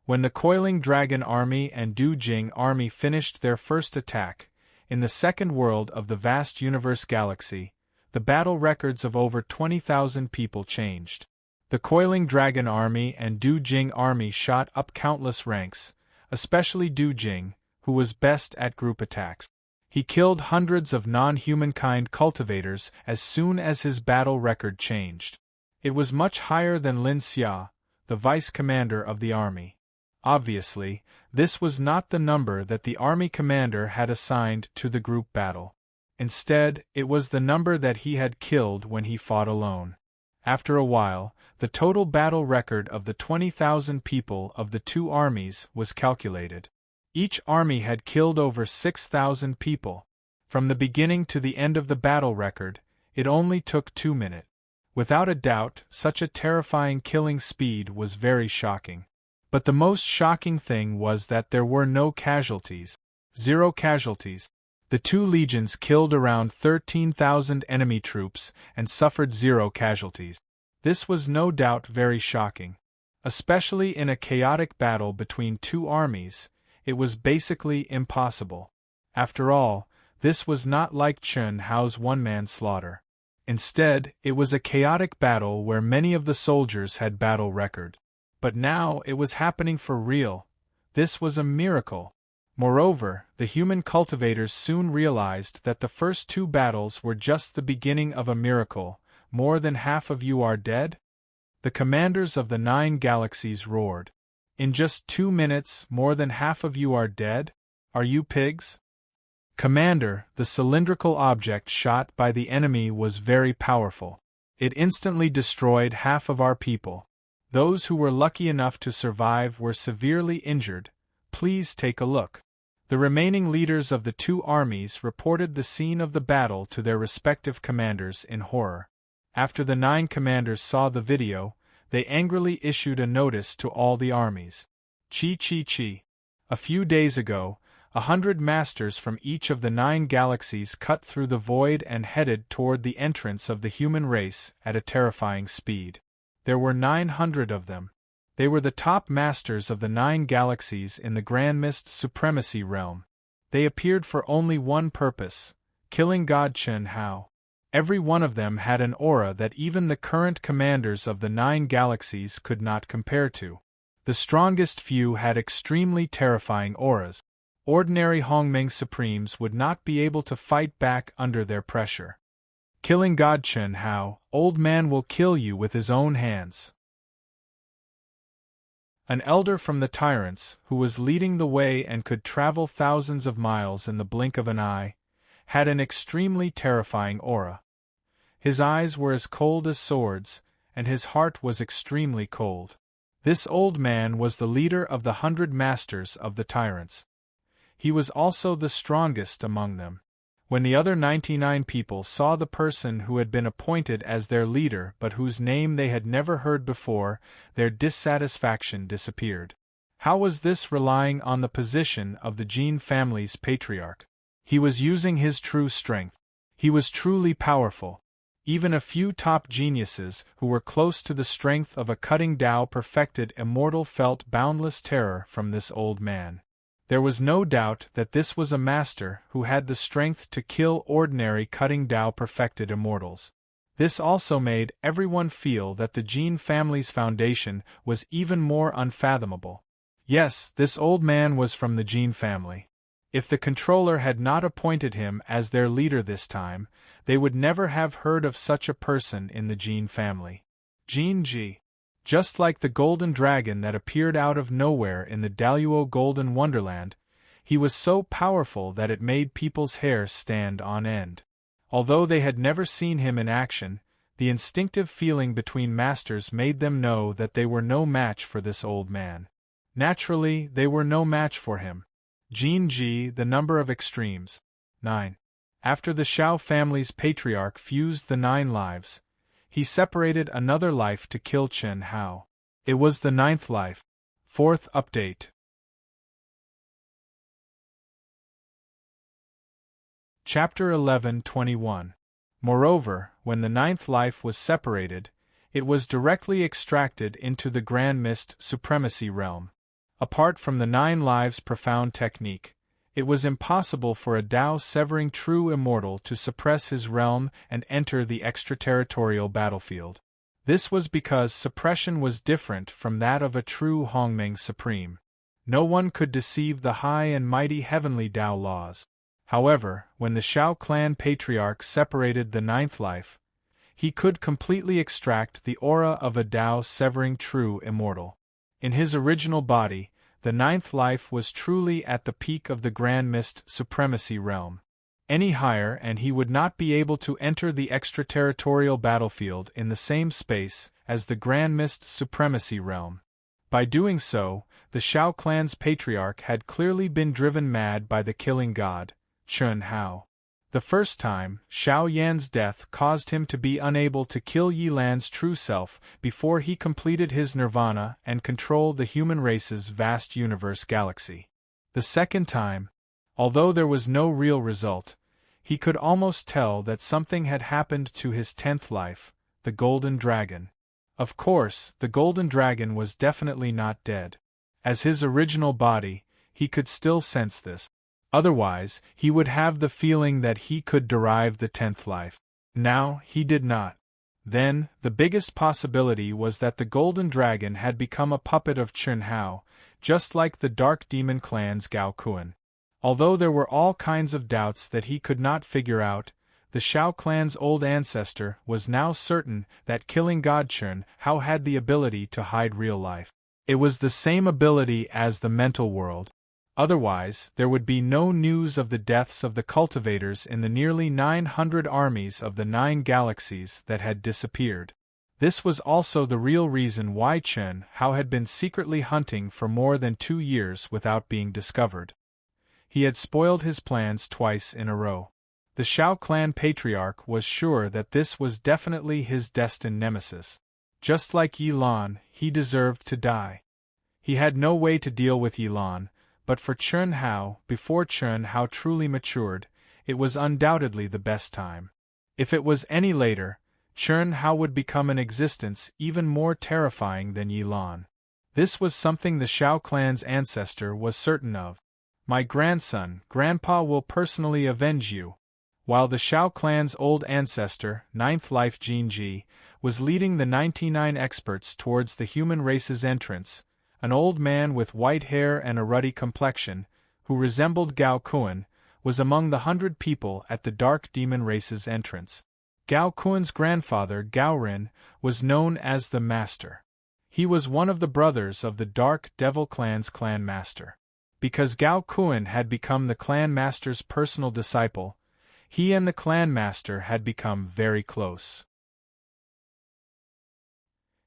When the Coiling Dragon Army and Du Jing Army finished their first attack, in the second world of the vast universe galaxy, the battle records of over 20,000 people changed. The Coiling Dragon Army and Du Jing Army shot up countless ranks, especially Du Jing, who was best at group attacks. He killed hundreds of non-humankind cultivators as soon as his battle record changed. It was much higher than Lin Xia, the vice commander of the army. Obviously, this was not the number that the army commander had assigned to the group battle. Instead, it was the number that he had killed when he fought alone. After a while, the total battle record of the 20,000 people of the two armies was calculated. Each army had killed over 6,000 people. From the beginning to the end of the battle record, it only took 2 minutes. Without a doubt, such a terrifying killing speed was very shocking. But the most shocking thing was that there were no casualties. 0 casualties. The two legions killed around 13,000 enemy troops and suffered 0 casualties. This was no doubt very shocking. Especially in a chaotic battle between two armies, it was basically impossible. After all, this was not like Chen Hao's one-man slaughter. Instead, it was a chaotic battle where many of the soldiers had battle record. But now it was happening for real. This was a miracle. Moreover, the human cultivators soon realized that the first 2 battles were just the beginning of a miracle. More than half of you are dead? The commanders of the 9 galaxies roared. In just 2 minutes, more than half of you are dead? Are you pigs? Commander, the cylindrical object shot by the enemy was very powerful. It instantly destroyed half of our people. Those who were lucky enough to survive were severely injured. Please take a look. The remaining leaders of the two armies reported the scene of the battle to their respective commanders in horror. After the 9 commanders saw the video, they angrily issued a notice to all the armies. Chi. A few days ago, 100 masters from each of the 9 galaxies cut through the void and headed toward the entrance of the human race at a terrifying speed. There were 900 of them. They were the top masters of the 9 galaxies in the Grand Mist Supremacy realm. They appeared for only one purpose: killing God Chen Hao. Every one of them had an aura that even the current commanders of the 9 galaxies could not compare to. The strongest few had extremely terrifying auras. Ordinary Hongmeng Supremes would not be able to fight back under their pressure. Killing God Chen Hao, old man will kill you with his own hands. An elder from the tyrants, who was leading the way and could travel thousands of miles in the blink of an eye, had an extremely terrifying aura. His eyes were as cold as swords, and his heart was extremely cold. This old man was the leader of the 100 masters of the tyrants. He was also the strongest among them. When the other 99 people saw the person who had been appointed as their leader but whose name they had never heard before, their dissatisfaction disappeared. How was this relying on the position of the Jin family's patriarch? He was using his true strength. He was truly powerful. Even a few top geniuses who were close to the strength of a cutting Tao perfected immortal felt boundless terror from this old man. There was no doubt that this was a master who had the strength to kill ordinary cutting Tao perfected immortals. This also made everyone feel that the Jin family's foundation was even more unfathomable. Yes, this old man was from the Jin family. If the controller had not appointed him as their leader this time, they would never have heard of such a person in the Jin family. Jin Ji. Just like the golden dragon that appeared out of nowhere in the Daluo Golden Wonderland, he was so powerful that it made people's hair stand on end. Although they had never seen him in action, the instinctive feeling between masters made them know that they were no match for this old man. Naturally, they were no match for him. Jin Ji, the number of extremes. 9. After the Shao family's patriarch fused the 9 lives, he separated another life to kill Chen Hao. It was the 9th life. 4th update. Chapter 11:21. Moreover, when the 9th life was separated, it was directly extracted into the Grand Mist Supremacy Realm. Apart from the 9 lives profound technique, it was impossible for a Tao severing true immortal to suppress his realm and enter the extraterritorial battlefield. This was because suppression was different from that of a true Hongmeng Supreme. No one could deceive the high and mighty heavenly Tao laws. However, when the Shao clan patriarch separated the 9th life, he could completely extract the aura of a Tao severing true immortal. In his original body, the 9th life was truly at the peak of the Grand Mist Supremacy Realm. Any higher and he would not be able to enter the extraterritorial battlefield in the same space as the Grand Mist Supremacy Realm. By doing so, the Shao clan's patriarch had clearly been driven mad by the killing god, Chen Hao. The first time, Shao Yan's death caused him to be unable to kill Yi Lan's true self before he completed his nirvana and control the human race's vast universe galaxy. The second time, although there was no real result, he could almost tell that something had happened to his 10th life, the Golden Dragon. Of course, the Golden Dragon was definitely not dead. As his original body, he could still sense this. Otherwise, he would have the feeling that he could derive the 10th life. Now, he did not. Then, the biggest possibility was that the Golden Dragon had become a puppet of Chen Hao, just like the Dark Demon clan's Gao Kuan. Although there were all kinds of doubts that he could not figure out, the Shao clan's old ancestor was now certain that killing God Chen Hao had the ability to hide real life. It was the same ability as the mental world. Otherwise, there would be no news of the deaths of the cultivators in the nearly 900 armies of the 9 galaxies that had disappeared. This was also the real reason why Chen Hao had been secretly hunting for more than 2 years without being discovered. He had spoiled his plans twice in a row. The Shao clan patriarch was sure that this was definitely his destined nemesis. Just like Yi Lan, he deserved to die. He had no way to deal with Yi Lan, but for Chen Hao, before Chen Hao truly matured, it was undoubtedly the best time. If it was any later, Chen Hao would become an existence even more terrifying than Yi Lan. This was something the Shao clan's ancestor was certain of. My grandson, Grandpa will personally avenge you. While the Shao clan's old ancestor, 9th life Jin Ji, was leading the 99 experts towards the human race's entrance, an old man with white hair and a ruddy complexion, who resembled Gao Kuan, was among the 100 people at the dark demon race's entrance. Gao Kuan's grandfather, Gao Rin, was known as the Master. He was one of the brothers of the Dark Devil clan's clan master. Because Gao Kuan had become the clan master's personal disciple, he and the clan master had become very close.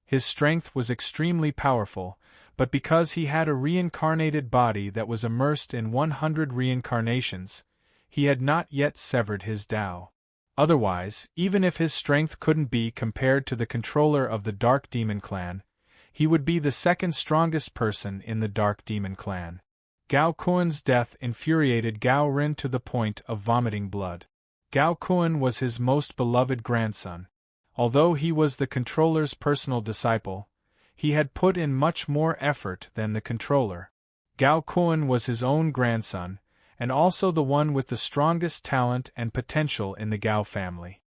His strength was extremely powerful, but because he had a reincarnated body that was immersed in 100 reincarnations, he had not yet severed his Tao. Otherwise, even if his strength couldn't be compared to the controller of the Dark Demon clan, He would be the second strongest person in the Dark Demon clan. Gao Kuan's death infuriated Gao Rin to the point of vomiting blood. Gao Kuan was his most beloved grandson. Although he was the controller's personal disciple, he had put in much more effort than the controller. Gao Kuan was his own grandson, and also the one with the strongest talent and potential in the Gao family.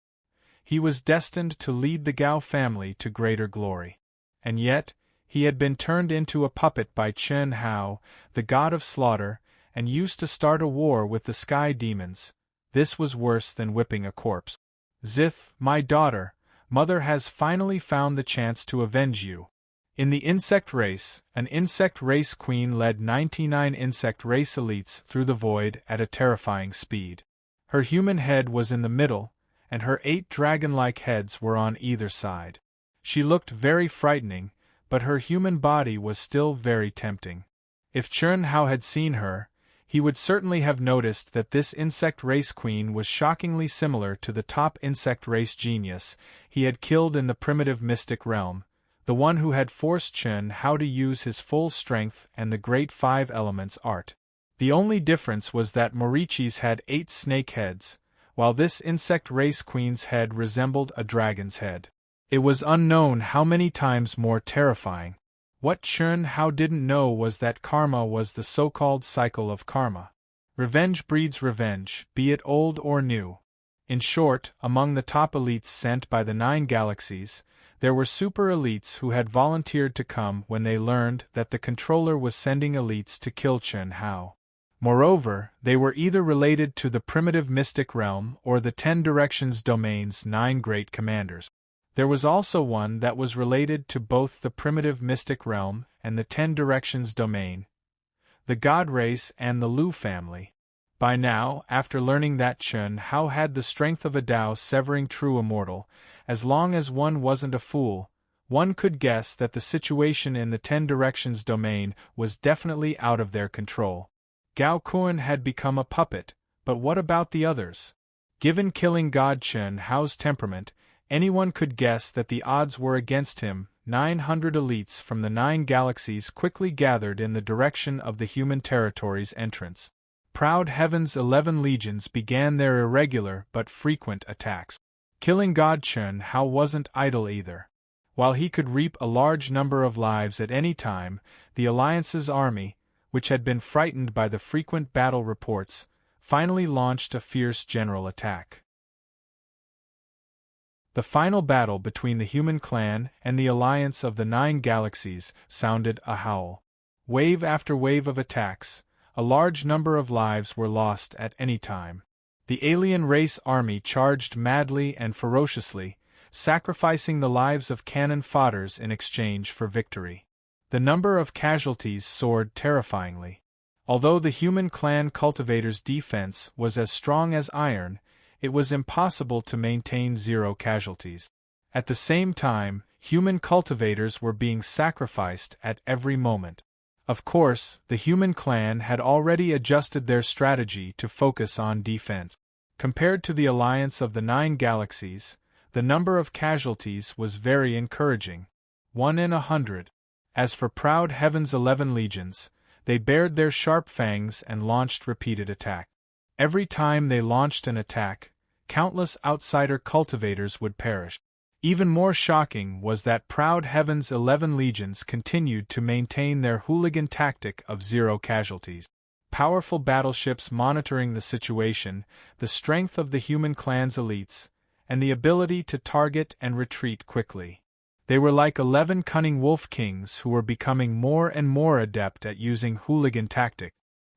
He was destined to lead the Gao family to greater glory. And yet, he had been turned into a puppet by Chen Hao, the god of slaughter, and used to start a war with the sky demons. This was worse than whipping a corpse. Zith, my daughter, mother has finally found the chance to avenge you. In the insect race, an insect race queen led 99 insect race elites through the void at a terrifying speed. Her human head was in the middle, and her 8 dragon-like heads were on either side. She looked very frightening, but her human body was still very tempting. If Chen Hao had seen her, he would certainly have noticed that this insect race queen was shockingly similar to the top insect race genius he had killed in the primitive mystic realm, the one who had forced Chen Hao to use his full strength and the great 5 elements art. The only difference was that Morichi's had 8 snake heads, while this insect race queen's head resembled a dragon's head. It was unknown how many times more terrifying. What Chen Hao didn't know was that karma was the so-called cycle of karma. Revenge breeds revenge, be it old or new. In short, among the top elites sent by the 9 galaxies, there were super elites who had volunteered to come when they learned that the controller was sending elites to kill Chen Hao. Moreover, they were either related to the primitive mystic realm or the 10 Directions domain's 9 great commanders. There was also one that was related to both the primitive mystic realm and the 10 Directions domain, the God race and the Lu family. By now, after learning that Chen Hao had the strength of a Tao severing true immortal, as long as one wasn't a fool, one could guess that the situation in the 10 Directions domain was definitely out of their control. Gao Kuan had become a puppet, but what about the others? Given killing God Chen Hao's temperament, anyone could guess that the odds were against him. 900 elites from the 9 galaxies quickly gathered in the direction of the human territory's entrance. Proud Heaven's 11 legions began their irregular but frequent attacks. Killing God Chen Hao wasn't idle either. While he could reap a large number of lives at any time, the Alliance's army, which had been frightened by the frequent battle reports, finally launched a fierce general attack. The final battle between the human clan and the alliance of the 9 galaxies sounded a howl. Wave after wave of attacks, a large number of lives were lost at any time. The alien race army charged madly and ferociously, sacrificing the lives of cannon fodders in exchange for victory. The number of casualties soared terrifyingly. Although the human clan cultivator's defense was as strong as iron, it was impossible to maintain 0 casualties. At the same time, human cultivators were being sacrificed at every moment. Of course, the human clan had already adjusted their strategy to focus on defense. Compared to the alliance of the 9 galaxies, the number of casualties was very encouraging. 1 in 100. As for Proud Heaven's 11 legions, they bared their sharp fangs and launched repeated attack. Every time they launched an attack, countless outsider cultivators would perish. Even more shocking was that Proud Heaven's 11 legions continued to maintain their hooligan tactic of 0 casualties. Powerful battleships monitoring the situation, the strength of the human clan's elites, and the ability to target and retreat quickly. They were like 11 cunning wolf kings who were becoming more and more adept at using hooligan tactics.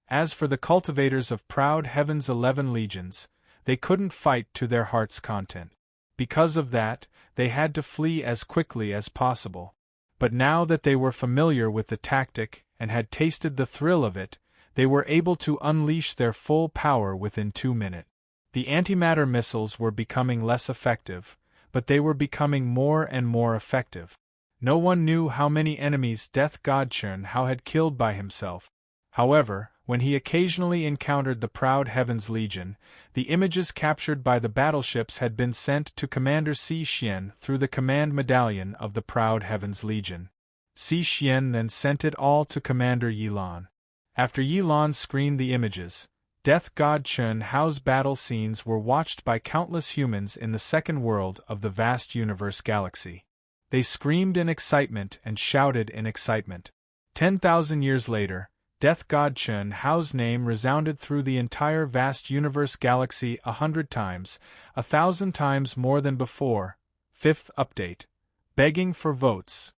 As for the cultivators of Proud Heaven's 11 legions, they couldn't fight to their heart's content. Because of that, they had to flee as quickly as possible. But now that they were familiar with the tactic and had tasted the thrill of it, they were able to unleash their full power within 2 minutes. The antimatter missiles were becoming less effective, but they were becoming more and more effective. No one knew how many enemies Death God Chen Hao had killed by himself. However, when he occasionally encountered the Proud Heaven's Legion, the images captured by the battleships had been sent to Commander Si Xian through the command medallion of the Proud Heaven's Legion. Si Xian then sent it all to Commander Yilan. After Yilan screened the images, Death God Chun Hao's battle scenes were watched by countless humans in the second world of the vast universe galaxy. They screamed in excitement and shouted in excitement. 10,000 years later, Death God Chun Hao's name resounded through the entire vast universe galaxy 100 times, 1,000 times more than before. Fifth update. Begging for votes.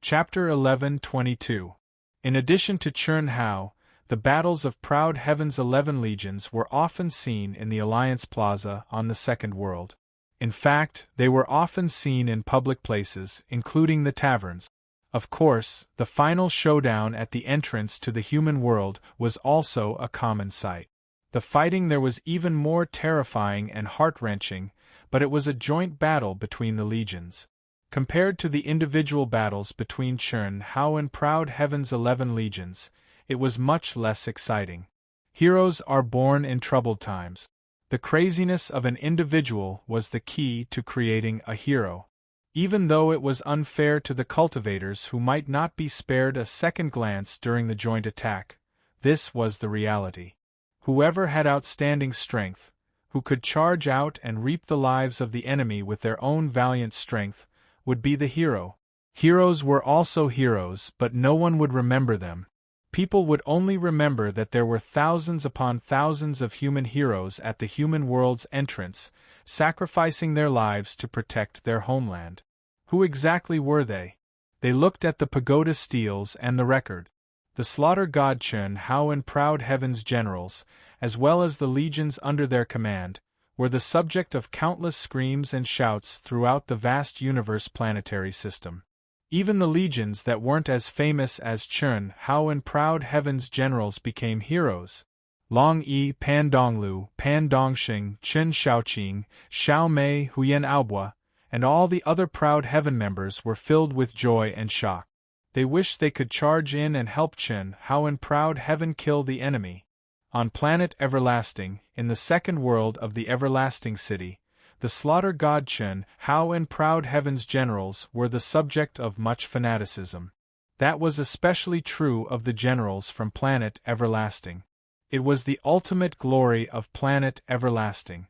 Chapter 11:22. In addition to Chun Hao, the battles of Proud Heaven's 11 legions were often seen in the Alliance Plaza on the Second World. In fact, they were often seen in public places, including the taverns. Of course, the final showdown at the entrance to the human world was also a common sight. The fighting there was even more terrifying and heart-wrenching, but it was a joint battle between the legions. Compared to the individual battles between Chun Hao and Proud Heaven's 11 legions, it was much less exciting. Heroes are born in troubled times. The craziness of an individual was the key to creating a hero. Even though it was unfair to the cultivators who might not be spared a second glance during the joint attack, this was the reality. Whoever had outstanding strength, who could charge out and reap the lives of the enemy with their own valiant strength, would be the hero. Heroes were also heroes, but no one would remember them. People would only remember that there were thousands upon thousands of human heroes at the human world's entrance, sacrificing their lives to protect their homeland. Who exactly were they? They looked at the pagoda steels and the record. The slaughter god Chun Hao and Proud Heaven's generals, as well as the legions under their command, were the subject of countless screams and shouts throughout the vast universe planetary system. Even the legions that weren't as famous as Chun Hao and Proud Heaven's generals became heroes. Long Yi, Pan Donglu, Pan Dongxing, Chen Shaoqing, Xiao Mei, Huyen Aobua, and all the other Proud Heaven members were filled with joy and shock. They wished they could charge in and help Chun Hao and Proud Heaven kill the enemy. On planet Everlasting, in the second world of the Everlasting City, the slaughter god Chun Hao and Proud Heaven's generals were the subject of much fanaticism. That was especially true of the generals from planet Everlasting. It was the ultimate glory of planet Everlasting.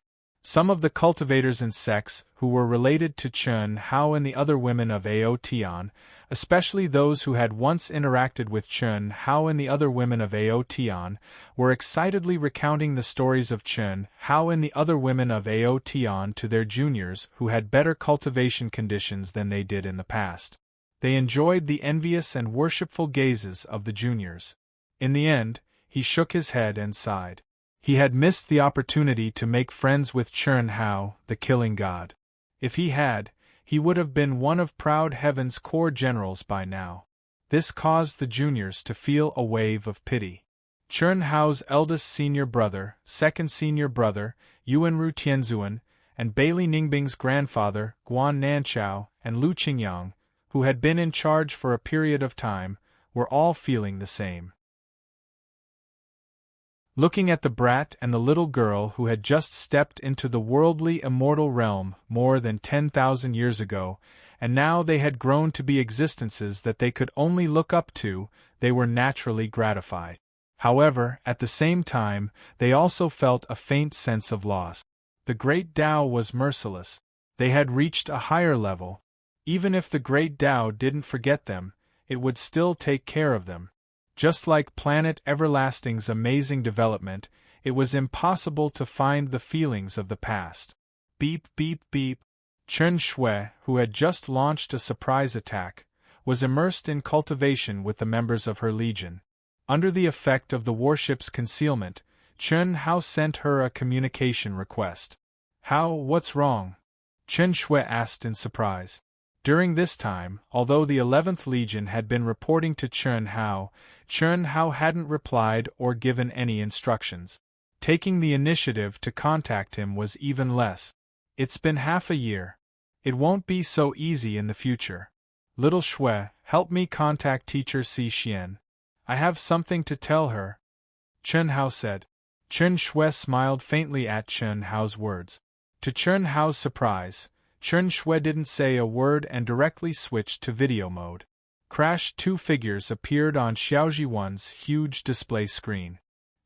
Some of the cultivators and sects who were related to Chun Hao and the other women of Aotian, especially those who had once interacted with Chun Hao and the other women of Aotian, were excitedly recounting the stories of Chun Hao and the other women of Aotian to their juniors who had better cultivation conditions than they did in the past. They enjoyed the envious and worshipful gazes of the juniors. In the end, he shook his head and sighed. He had missed the opportunity to make friends with Chun Hao, the killing god. If he had, he would have been one of Proud Heaven's core generals by now. This caused the juniors to feel a wave of pity. Chun Hao's eldest senior brother, second senior brother, Yuanru Tianzuan, and Bailey Ningbing's grandfather, Guan Nanchao, and Lu Qingyang, who had been in charge for a period of time, were all feeling the same. Looking at the brat and the little girl who had just stepped into the worldly immortal realm more than 10,000 years ago, and now they had grown to be existences that they could only look up to, they were naturally gratified. However, at the same time, they also felt a faint sense of loss. The Great Tao was merciless. They had reached a higher level. Even if the Great Tao didn't forget them, it would still take care of them. Just like Planet Everlasting's amazing development, it was impossible to find the feelings of the past. Beep beep beep. Chen Shui, who had just launched a surprise attack, was immersed in cultivation with the members of her legion. Under the effect of the warship's concealment, Chun Hao sent her a communication request. "How, what's wrong?" Chen Shui asked in surprise. During this time, although the 11th Legion had been reporting to Chun Hao hadn't replied or given any instructions. Taking the initiative to contact him was even less. "It's been half a year. It won't be so easy in the future. Little Shui, help me contact teacher Si Xian. I have something to tell her," Chun Hao said. Chen Shui smiled faintly at Chun Hao's words. To Chun Hao's surprise, Chen Shui didn't say a word and directly switched to video mode. Crash, two figures appeared on Xiaojiwan's huge display screen.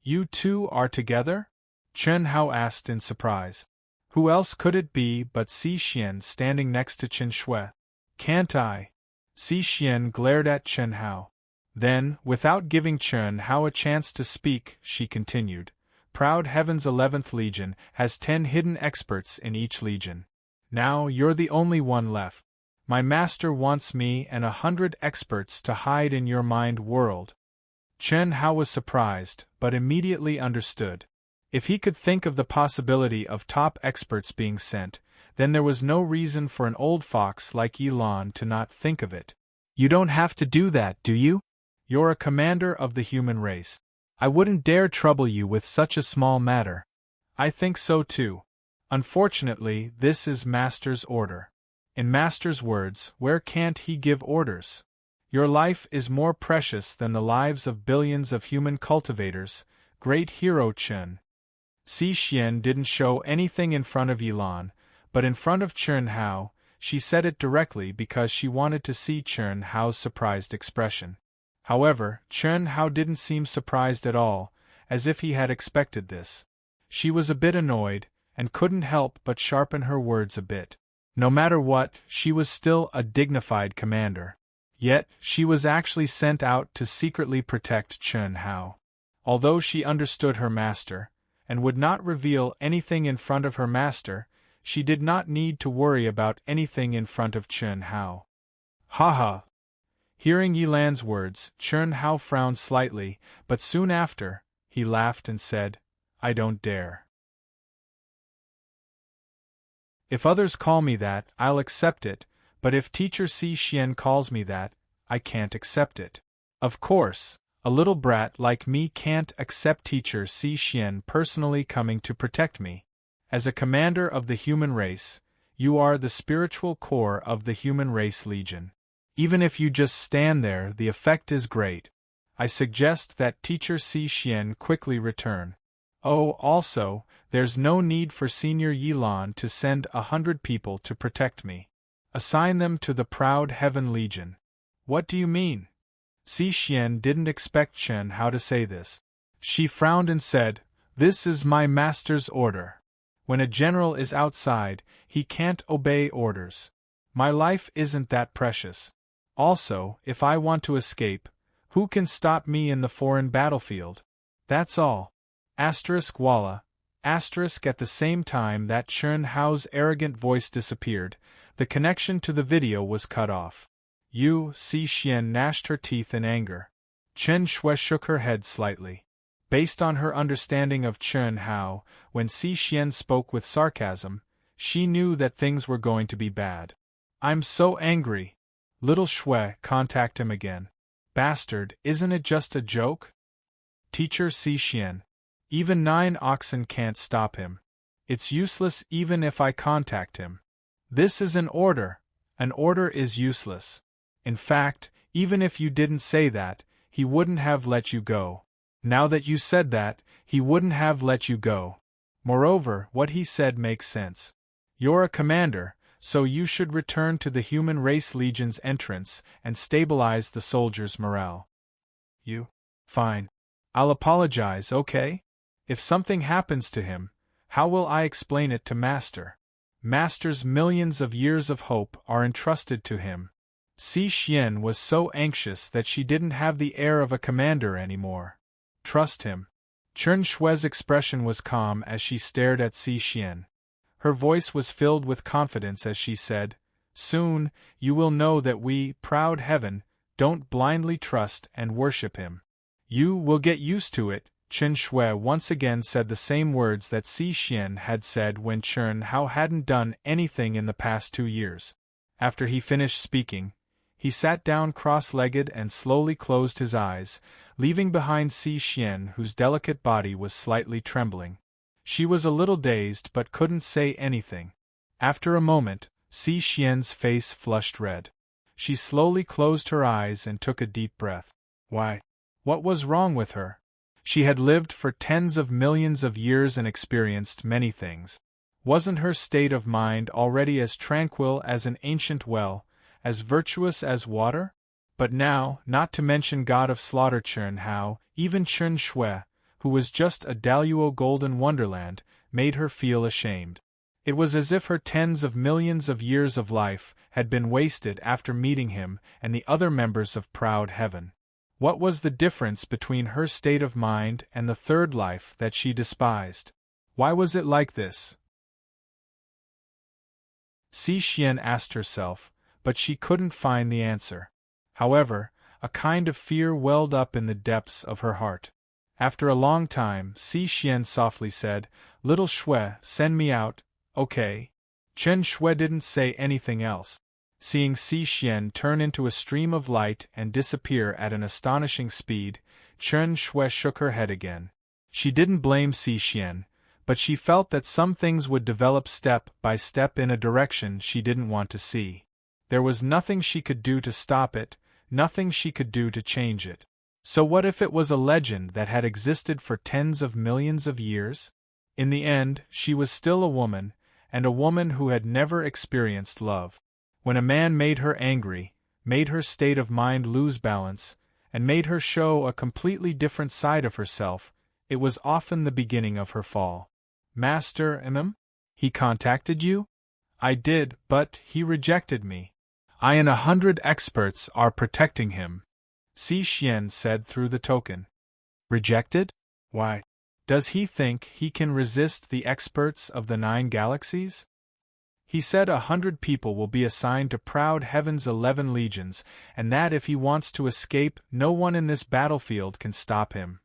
You two are together? Chen Hao asked in surprise. Who else could it be but Si Xian standing next to Chen Shui? Can't I? Si Xian glared at Chen Hao. Then, without giving Chen Hao a chance to speak, she continued. Proud Heaven's 11th Legion has 10 hidden experts in each legion. Now you're the only one left. My master wants me and 100 experts to hide in your mind world. Chen Hao was surprised, but immediately understood. If he could think of the possibility of top experts being sent, then there was no reason for an old fox like Yilan to not think of it. You don't have to do that, do you? You're a commander of the human race. I wouldn't dare trouble you with such a small matter. I think so too. Unfortunately, this is Master's order. In Master's words, where can't he give orders? Your life is more precious than the lives of billions of human cultivators, great hero Chen. Si Xian didn't show anything in front of Yilan, but in front of Chen Hao, she said it directly because she wanted to see Chen Hao's surprised expression. However, Chen Hao didn't seem surprised at all, as if he had expected this. She was a bit annoyed, and couldn't help but sharpen her words a bit. No matter what, she was still a dignified commander. Yet, she was actually sent out to secretly protect Chen Hao. Although she understood her master, and would not reveal anything in front of her master, she did not need to worry about anything in front of Chen Hao. Ha ha! Hearing Yilan's words, Chen Hao frowned slightly, but soon after, he laughed and said, I don't dare. If others call me that, I'll accept it, but if Teacher Si Xian calls me that, I can't accept it. Of course, a little brat like me can't accept Teacher Si Xian personally coming to protect me. As a commander of the human race, you are the spiritual core of the human race legion. Even if you just stand there, the effect is great. I suggest that Teacher Si Xian quickly return. Oh, also, there's no need for Senior Yilan to send 100 people to protect me. Assign them to the Proud Heaven Legion. What do you mean? Si Xian didn't expect Chen Hao to say this. She frowned and said, This is my master's order. When a general is outside, he can't obey orders. My life isn't that precious. Also, if I want to escape, who can stop me in the foreign battlefield? That's all. Asterisk Walla. Asterisk at the same time that Chen Hao's arrogant voice disappeared, the connection to the video was cut off. Si Xian gnashed her teeth in anger. Chen Shui shook her head slightly. Based on her understanding of Chen Hao, when Si Xian spoke with sarcasm, she knew that things were going to be bad. I'm so angry. Little Shui, contact him again. Bastard, isn't it just a joke? Teacher Si Xian. Even 9 oxen can't stop him. It's useless even if I contact him. This is an order. An order is useless. In fact, even if you didn't say that, he wouldn't have let you go. Now that you said that, he wouldn't have let you go. Moreover, what he said makes sense. You're a commander, so you should return to the Human Race Legion's entrance and stabilize the soldiers' morale. You? Fine. I'll apologize, okay? If something happens to him, how will I explain it to Master? Master's millions of years of hope are entrusted to him. Si Xian was so anxious that she didn't have the air of a commander anymore. Trust him. Chen Shui's expression was calm as she stared at Si Xian. Her voice was filled with confidence as she said, Soon, you will know that we, Proud Heaven, don't blindly trust and worship him. You will get used to it. Chen Shui once again said the same words that Si Xian had said when Chen Hao hadn't done anything in the past 2 years. After he finished speaking, he sat down cross-legged and slowly closed his eyes, leaving behind Si Xian, whose delicate body was slightly trembling. She was a little dazed but couldn't say anything. After a moment, Si Xian's face flushed red. She slowly closed her eyes and took a deep breath. Why? What was wrong with her? She had lived for tens of millions of years and experienced many things. Wasn't her state of mind already as tranquil as an ancient well, as virtuous as water? But now, not to mention God of Slaughter Chern Hao, even Chern Shui, who was just a Daluo golden wonderland, made her feel ashamed. It was as if her tens of millions of years of life had been wasted after meeting him and the other members of Proud Heaven. What was the difference between her state of mind and the third life that she despised? Why was it like this? Si Xian asked herself, but she couldn't find the answer. However, a kind of fear welled up in the depths of her heart. After a long time, Si Xian softly said, "Little Shui, send me out, okay?" Chen Shui didn't say anything else. Seeing Si Xian turn into a stream of light and disappear at an astonishing speed, Chen Shui shook her head again. She didn't blame Si Xian, but she felt that some things would develop step by step in a direction she didn't want to see. There was nothing she could do to stop it, nothing she could do to change it. So what if it was a legend that had existed for tens of millions of years? In the end, she was still a woman, and a woman who had never experienced love. When a man made her angry, made her state of mind lose balance, and made her show a completely different side of herself, it was often the beginning of her fall. "Master he contacted you?" "I did, but he rejected me. I and 100 experts are protecting him," Si Xian said through the token. "Rejected? Why? Does he think he can resist the experts of the 9 galaxies?" "He said 100 people will be assigned to Proud Heaven's 11 legions, and that if he wants to escape, no one in this battlefield can stop him.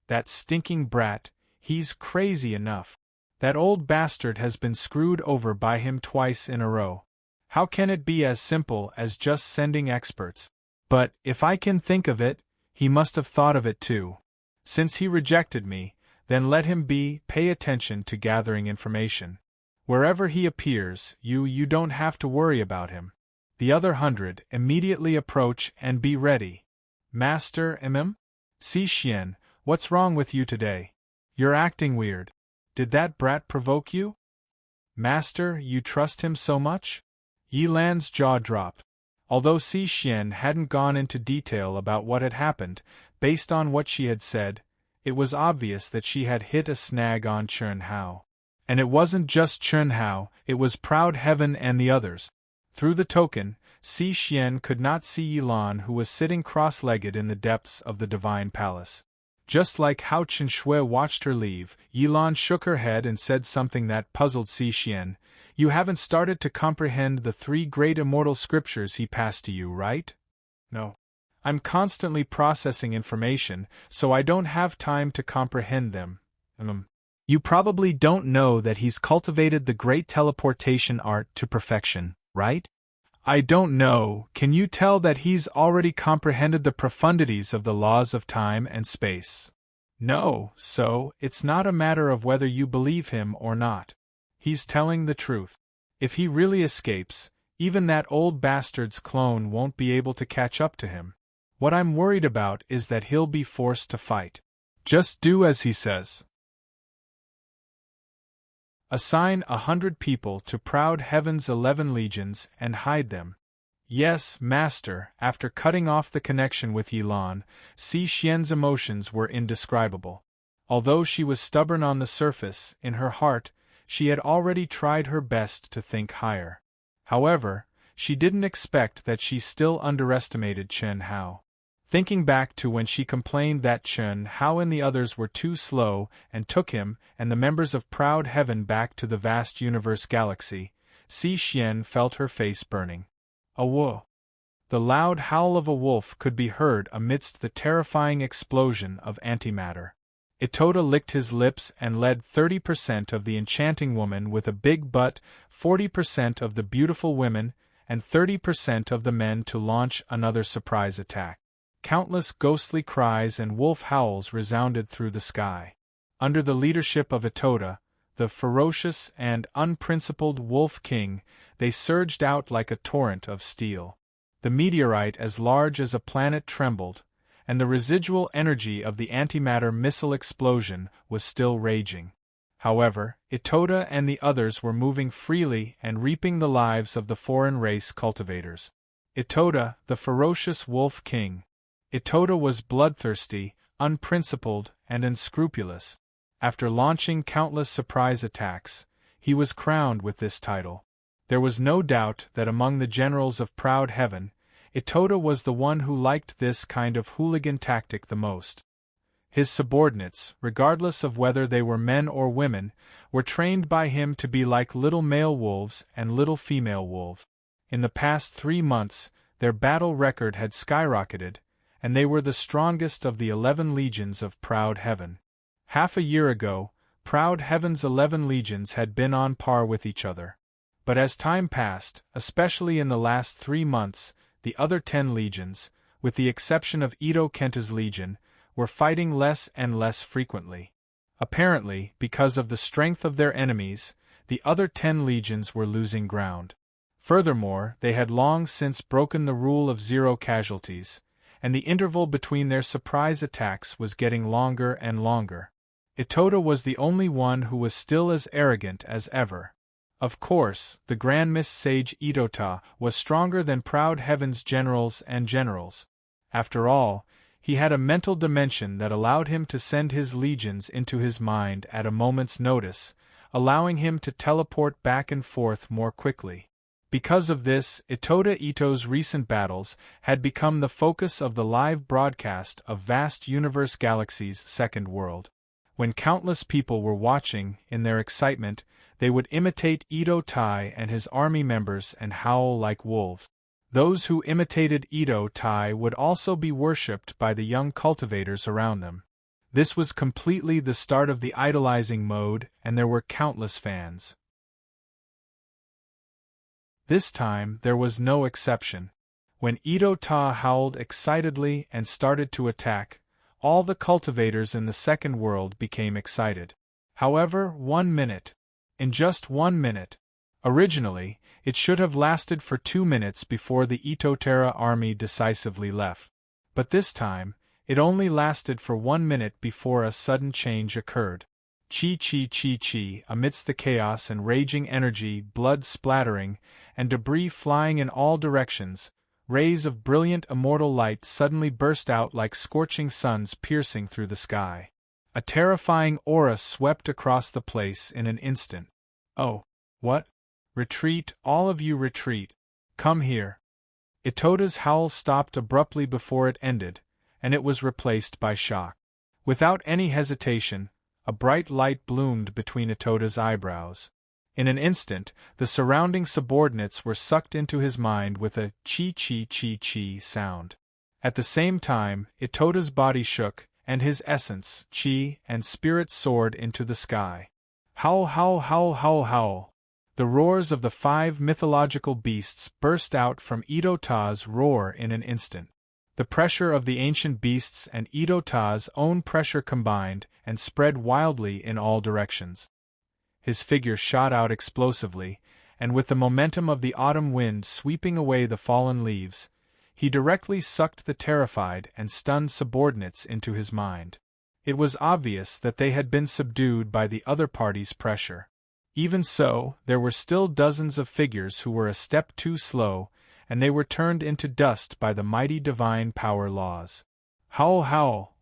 That stinking brat, he's crazy enough. That old bastard has been screwed over by him twice in a row. How can it be as simple as just sending experts? But, if I can think of it, he must have thought of it too. Since he rejected me, then let him pay attention to gathering information. Wherever he appears, you don't have to worry about him. The other 100 immediately approach and be ready." "Master Si Xian, what's wrong with you today? You're acting weird. Did that brat provoke you?" "Master, you trust him so much?" Yi Lan's jaw dropped. Although Si Xian hadn't gone into detail about what had happened, based on what she had said, it was obvious that she had hit a snag on Chern Hao. And it wasn't just Chern Hao, it was Proud Heaven and the others. Through the token, Si Xian could not see Yi Lan, who was sitting cross-legged in the depths of the Divine Palace. Just like how Chen Shui watched her leave, Yi Lan shook her head and said something that puzzled Si Xian. "You haven't started to comprehend the 3 great immortal scriptures he passed to you, right?" "No. I'm constantly processing information, so I don't have time to comprehend them." "You probably don't know that he's cultivated the great teleportation art to perfection, right?" "I don't know. Can you tell that he's already comprehended the profundities of the laws of time and space?" "No, so it's not a matter of whether you believe him or not. He's telling the truth. If he really escapes, even that old bastard's clone won't be able to catch up to him. What I'm worried about is that he'll be forced to fight. Just do as he says. Assign 100 people to Proud Heaven's 11 legions and hide them." "Yes, Master." After cutting off the connection with Yi Lan, Si Xian's emotions were indescribable. Although she was stubborn on the surface, in her heart, she had already tried her best to think higher. However, she didn't expect that she still underestimated Chen Hao. Thinking back to when she complained that Chen Hao and the others were too slow and took him and the members of Proud Heaven back to the vast universe galaxy, Si Xian felt her face burning. A whoa! The loud howl of a wolf could be heard amidst the terrifying explosion of antimatter. Itoda licked his lips and led 30% of the enchanting woman with a big butt, 40% of the beautiful women, and 30% of the men to launch another surprise attack. Countless ghostly cries and wolf howls resounded through the sky. Under the leadership of Itoda, the ferocious and unprincipled Wolf King, they surged out like a torrent of steel. The meteorite as large as a planet trembled, and the residual energy of the antimatter missile explosion was still raging. However, Itoda and the others were moving freely and reaping the lives of the foreign race cultivators. Itoda, the ferocious wolf king. Itoda was bloodthirsty, unprincipled, and unscrupulous. After launching countless surprise attacks, he was crowned with this title. There was no doubt that among the generals of proud heaven, Itoda was the one who liked this kind of hooligan tactic the most. His subordinates, regardless of whether they were men or women, were trained by him to be like little male wolves and little female wolves. In the past 3 months, their battle record had skyrocketed, and they were the strongest of the 11 legions of proud heaven. Half a year ago, proud heaven's 11 legions had been on par with each other. But as time passed, especially in the last 3 months, the other 10 legions, with the exception of Ito Kenta's legion, were fighting less and less frequently. Apparently, because of the strength of their enemies, the other 10 legions were losing ground. Furthermore, they had long since broken the rule of 0 casualties, and the interval between their surprise attacks was getting longer and longer. Itoda was the only one who was still as arrogant as ever. Of course, the Grand Mist Sage Itota was stronger than proud heaven's generals and generals. After all, he had a mental dimension that allowed him to send his legions into his mind at a moment's notice, allowing him to teleport back and forth more quickly. Because of this, Itoda Ito's recent battles had become the focus of the live broadcast of vast universe galaxy's second world. When countless people were watching, in their excitement, they would imitate Ito Tai and his army members and howl like wolves. Those who imitated Ito Tai would also be worshipped by the young cultivators around them. This was completely the start of the idolizing mode, and there were countless fans. This time there was no exception. When Ito Ta howled excitedly and started to attack, all the cultivators in the second world became excited. However, 1 minute. In just 1 minute. Originally, it should have lasted for 2 minutes before the Itotera army decisively left. But this time, it only lasted for 1 minute before a sudden change occurred. Chi, amidst the chaos and raging energy, blood splattering, and debris flying in all directions, rays of brilliant immortal light suddenly burst out like scorching suns piercing through the sky. A terrifying aura swept across the place in an instant. Oh, what? Retreat, all of you retreat. Come here. Itoda's howl stopped abruptly before it ended, and it was replaced by shock. Without any hesitation, a bright light bloomed between Itoda's eyebrows. In an instant, the surrounding subordinates were sucked into his mind with a chi sound. At the same time, Itoda's body shook, and his essence, chi, and spirit soared into the sky. Howl, howl, howl, howl, howl. The roars of the 5 mythological beasts burst out from Ito-Ta's roar in an instant. The pressure of the ancient beasts and Ito-Ta's own pressure combined and spread wildly in all directions. His figure shot out explosively, and with the momentum of the autumn wind sweeping away the fallen leaves, he directly sucked the terrified and stunned subordinates into his mind. It was obvious that they had been subdued by the other party's pressure. Even so, there were still dozens of figures who were a step too slow, and they were turned into dust by the mighty divine power laws. Howl, howl!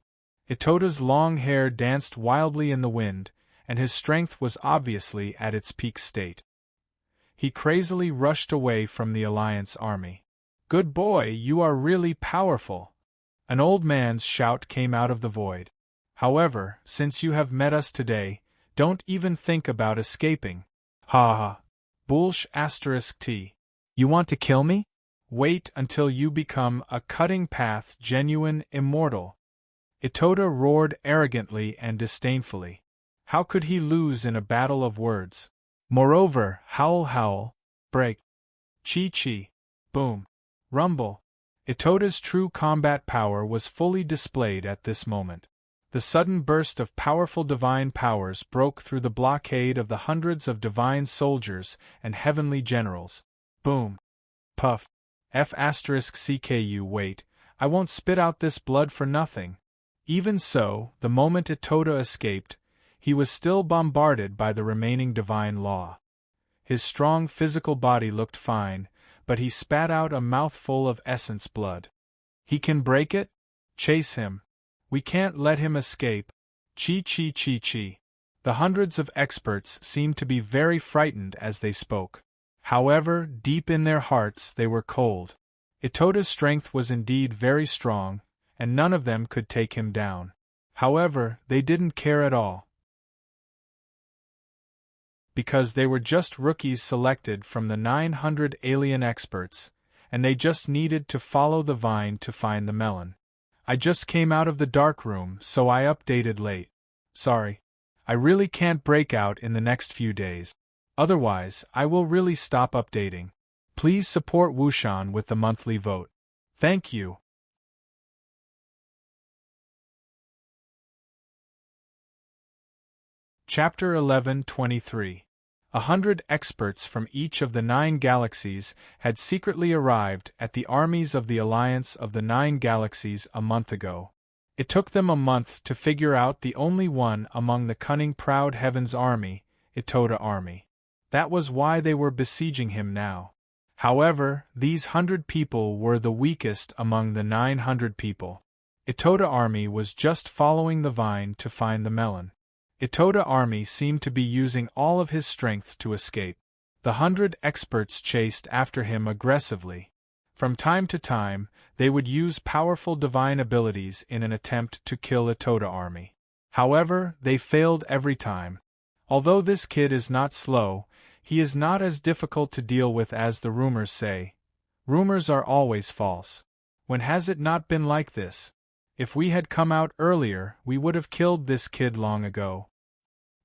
Itoda's long hair danced wildly in the wind, and his strength was obviously at its peak state. He crazily rushed away from the Alliance army. Good boy, you are really powerful! An old man's shout came out of the void. However, since you have met us today, don't even think about escaping. Ha ha. Bullsh *t. You want to kill me? Wait until you become a cutting path genuine immortal. Itoda roared arrogantly and disdainfully. How could he lose in a battle of words? Moreover, howl howl, break, chi, boom, rumble. Itoda's true combat power was fully displayed at this moment. The sudden burst of powerful divine powers broke through the blockade of the hundreds of divine soldiers and heavenly generals. Boom. Puff. F***CKU wait, I won't spit out this blood for nothing. Even so, the moment Itoda escaped, He was still bombarded by the remaining divine law. His strong physical body looked fine, but he spat out a mouthful of essence blood. He can break it? Chase him. We can't let him escape. Chi chi chi chi. The hundreds of experts seemed to be very frightened as they spoke. However, deep in their hearts they were cold. Itota's strength was indeed very strong, and none of them could take him down. However, they didn't care at all, because they were just rookies selected from the 900 alien experts, and they just needed to follow the vine to find the melon. I just came out of the dark room, so I updated late. Sorry. I really can't break out in the next few days. Otherwise, I will really stop updating. Please support Wushan with the monthly vote. Thank you. Chapter 11:23. 100 experts from each of the 9 galaxies had secretly arrived at the armies of the Alliance of the 9 Galaxies a month ago. It took them a month to figure out the only one among the cunning proud Heaven's army, Itota army. That was why they were besieging him now. However, these 100 people were the weakest among the 900 people. Itota army was just following the vine to find the melon. Itota army seemed to be using all of his strength to escape. The 100 experts chased after him aggressively. From time to time, they would use powerful divine abilities in an attempt to kill Itota army. However, they failed every time. Although this kid is not slow, he is not as difficult to deal with as the rumors say. Rumors are always false. When has it not been like this? If we had come out earlier, we would have killed this kid long ago.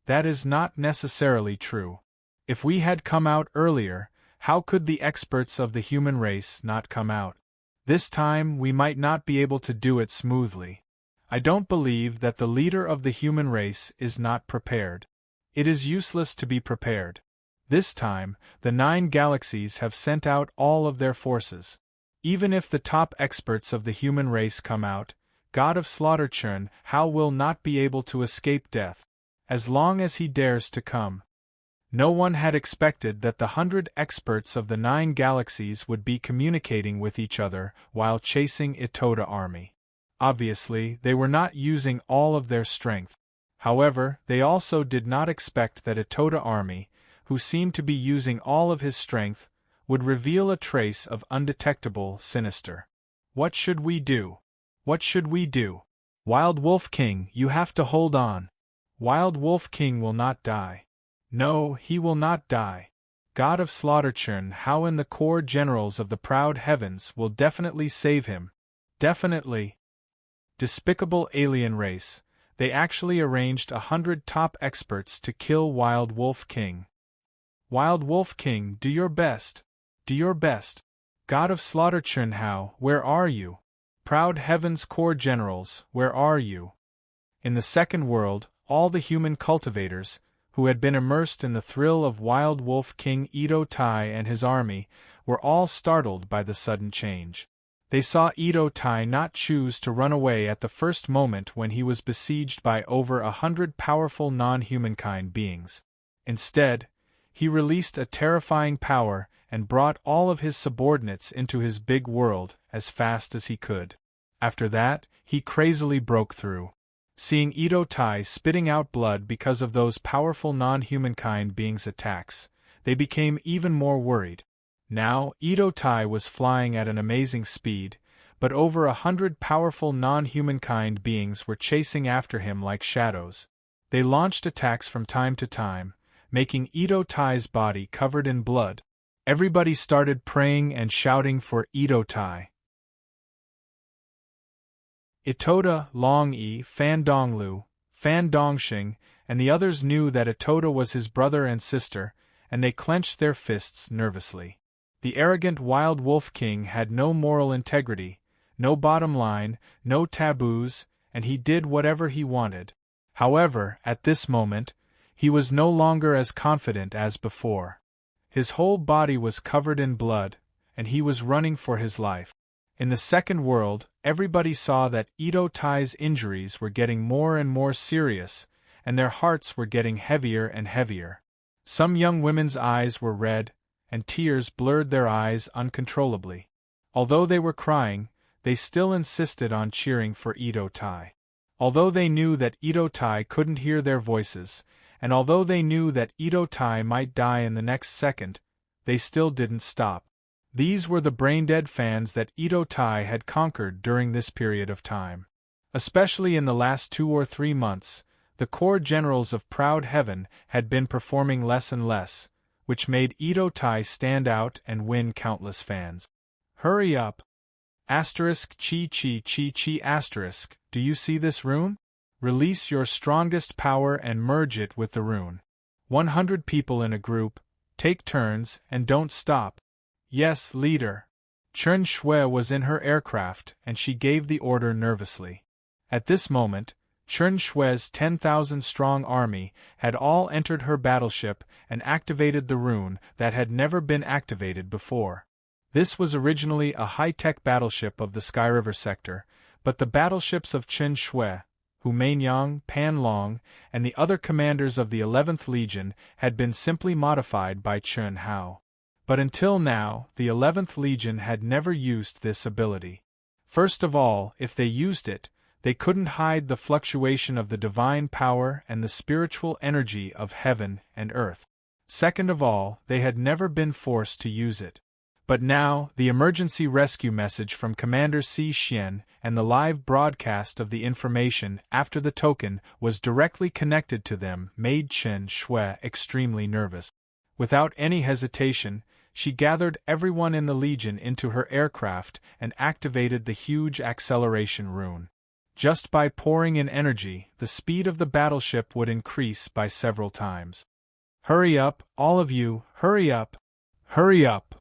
That is not necessarily true. If we had come out earlier, how could the experts of the human race not come out? This time we might not be able to do it smoothly. I don't believe that the leader of the human race is not prepared. It is useless to be prepared. This time, the 9 galaxies have sent out all of their forces. Even if the top experts of the human race come out, God of Slaughter Churn How will not be able to escape death, as long as he dares to come. No one had expected that the 100 experts of the 9 galaxies would be communicating with each other while chasing Itota army. Obviously, they were not using all of their strength. However, they also did not expect that Itota army, who seemed to be using all of his strength, would reveal a trace of undetectable sinister. What should we do? What should we do? Wild Wolf King, you have to hold on. Wild Wolf King will not die. No, he will not die. God of Slaughter Churn How and the core generals of the proud heavens will definitely save him. Definitely. Despicable alien race, they actually arranged 100 top experts to kill Wild Wolf King. Wild Wolf King, do your best. Do your best. God of Slaughter Churn How, where are you? Proud heavens core generals, where are you? In the second world, all the human cultivators, who had been immersed in the thrill of Wild Wolf King Ito Tai and his army, were all startled by the sudden change. They saw Ito Tai not choose to run away at the first moment when he was besieged by over 100 powerful non-humankind beings. Instead, he released a terrifying power and brought all of his subordinates into his big world as fast as he could. After that, he crazily broke through. Seeing Ito Tai spitting out blood because of those powerful non-humankind beings' attacks, they became even more worried. Now, Ito Tai was flying at an amazing speed, but over 100 powerful non-humankind beings were chasing after him like shadows. They launched attacks from time to time, making Ito Tai's body covered in blood. Everybody started praying and shouting for Ito Tai. Itota, Long Yi, Fan Donglu, Fan Dongxing, and the others knew that Itota was his brother and sister, and they clenched their fists nervously. The arrogant Wild Wolf King had no moral integrity, no bottom line, no taboos, and he did whatever he wanted. However, at this moment, he was no longer as confident as before. His whole body was covered in blood, and he was running for his life. In the second world, everybody saw that Ito Tai's injuries were getting more and more serious, and their hearts were getting heavier and heavier. Some young women's eyes were red, and tears blurred their eyes uncontrollably. Although they were crying, they still insisted on cheering for Ito Tai. Although they knew that Ito Tai couldn't hear their voices, and although they knew that Ito Tai might die in the next second, they still didn't stop. These were the brain-dead fans that Ito Tai had conquered during this period of time. Especially in the last 2 or 3 months, the core generals of Proud Heaven had been performing less and less, which made Ito Tai stand out and win countless fans. Hurry up! Asterisk chi chi chi chi asterisk, do you see this rune? Release your strongest power and merge it with the rune. 100 people in a group, take turns and don't stop. Yes, leader. Chen Shui was in her aircraft and she gave the order nervously. At this moment, Chen Shui's 10,000-strong army had all entered her battleship and activated the rune that had never been activated before. This was originally a high-tech battleship of the Sky River sector, but the battleships of Chen Shui, Hu Mainyang, Pan Long, and the other commanders of the 11th Legion had been simply modified by Chen Hao. But until now, the 11th Legion had never used this ability. First of all, if they used it, they couldn't hide the fluctuation of the divine power and the spiritual energy of heaven and earth. Second of all, they had never been forced to use it. But now, the emergency rescue message from Commander Si Xian and the live broadcast of the information after the token was directly connected to them made Chen Shui extremely nervous. Without any hesitation, she gathered everyone in the Legion into her aircraft and activated the huge acceleration rune. Just by pouring in energy, the speed of the battleship would increase by several times. Hurry up, all of you, hurry up! Hurry up!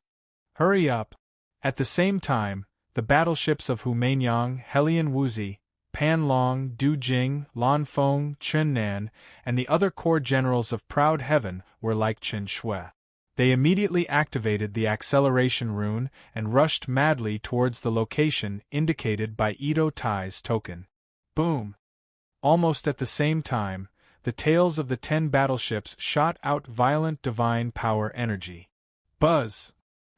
Hurry up! At the same time, the battleships of Hu Mainyang, Helian Wuzi, Pan Long, Du Jing, Lan Feng, Chen Nan, and the other core generals of Proud Heaven were like Chen Shui. They immediately activated the acceleration rune and rushed madly towards the location indicated by Ito Tai's token. Boom! Almost at the same time, the tails of the 10 battleships shot out violent divine power energy. Buzz!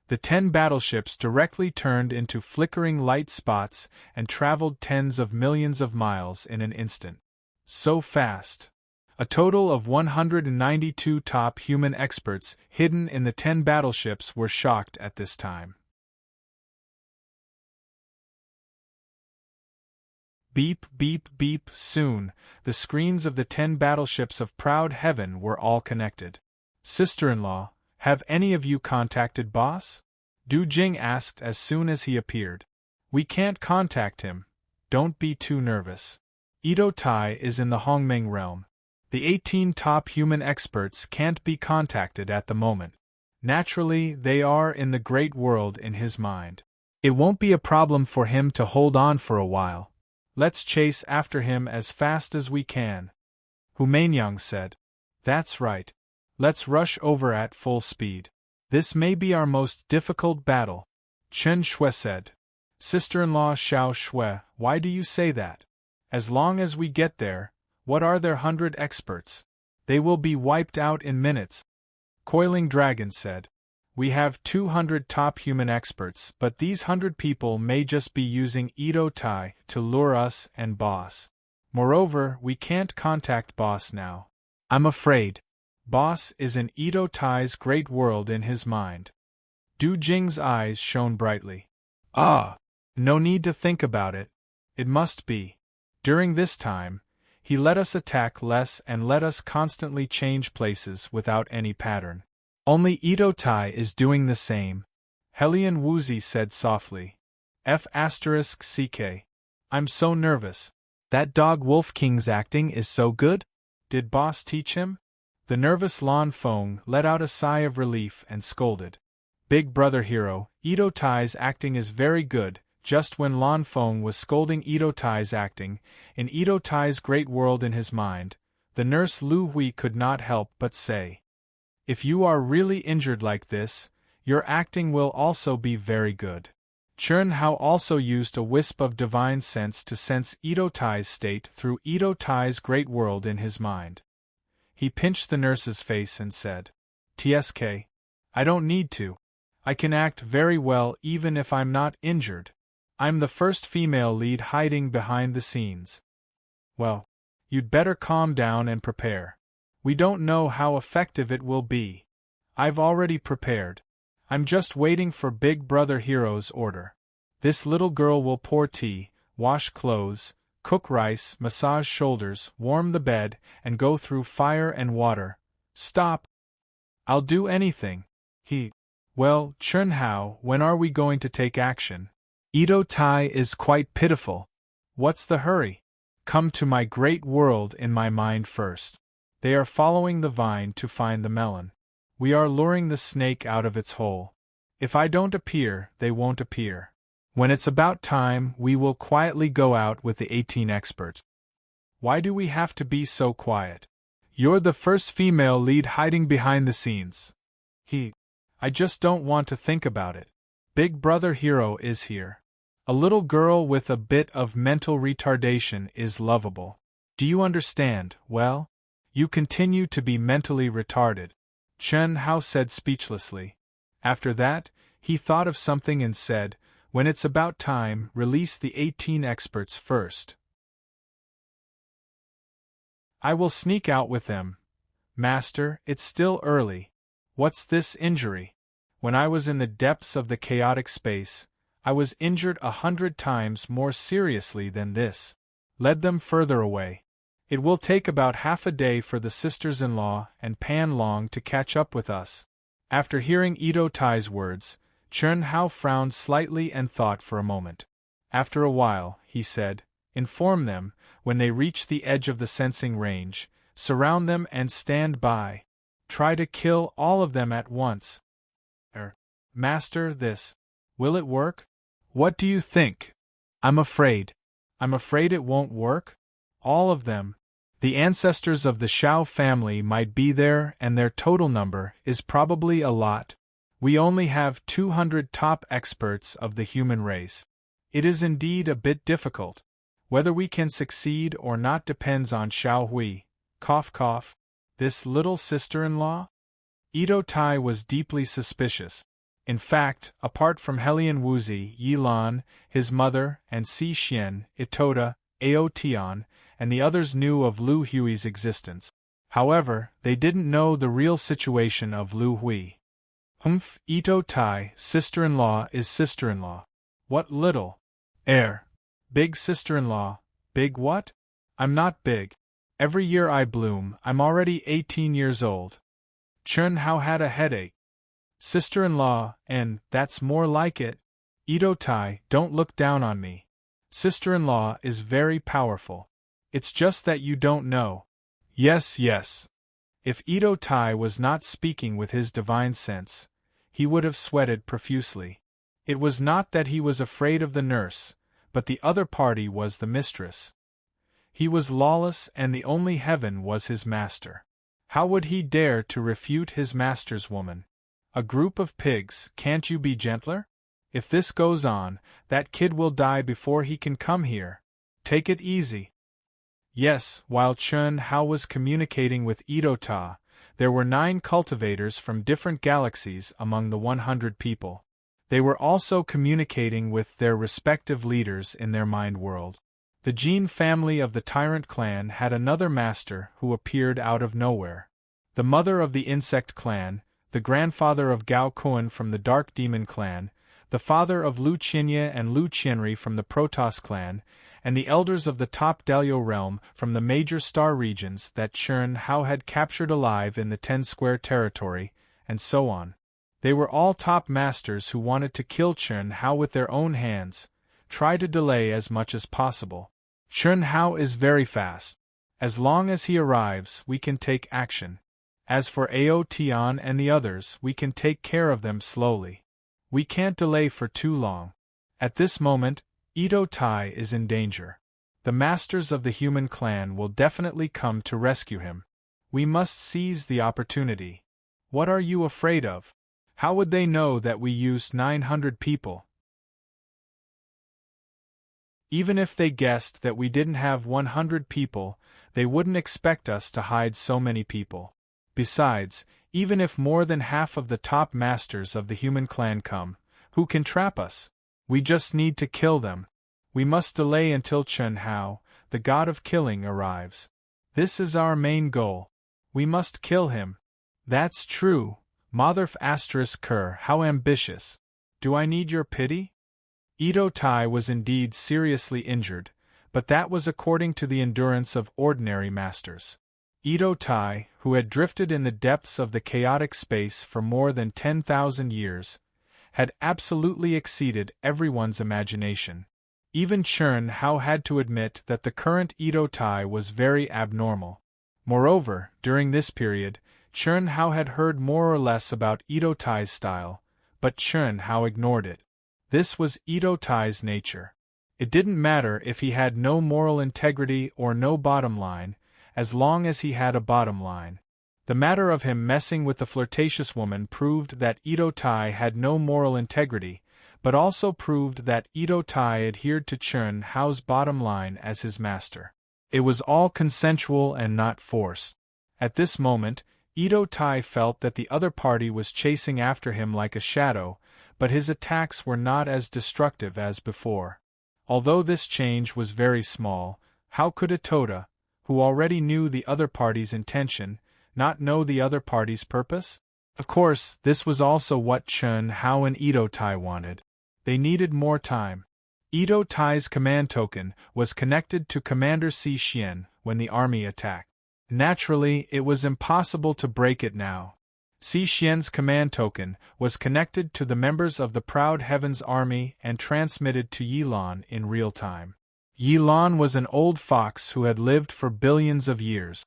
The 10 battleships directly turned into flickering light spots and traveled tens of millions of miles in an instant. So fast! A total of 192 top human experts hidden in the 10 battleships were shocked at this time. Beep, beep, beep, soon, the screens of the 10 battleships of Proud Heaven were all connected. Sister-in-law, have any of you contacted Boss? Du Jing asked as soon as he appeared. We can't contact him. Don't be too nervous. Ito Tai is in the Hongmeng realm. The 18 top human experts can't be contacted at the moment. Naturally, they are in the great world in his mind. It won't be a problem for him to hold on for a while. Let's chase after him as fast as we can. Hu Mainyang said. That's right. Let's rush over at full speed. This may be our most difficult battle. Chen Shui said. Sister-in-law Xiao Shui, why do you say that? As long as we get there, what are their 100 experts? They will be wiped out in minutes. Coiling Dragon said. We have 200 top human experts, but these 100 people may just be using Ito Tai to lure us and Boss. Moreover, we can't contact Boss now. I'm afraid. Boss is in Ito Tai's great world in his mind. Du Jing's eyes shone brightly. Ah! No need to think about it. It must be. During this time, he let us attack less and let us constantly change places without any pattern. Only Ito Tai is doing the same. Helian Wuzi said softly. F***ck. I'm so nervous. That dog Wolf King's acting is so good? Did Boss teach him? The nervous Lan Feng let out a sigh of relief and scolded. Big brother hero, Ito Tai's acting is very good. Just when Lan Feng was scolding Ito Tai's acting, in Ito Tai's great world in his mind, the nurse Lu Hui could not help but say, if you are really injured like this, your acting will also be very good. Chun Hao also used a wisp of divine sense to sense Ito Tai's state through Ito Tai's great world in his mind. He pinched the nurse's face and said, "TSK, I don't need to. I can act very well even if I'm not injured. I'm the first female lead hiding behind the scenes." "Well, you'd better calm down and prepare. We don't know how effective it will be. I've already prepared. I'm just waiting for Big Brother Hero's order. This little girl will pour tea, wash clothes, cook rice, massage shoulders, warm the bed, and go through fire and water. Stop! I'll do anything." Well, Chun Hao, when are we going to take action? Ito Tai is quite pitiful. What's the hurry? Come to my great world in my mind first. They are following the vine to find the melon. We are luring the snake out of its hole. If I don't appear, they won't appear. When it's about time, we will quietly go out with the 18 experts. Why do we have to be so quiet? You're the first female lead hiding behind the scenes. I just don't want to think about it. Big Brother Hero is here. A little girl with a bit of mental retardation is lovable. Do you understand? Well, you continue to be mentally retarded, Chun Hao said speechlessly. After that, he thought of something and said, "When it's about time, release the 18 experts first. I will sneak out with them. Master, it's still early. What's this injury? When I was in the depths of the chaotic space, I was injured 100 times more seriously than this. Lead them further away. It will take about half a day for the sisters-in-law and Pan Long to catch up with us." After hearing Ito Tai's words, Chun Hao frowned slightly and thought for a moment. After a while, he said, "Inform them, when they reach the edge of the sensing range, surround them and stand by. Try to kill all of them at once." Master, will it work? What do you think? I'm afraid it won't work. All of them. The ancestors of the Shao family might be there, and their total number is probably a lot. We only have 200 top experts of the human race. It is indeed a bit difficult. Whether we can succeed or not depends on Shao Hui, this little sister-in-law. Ito Tai was deeply suspicious. In fact, apart from Helian Wuzi, Yilan, his mother, and Si Xian, Itoda, Ao Tian, and the others knew of Lu Hui's existence. However, they didn't know the real situation of Lu Hui. Ito Tai, sister-in-law is sister-in-law. What little? Big sister-in-law. Big what? I'm not big. Every year I bloom, I'm already 18 years old. Chun Hao had a headache. Sister-in-law, and that's more like it. Ito Tai, don't look down on me. Sister-in-law is very powerful. It's just that you don't know. Yes. If Ito Tai was not speaking with his divine sense, he would have sweated profusely. It was not that he was afraid of the nurse, but the other party was the mistress. He was lawless and the only heaven was his master. How would he dare to refute his master's woman? A group of pigs, can't you be gentler? If this goes on, that kid will die before he can come here. Take it easy. Yes, while Chun Hao was communicating with Ito Tai, there were 9 cultivators from different galaxies among the 100 people. They were also communicating with their respective leaders in their mind world. The Jin family of the Tyrant clan had another master who appeared out of nowhere. The mother of the Insect clan, the grandfather of Gao Kuan from the Dark Demon clan, the father of Lu Qianye and Lu Qianri from the Protoss clan, and the elders of the top Delio realm from the major star regions that Chun Hao had captured alive in the 10 square territory, and so on. They were all top masters who wanted to kill Chun Hao with their own hands, try to delay as much as possible. Chun Hao is very fast. As long as he arrives, we can take action. As for Ao Tian and the others, we can take care of them slowly. We can't delay for too long. At this moment, Ito Tai is in danger. The masters of the human clan will definitely come to rescue him. We must seize the opportunity. What are you afraid of? How would they know that we used 900 people? Even if they guessed that we didn't have 100 people, they wouldn't expect us to hide so many people. Besides, even if more than half of the top masters of the human clan come, who can trap us? We just need to kill them. We must delay until Chen Hao, the god of killing, arrives. This is our main goal. We must kill him. That's true. Motherf ** Ker, how ambitious. Do I need your pity? Ito Tai was indeed seriously injured, but that was according to the endurance of ordinary masters. Ito Tai, who had drifted in the depths of the chaotic space for more than 10,000 years, had absolutely exceeded everyone's imagination. Even Chen Hao had to admit that the current Ito Tai was very abnormal. Moreover, during this period, Chen Hao had heard more or less about Ito Tai's style, but Chen Hao ignored it. This was Ito Tai's nature. It didn't matter if he had no moral integrity or no bottom line, as long as he had a bottom line. The matter of him messing with the flirtatious woman proved that Ito Tai had no moral integrity, but also proved that Ito Tai adhered to Chen Hao's bottom line as his master. It was all consensual and not forced. At this moment, Ito Tai felt that the other party was chasing after him like a shadow, but his attacks were not as destructive as before. Although this change was very small, how could Itoda, who already knew the other party's intention, not know the other party's purpose? Of course, this was also what Chen Hao and Ito Tai wanted. They needed more time. Ito Tai's command token was connected to Commander Si Xian when the army attacked. Naturally, it was impossible to break it now. Si Xian's command token was connected to the members of the Proud Heavens Army and transmitted to Yilan in real time. Yilan was an old fox who had lived for billions of years.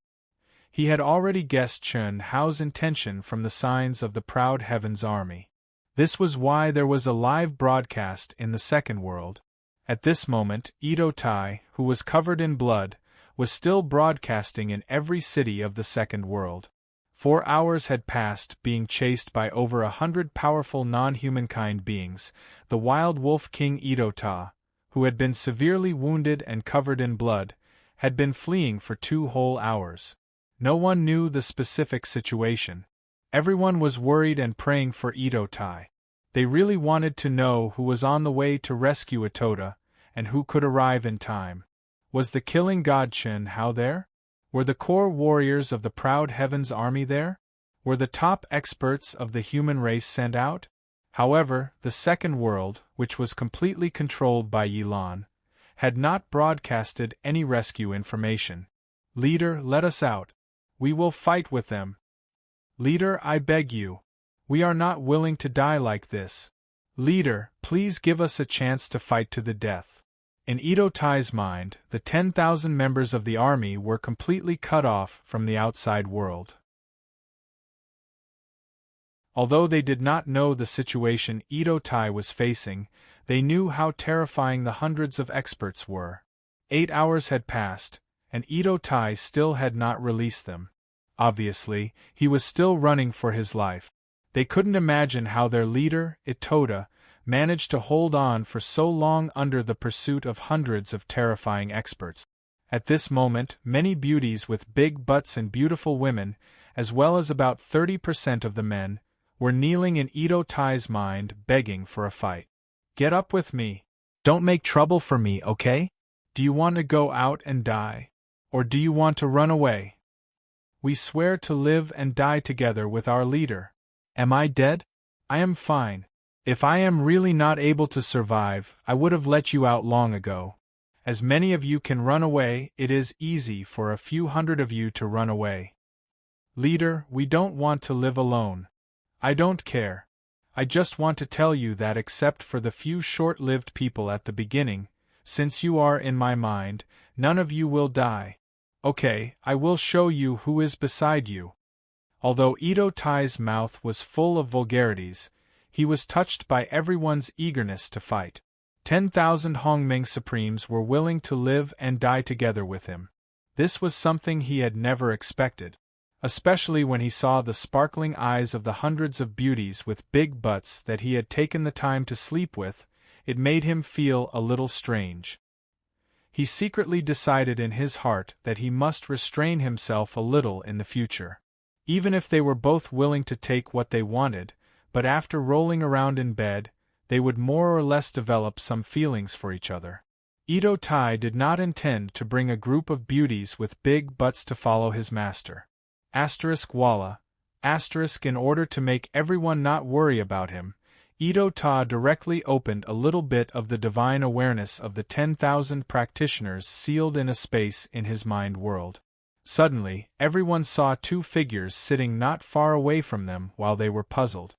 He had already guessed Chen Hao's intention from the signs of the Proud Heavens Army. This was why there was a live broadcast in the second world. At this moment, Ito Tai, who was covered in blood, was still broadcasting in every city of the second world. 4 hours had passed being chased by over 100 powerful non-humankind beings. The wild wolf king Ito Ta, who had been severely wounded and covered in blood, had been fleeing for 2 whole hours. No one knew the specific situation. Everyone was worried and praying for Ito Tai. They really wanted to know who was on the way to rescue Itoda, and who could arrive in time. Was the killing god Chen Hao there? Were the core warriors of the Proud Heavens Army there? Were the top experts of the human race sent out? However, the second world, which was completely controlled by Yilan, had not broadcasted any rescue information. Leader, let us out. We will fight with them. Leader, I beg you. We are not willing to die like this. Leader, please give us a chance to fight to the death. In Ito Tai's mind, the 10,000 members of the army were completely cut off from the outside world. Although they did not know the situation Ito Tai was facing, they knew how terrifying the hundreds of experts were. 8 hours had passed, and Ito Tai still had not released them. Obviously, he was still running for his life. They couldn't imagine how their leader, Itoda, managed to hold on for so long under the pursuit of hundreds of terrifying experts. At this moment, many beauties with big butts and beautiful women, as well as about 30% of the men, were kneeling in Ito Tai's mind begging for a fight. Get up with me. Don't make trouble for me, okay? Do you want to go out and die? Or do you want to run away? We swear to live and die together with our leader. Am I dead? I am fine. If I am really not able to survive, I would have let you out long ago. As many of you can run away, it is easy for a few hundred of you to run away. Leader, we don't want to live alone. I don't care. I just want to tell you that except for the few short-lived people at the beginning, since you are in my mind, none of you will die. Okay, I will show you who is beside you. Although Ito Tai's mouth was full of vulgarities, he was touched by everyone's eagerness to fight. 10,000 Hongming Supremes were willing to live and die together with him. This was something he had never expected. Especially when he saw the sparkling eyes of the hundreds of beauties with big butts that he had taken the time to sleep with, it made him feel a little strange. He secretly decided in his heart that he must restrain himself a little in the future. Even if they were both willing to take what they wanted, but after rolling around in bed, they would more or less develop some feelings for each other. Ito Tai did not intend to bring a group of beauties with big butts to follow his master. Walla. In order to make everyone not worry about him, Ito Ta directly opened a little bit of the divine awareness of the 10,000 practitioners sealed in a space in his mind world. Suddenly, everyone saw two figures sitting not far away from them while they were puzzled.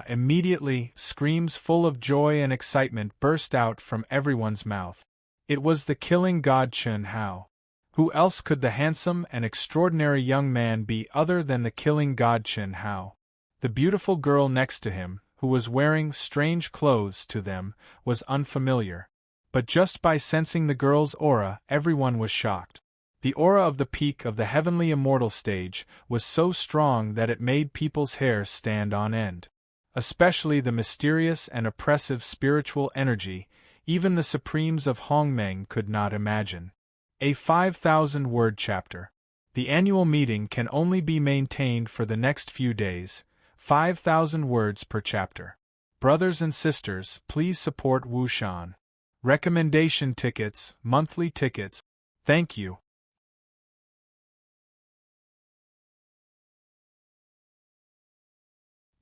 Immediately, screams full of joy and excitement burst out from everyone's mouth. It was the killing god Chun Hao. Who else could the handsome and extraordinary young man be other than the killing god Chun Hao? The beautiful girl next to him, who was wearing strange clothes to them, was unfamiliar. But just by sensing the girl's aura, everyone was shocked. The aura of the peak of the heavenly immortal stage was so strong that it made people's hair stand on end. Especially the mysterious and oppressive spiritual energy, even the supremes of Hongmeng could not imagine. A 5,000-word chapter. The annual meeting can only be maintained for the next few days, 5,000 words per chapter. Brothers and sisters, please support Wu Shan. Recommendation tickets, monthly tickets. Thank you.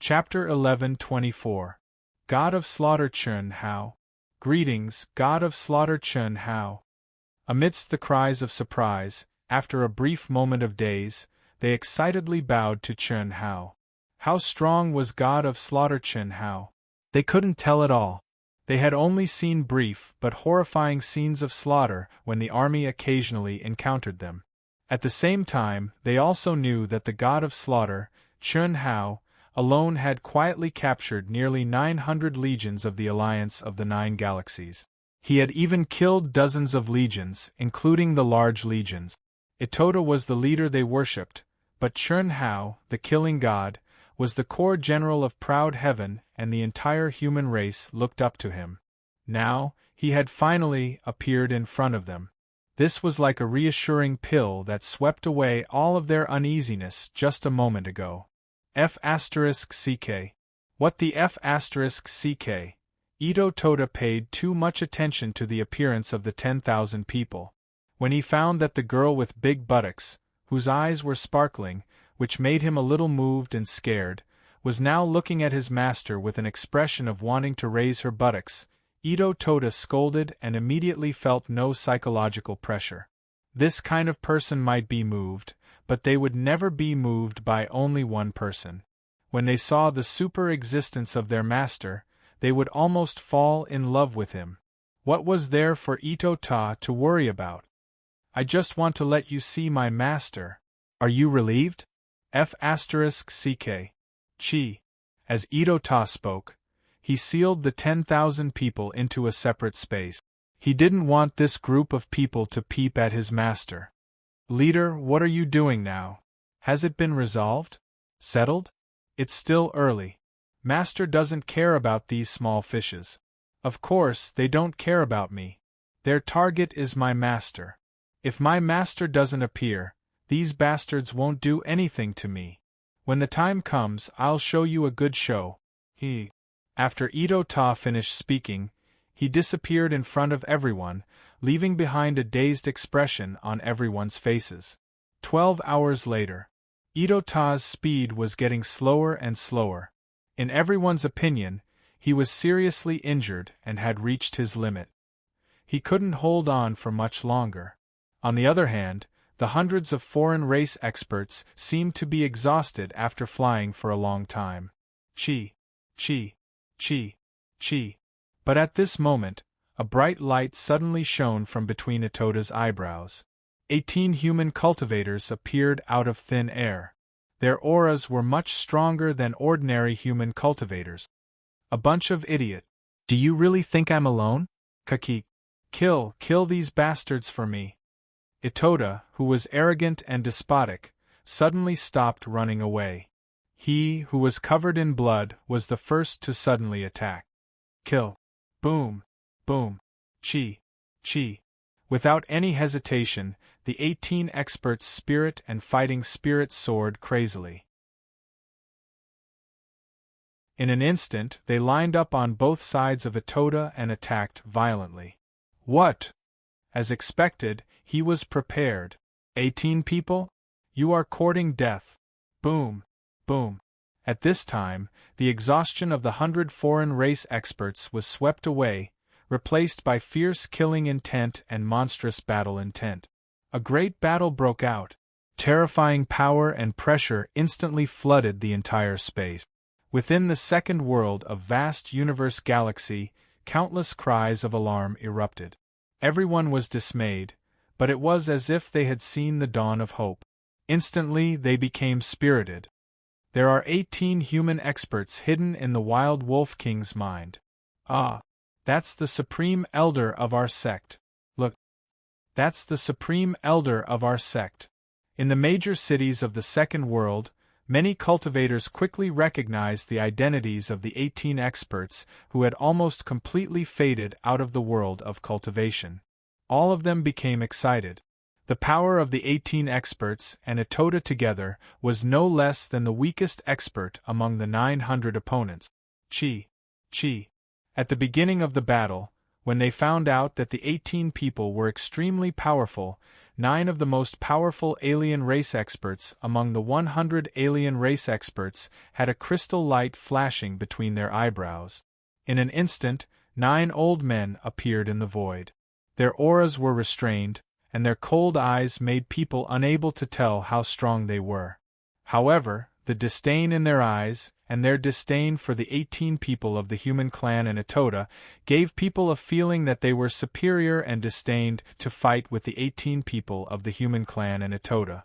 Chapter 11:24. God of Slaughter Chun Hao. Greetings, God of Slaughter Chun Hao. Amidst the cries of surprise, after a brief moment of daze, they excitedly bowed to Chun Hao. How strong was God of Slaughter Chun Hao? They couldn't tell at all. They had only seen brief but horrifying scenes of slaughter when the army occasionally encountered them. At the same time, they also knew that the God of Slaughter, Chun Hao, alone had quietly captured nearly 900 legions of the Alliance of the Nine Galaxies. He had even killed dozens of legions, including the large legions. Itoda was the leader they worshipped, but Chun Hao, the killing god, was the core general of proud heaven, and the entire human race looked up to him. Now, he had finally appeared in front of them. This was like a reassuring pill that swept away all of their uneasiness just a moment ago. F***ck. What the F***ck? Ito Toda paid too much attention to the appearance of the 10,000 people. When he found that the girl with big buttocks, whose eyes were sparkling, which made him a little moved and scared, was now looking at his master with an expression of wanting to raise her buttocks, Ito Toda scolded and immediately felt no psychological pressure. This kind of person might be moved, but they would never be moved by only one person. When they saw the super-existence of their master, they would almost fall in love with him. What was there for Ito Ta to worry about? I just want to let you see my master. Are you relieved? F***ck. Chi. As Ito Ta spoke, he sealed the 10,000 people into a separate space. He didn't want this group of people to peep at his master. Leader, what are you doing now? Has it been resolved? Settled? It's still early. Master doesn't care about these small fishes. Of course, they don't care about me. Their target is my master. If my master doesn't appear, these bastards won't do anything to me. When the time comes, I'll show you a good show. After Ito Ta finished speaking, he disappeared in front of everyone, leaving behind a dazed expression on everyone's faces. 12 hours later. Ito Ta's speed was getting slower and slower. In everyone's opinion, he was seriously injured and had reached his limit. He couldn't hold on for much longer. On the other hand, the hundreds of foreign race experts seemed to be exhausted after flying for a long time. Chi. But at this moment, a bright light suddenly shone from between Itoda's eyebrows. 18 human cultivators appeared out of thin air. Their auras were much stronger than ordinary human cultivators. A bunch of idiot. Do you really think I'm alone? Kaki. Kill these bastards for me. Itoda, who was arrogant and despotic, suddenly stopped running away. He, who was covered in blood, was the first to suddenly attack. Kill. Boom. Boom. Chi. Without any hesitation, the 18 experts' spirit and fighting spirit soared crazily. In an instant, they lined up on both sides of Itoda and attacked violently. What? As expected, he was prepared. 18 people? You are courting death. Boom, boom. At this time, the exhaustion of the 100 foreign race experts was swept away, replaced by fierce killing intent and monstrous battle intent. A great battle broke out. Terrifying power and pressure instantly flooded the entire space. Within the second world of vast universe galaxy, countless cries of alarm erupted. Everyone was dismayed, but it was as if they had seen the dawn of hope. Instantly they became spirited. There are 18 human experts hidden in the Wild Wolf King's mind. Ah, that's the supreme elder of our sect. Look, that's the supreme elder of our sect. In the major cities of the second world, many cultivators quickly recognized the identities of the 18 experts who had almost completely faded out of the world of cultivation. All of them became excited. The power of the 18 experts and Itoda together was no less than the weakest expert among the 900 opponents. Chi. At the beginning of the battle, when they found out that the 18 people were extremely powerful, 9 of the most powerful alien race experts among the 100 alien race experts had a crystal light flashing between their eyebrows. In an instant, 9 old men appeared in the void. Their auras were restrained, and their cold eyes made people unable to tell how strong they were. However, the disdain in their eyes, and their disdain for the 18 people of the human clan and Itoda, gave people a feeling that they were superior and disdained to fight with the 18 people of the human clan and Itoda.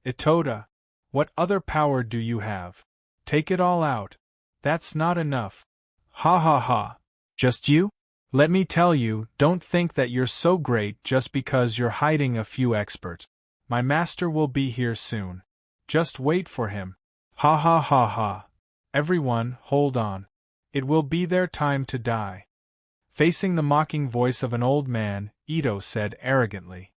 Itoda, what other power do you have? Take it all out. That's not enough. Ha ha ha. Just you? Let me tell you, don't think that you're so great just because you're hiding a few experts. My master will be here soon. Just wait for him. Ha ha ha ha. Everyone, hold on. It will be their time to die. Facing the mocking voice of an old man, Ito said arrogantly.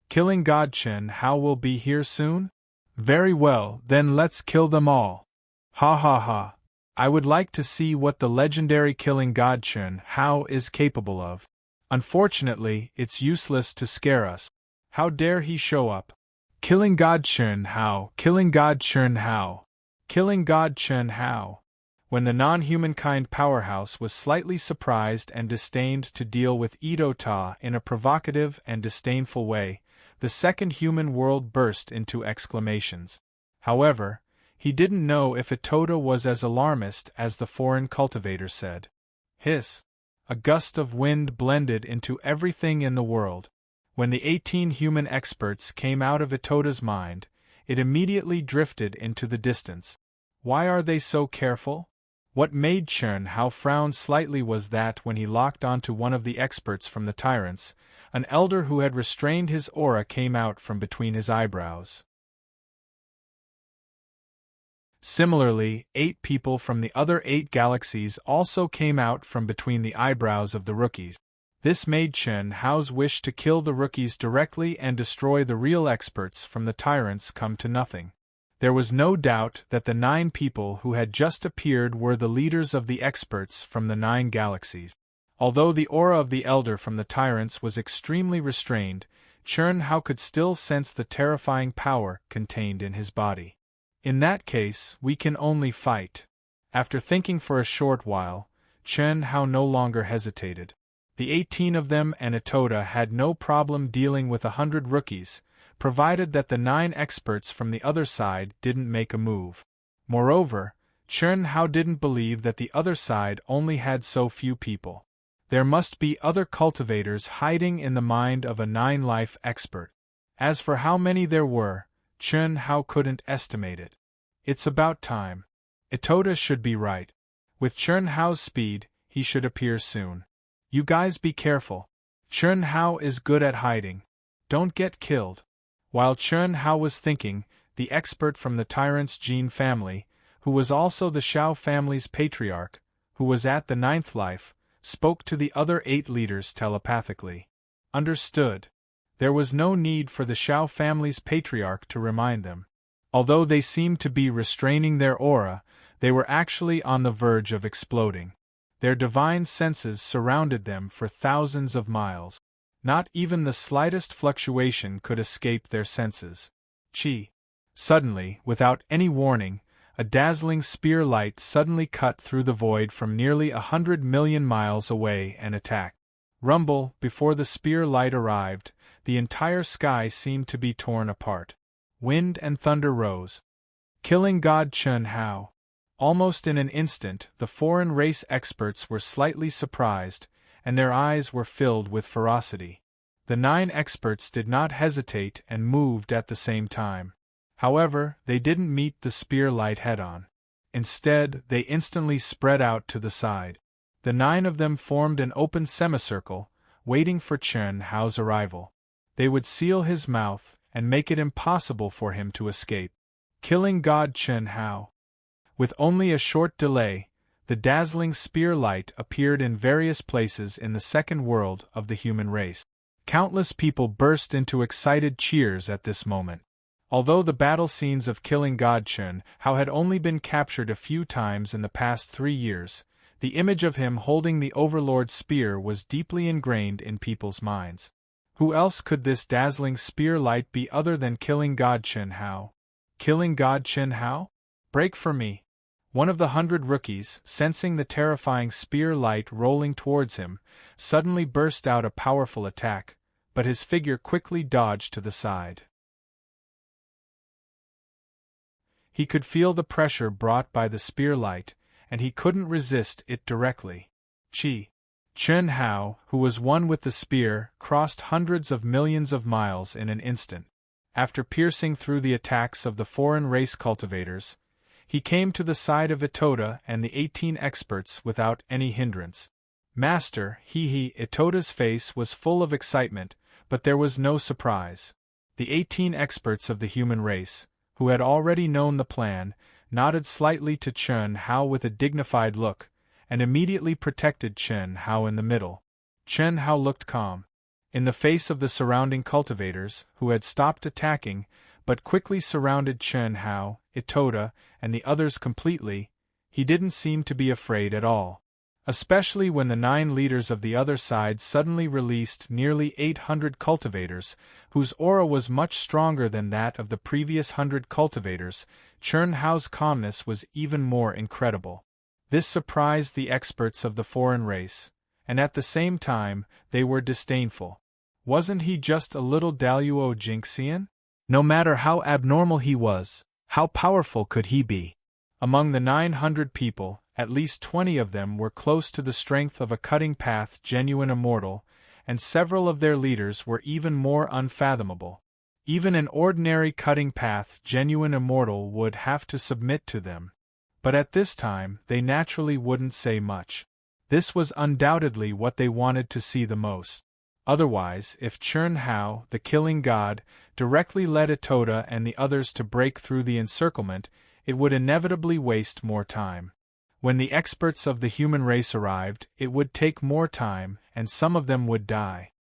Killing God Chen Hao will be here soon? Very well, then let's kill them all. Ha ha ha. I would like to see what the legendary killing god Chen Hao is capable of. Unfortunately, it's useless to scare us. How dare he show up? Killing god Chen Hao, killing god Chen Hao, killing god Chen Hao. When the non-humankind powerhouse was slightly surprised and disdained to deal with Ito Ta in a provocative and disdainful way, the second human world burst into exclamations. However, he didn't know if Itoda was as alarmist as the foreign cultivator said. Hiss! A gust of wind blended into everything in the world. When the 18 human experts came out of Itoda's mind, it immediately drifted into the distance. Why are they so careful? What made Chen Hao frown slightly was that when he locked onto one of the experts from the tyrants, an elder who had restrained his aura came out from between his eyebrows. Similarly, 8 people from the other 8 galaxies also came out from between the eyebrows of the rookies. This made Chen Hao's wish to kill the rookies directly and destroy the real experts from the tyrants come to nothing. There was no doubt that the 9 people who had just appeared were the leaders of the experts from the 9 galaxies. Although the aura of the elder from the tyrants was extremely restrained, Chen Hao could still sense the terrifying power contained in his body. In that case, we can only fight. After thinking for a short while, Chen Hao no longer hesitated. The 18 of them and Itoda had no problem dealing with 100 rookies, provided that the 9 experts from the other side didn't make a move. Moreover, Chen Hao didn't believe that the other side only had so few people. There must be other cultivators hiding in the mind of a 9-life expert. As for how many there were, Chen Hao couldn't estimate it. It's about time. Itoda should be right. With Chen Hao's speed, he should appear soon. You guys be careful. Chen Hao is good at hiding. Don't get killed. While Chen Hao was thinking, the expert from the tyrant's gene family, who was also the Shao family's patriarch, who was at the 9th life, spoke to the other 8 leaders telepathically. Understood. There was no need for the Shao family's patriarch to remind them. Although they seemed to be restraining their aura, they were actually on the verge of exploding. Their divine senses surrounded them for thousands of miles. Not even the slightest fluctuation could escape their senses. Chi. Suddenly, without any warning, a dazzling spear light suddenly cut through the void from nearly 100 million miles away and attacked. Rumble, before the spear light arrived, the entire sky seemed to be torn apart. Wind and thunder rose, killing God Chun Hao. Almost in an instant, the foreign race experts were slightly surprised, and their eyes were filled with ferocity. The 9 experts did not hesitate and moved at the same time. However, they didn't meet the spear light head-on. Instead, they instantly spread out to the side. The 9 of them formed an open semicircle, waiting for Chun Hao's arrival. They would seal his mouth and make it impossible for him to escape, killing God Chun Hao. With only a short delay, the dazzling spear light appeared in various places in the second world of the human race. Countless people burst into excited cheers at this moment. Although the battle scenes of killing God Chun Hao had only been captured a few times in the past 3 years, the image of him holding the Overlord spear was deeply ingrained in people's minds. Who else could this dazzling spear light be other than killing God Chun Hao? Killing God Chun Hao? Break for me! One of the 100 rookies, sensing the terrifying spear light rolling towards him, suddenly burst out a powerful attack, but his figure quickly dodged to the side. He could feel the pressure brought by the spear light, and he couldn't resist it directly. Chun Hao, who was one with the spear, crossed hundreds of millions of miles in an instant. After piercing through the attacks of the foreign race cultivators, he came to the side of Itoda and the 18 experts without any hindrance. Master, Itoda's face was full of excitement, but there was no surprise. The 18 experts of the human race, who had already known the plan, nodded slightly to Chun Hao with a dignified look, and immediately protected Chun Hao in the middle. Chun Hao looked calm. In the face of the surrounding cultivators, who had stopped attacking, but quickly surrounded Chun Hao, Itoda, and the others completely, he didn't seem to be afraid at all. Especially when the 9 leaders of the other side suddenly released nearly 800 cultivators, whose aura was much stronger than that of the previous 100 cultivators, Chun Hao's calmness was even more incredible. This surprised the experts of the foreign race, and at the same time, they were disdainful. Wasn't he just a little Daluo Jinxian? No matter how abnormal he was, how powerful could he be? Among the 900 people, at least 20 of them were close to the strength of a cutting path genuine immortal, and several of their leaders were even more unfathomable. Even an ordinary cutting path genuine immortal would have to submit to them. But at this time, they naturally wouldn't say much. This was undoubtedly what they wanted to see the most. Otherwise, if Chun Hao, the killing god, directly led Itoda and the others to break through the encirclement, it would inevitably waste more time. When the experts of the human race arrived, it would take more time, and some of them would die.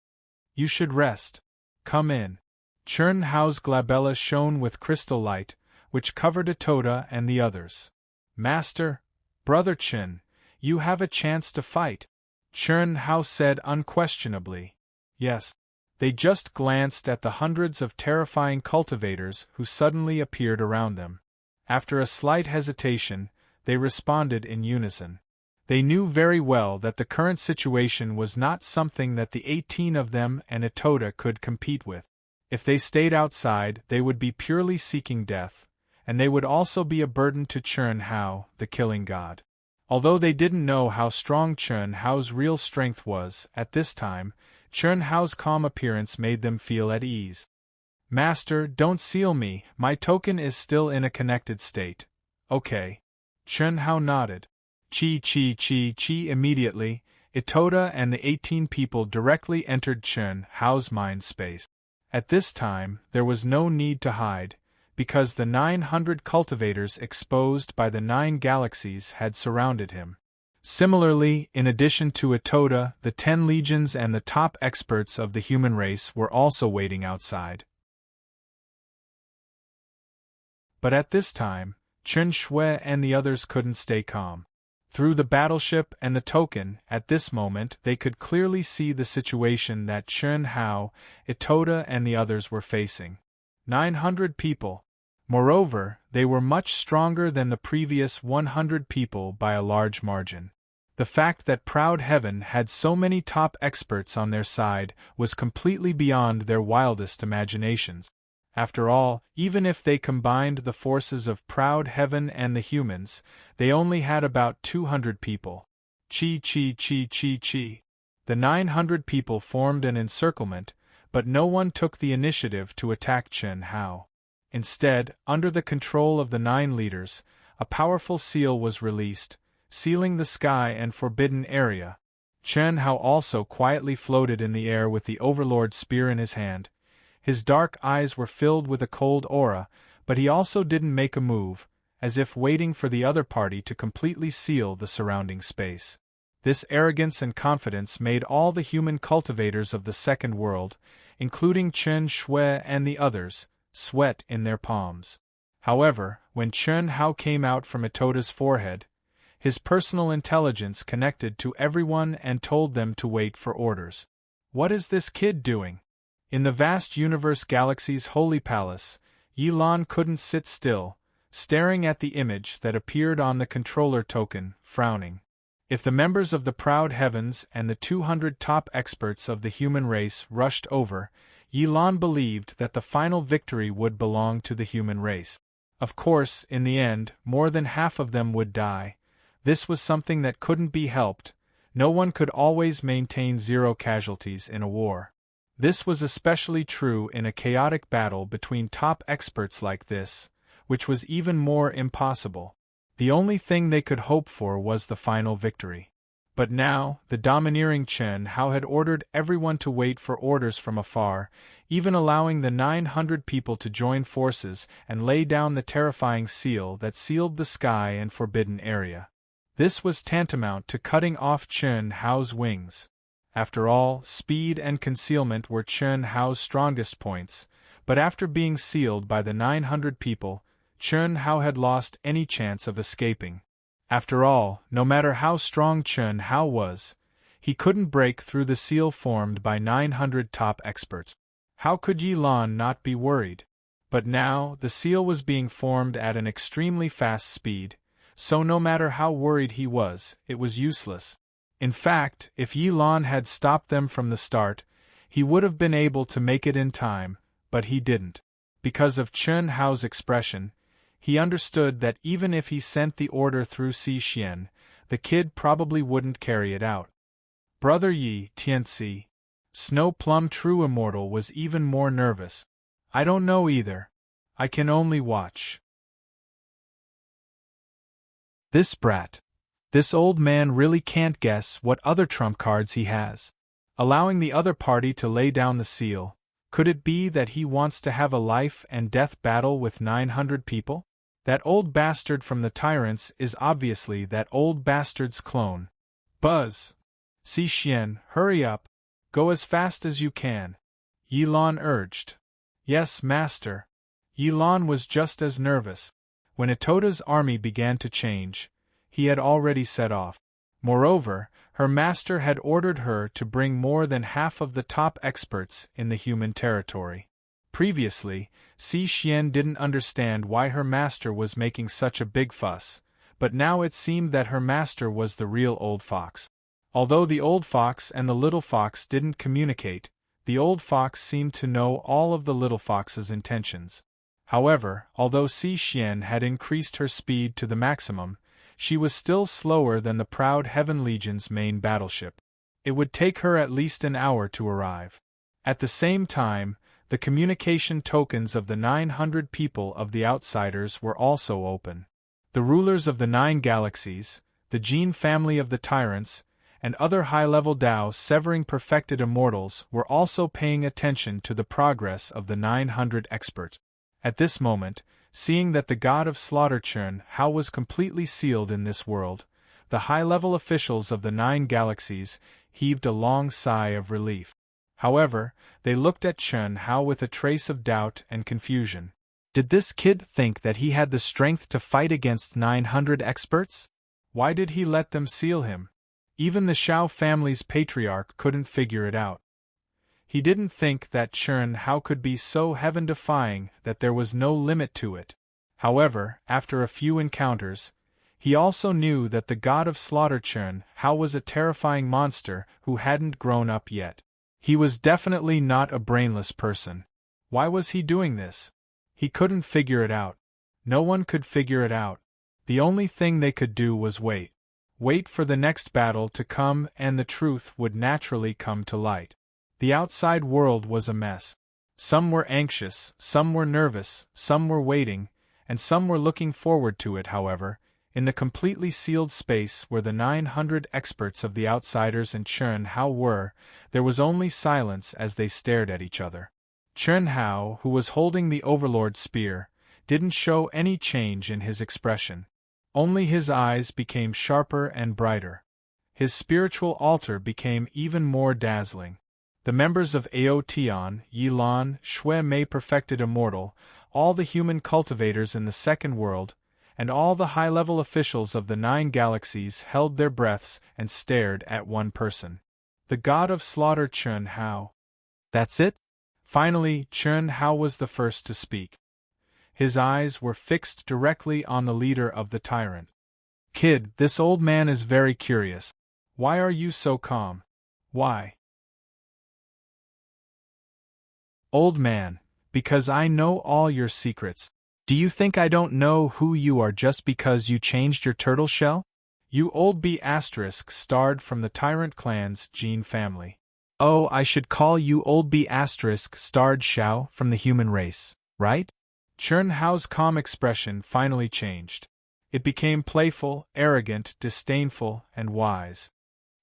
You should rest. Come in. Chun Hao's glabella shone with crystal light, which covered Itoda and the others. Master, Brother Chun, you have a chance to fight. Chun Hao said unquestionably. Yes. They just glanced at the hundreds of terrifying cultivators who suddenly appeared around them. After a slight hesitation, they responded in unison. They knew very well that the current situation was not something that the 18 of them and Itoda could compete with. If they stayed outside, they would be purely seeking death, and they would also be a burden to Chun Hao, the killing god. Although they didn't know how strong Chun Hao's real strength was, at this time, Chun Hao's calm appearance made them feel at ease. Master, don't seal me, my token is still in a connected state. Okay. Chun Hao nodded. Chi. Immediately, Itoda and the 18 people directly entered Chun Hao's mind space. At this time, there was no need to hide, because the 900 cultivators exposed by the 9 galaxies had surrounded him. Similarly, in addition to Itoda, the 10 legions and the top experts of the human race were also waiting outside. But at this time, Chen Shui and the others couldn't stay calm. Through the battleship and the token, at this moment they could clearly see the situation that Chen Hao, Itoda and the others were facing. 900 people. Moreover, they were much stronger than the previous 100 people by a large margin. The fact that Proud Heaven had so many top experts on their side was completely beyond their wildest imaginations. After all, even if they combined the forces of Proud Heaven and the humans, they only had about 200 people. Chi. The 900 people formed an encirclement, but no one took the initiative to attack Chen Hao. Instead, under the control of the 9 leaders, a powerful seal was released, sealing the sky and forbidden area. Chen Hao also quietly floated in the air with the Overlord's spear in his hand. His dark eyes were filled with a cold aura, but he also didn't make a move, as if waiting for the other party to completely seal the surrounding space. This arrogance and confidence made all the human cultivators of the second world, including Chen Shui and the others, sweat in their palms. However, when Chen Hao came out from Itoda's forehead, his personal intelligence connected to everyone and told them to wait for orders. What is this kid doing? In the vast universe galaxy's holy palace, Yilan couldn't sit still, staring at the image that appeared on the controller token, frowning. If the members of the Proud Heavens and the 200 top experts of the human race rushed over, Yilan believed that the final victory would belong to the human race. Of course, in the end, more than half of them would die. This was something that couldn't be helped. No one could always maintain 0 casualties in a war. This was especially true in a chaotic battle between top experts like this, which was even more impossible. The only thing they could hope for was the final victory. But now, the domineering Chen Hao had ordered everyone to wait for orders from afar, even allowing the 900 people to join forces and lay down the terrifying seal that sealed the sky and forbidden area. This was tantamount to cutting off Chen Hao's wings. After all, speed and concealment were Chen Hao's strongest points, but after being sealed by the 900 people, Chen Hao had lost any chance of escaping. After all, no matter how strong Chen Hao was, he couldn't break through the seal formed by 900 top experts. How could Yilan not be worried? But now, the seal was being formed at an extremely fast speed, so no matter how worried he was, it was useless. In fact, if Yilan had stopped them from the start, he would have been able to make it in time, but he didn't. Because of Chen Hao's expression, he understood that even if he sent the order through Si Xian, the kid probably wouldn't carry it out. Brother Yi Tianxi, Snow Plum True Immortal, was even more nervous. I don't know either. I can only watch. This brat. This old man really can't guess what other trump cards he has. Allowing the other party to lay down the seal, could it be that he wants to have a life and death battle with 900 people? That old bastard from the Tyrants is obviously that old bastard's clone. Buzz! Si Xian, hurry up. Go as fast as you can. Yilan urged. Yes, master. Yilan was just as nervous. When Itoda's army began to change, he had already set off. Moreover, her master had ordered her to bring more than half of the top experts in the human territory. Previously, Si Xian didn't understand why her master was making such a big fuss, but now it seemed that her master was the real old fox. Although the old fox and the little fox didn't communicate, the old fox seemed to know all of the little fox's intentions. However, although Si Xian had increased her speed to the maximum, she was still slower than the Proud Heaven Legion's main battleship. It would take her at least an hour to arrive. At the same time, the communication tokens of the 900 people of the Outsiders were also open. The rulers of the 9 galaxies, the gene family of the Tyrants, and other high-level Dao severing perfected immortals were also paying attention to the progress of the 900 experts. At this moment, seeing that the god of slaughter Chen Hao was completely sealed in this world, The high-level officials of the 9 galaxies heaved a long sigh of relief. However, they looked at Chen Hao with a trace of doubt and confusion. Did this kid think that he had the strength to fight against 900 experts? Why did he let them seal him? Even the Shao family's patriarch couldn't figure it out. He didn't think that Chen Hao could be so heaven-defying that there was no limit to it. However, after a few encounters, he also knew that the god of slaughter Chen Hao was a terrifying monster who hadn't grown up yet. He was definitely not a brainless person. Why was he doing this? He couldn't figure it out. No one could figure it out. The only thing they could do was wait. Wait for the next battle to come, and the truth would naturally come to light. The outside world was a mess. Some were anxious, some were nervous, some were waiting, and some were looking forward to it. However, in the completely sealed space where the 900 experts of the outsiders and Chen Hao were, there was only silence as they stared at each other. Chen Hao, who was holding the Overlord's spear, didn't show any change in his expression. Only his eyes became sharper and brighter. His spiritual altar became even more dazzling. The members of Ao Tian, Yilan, Shui Mei perfected immortal, all the human cultivators in the second world, and all the high-level officials of the 9 galaxies held their breaths and stared at one person. The god of slaughter Chen Hao. That's it? Finally, Chen Hao was the first to speak. His eyes were fixed directly on the leader of the tyrant. Kid, this old man is very curious. Why are you so calm? Why? Old man, because I know all your secrets. Do you think I don't know who you are just because you changed your turtle shell? You old B** starred from the tyrant clan's Jin family. Oh, I should call you old B** starred Shao from the human race, right? Chen Hao's calm expression finally changed. It became playful, arrogant, disdainful, and wise.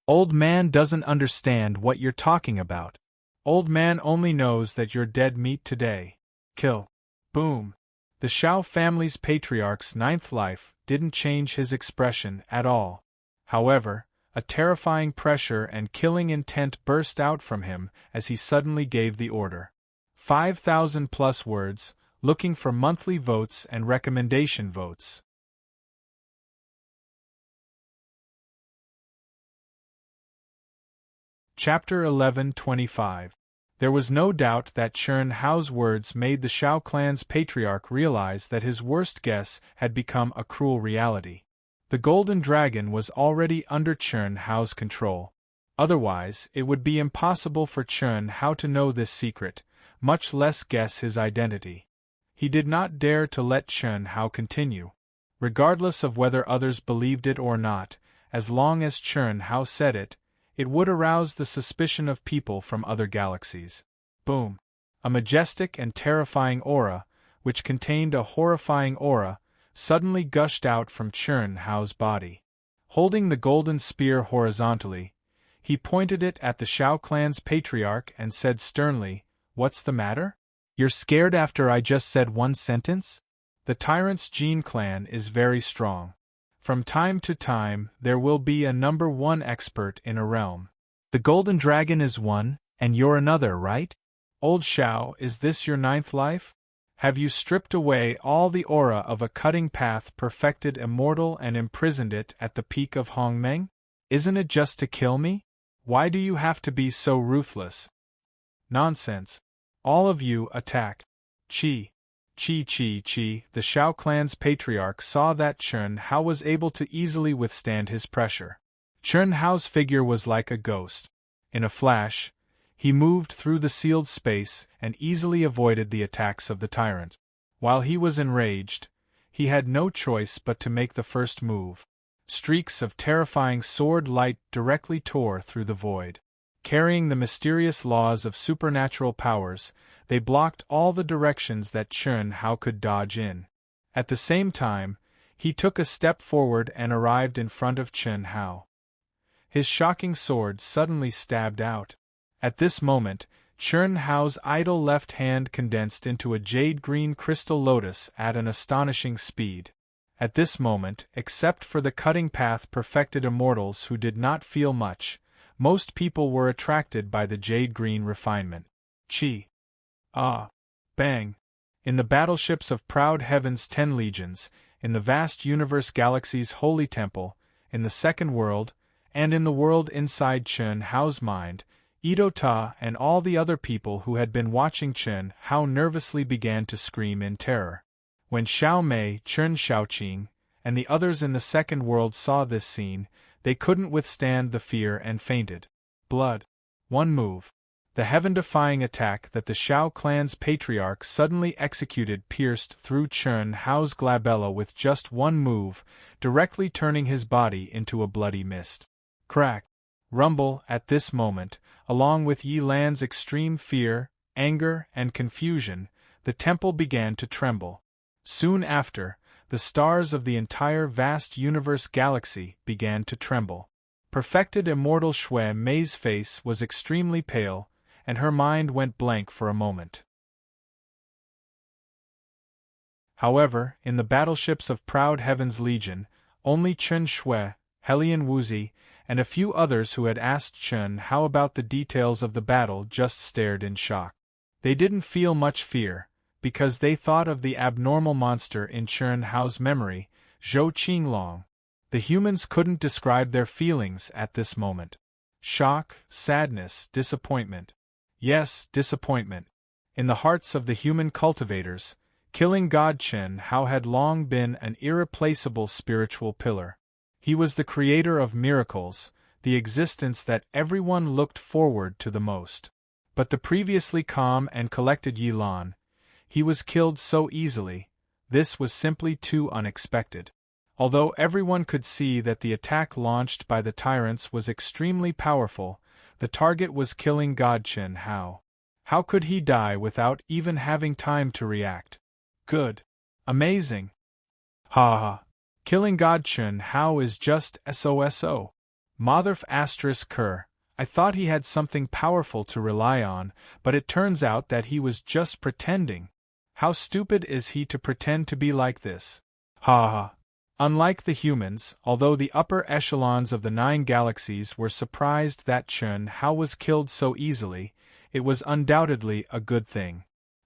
Old man doesn't understand what you're talking about. Old man only knows that you're dead meat today. Kill. Boom. The Shao family's patriarch's 9th life didn't change his expression at all. However, a terrifying pressure and killing intent burst out from him as he suddenly gave the order. 5,000 plus words, looking for monthly votes and recommendation votes. Chapter 11:25. There was no doubt that Chen Hao's words made the Shao clan's patriarch realize that his worst guess had become a cruel reality. The Golden Dragon was already under Chen Hao's control. Otherwise, it would be impossible for Chen Hao to know this secret, much less guess his identity. He did not dare to let Chen Hao continue. Regardless of whether others believed it or not, as long as Chen Hao said it, it would arouse the suspicion of people from other galaxies. Boom! A majestic and terrifying aura, which contained a horrifying aura, suddenly gushed out from Chen Hao's body. Holding the golden spear horizontally, he pointed it at the Shao clan's patriarch and said sternly, "What's the matter? You're scared after I just said one sentence? The tyrant's Jin clan is very strong. From time to time, there will be a number 1 expert in a realm. The Golden Dragon is one, and you're another, right? Old Shao, is this your 9th life? Have you stripped away all the aura of a cutting path, perfected immortal, and imprisoned it at the peak of Hongmeng? Isn't it just to kill me? Why do you have to be so ruthless? Nonsense. All of you attack. Chi. Chi. The Shao clan's patriarch saw that Chen Hao was able to easily withstand his pressure. Chen Hao's figure was like a ghost. In a flash, he moved through the sealed space and easily avoided the attacks of the tyrant. While he was enraged, he had no choice but to make the first move. Streaks of terrifying sword light directly tore through the void. Carrying the mysterious laws of supernatural powers, they blocked all the directions that Chen Hao could dodge in. At the same time, he took a step forward and arrived in front of Chen Hao. His shocking sword suddenly stabbed out. At this moment, Chen Hao's idle left hand condensed into a jade-green crystal lotus at an astonishing speed. At this moment, except for the cutting path perfected immortals who did not feel much, most people were attracted by the jade-green refinement. Chi. Ah. Bang. In the battleships of proud heaven's 10 legions, in the vast universe galaxy's holy temple, in the second world, and in the world inside Chen Hao's mind, Ito Ta and all the other people who had been watching Chen Hao nervously began to scream in terror. When Xiao Mei, Chen Shaoqing, and the others in the second world saw this scene, they couldn't withstand the fear and fainted. Blood. One move. The heaven-defying attack that the Shao clan's patriarch suddenly executed pierced through Chen Hao's glabella with just one move, directly turning his body into a bloody mist. Crack. Rumble. At this moment, along with Yi Lan's extreme fear, anger, and confusion, the temple began to tremble. Soon after, the stars of the entire vast universe galaxy began to tremble. Perfected immortal Xue Mei's face was extremely pale, and her mind went blank for a moment. However, in the battleships of Proud Heaven's Legion, only Chen Xue, Helian Wuzi, and a few others who had asked Chen Hao about the details of the battle just stared in shock. They didn't feel much fear, because they thought of the abnormal monster in Chen Hao's memory, Zhou Qinglong. The humans couldn't describe their feelings at this moment. Shock, sadness, disappointment. Yes, disappointment. In the hearts of the human cultivators, killing God Chen Hao had long been an irreplaceable spiritual pillar. He was the creator of miracles, the existence that everyone looked forward to the most. But the previously calm and collected Yi Lan, he was killed so easily. This was simply too unexpected. Although everyone could see that the attack launched by the tyrants was extremely powerful, the target was killing God Chen Hao. How could he die without even having time to react? Good. Amazing. Ha ha. Killing God Chen Hao is just SOSO. Motherf asterisk Kerr. I thought he had something powerful to rely on, but it turns out that he was just pretending. How stupid is he to pretend to be like this? Ha ha. Unlike the humans, although the upper echelons of the 9 galaxies were surprised that Chen Hao was killed so easily, it was undoubtedly a good thing.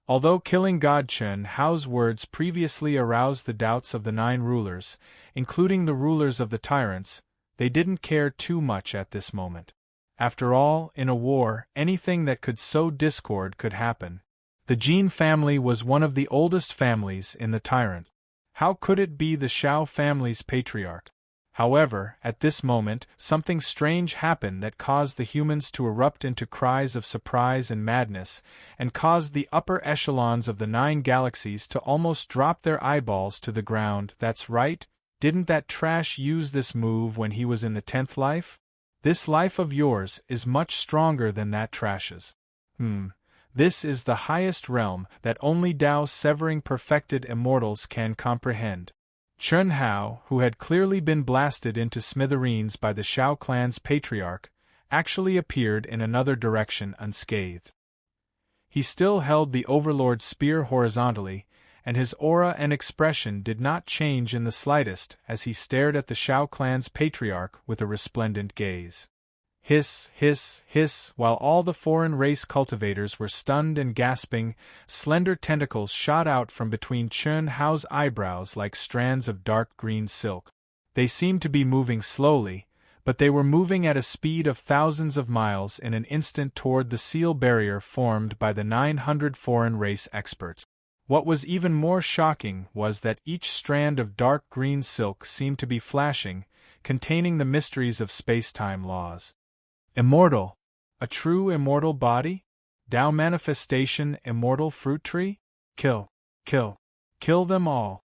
Although killing God Chen Hao's words previously aroused the doubts of the 9 rulers, including the rulers of the tyrants, they didn't care too much at this moment. After all, in a war, anything that could sow discord could happen. The Jin family was one of the oldest families in the tyrant. How could it be the Shao family's patriarch? However, at this moment, something strange happened that caused the humans to erupt into cries of surprise and madness, and caused the upper echelons of the 9 galaxies to almost drop their eyeballs to the ground. That's right, didn't that trash use this move when he was in the 10th life? This life of yours is much stronger than that trash's. This is the highest realm that only Tao-severing perfected immortals can comprehend. Chen Hao, who had clearly been blasted into smithereens by the Shao clan's patriarch, actually appeared in another direction unscathed. He still held the Overlord's spear horizontally, and his aura and expression did not change in the slightest as he stared at the Shao clan's patriarch with a resplendent gaze. Hiss, hiss, hiss, while all the foreign race cultivators were stunned and gasping, slender tentacles shot out from between Chen Hao's eyebrows like strands of dark green silk. They seemed to be moving slowly, but they were moving at a speed of thousands of miles in an instant toward the seal barrier formed by the 900 foreign race experts. What was even more shocking was that each strand of dark green silk seemed to be flashing, containing the mysteries of space-time laws. Immortal. A true immortal body? Tao manifestation immortal fruit tree? Kill. Kill. Kill them all.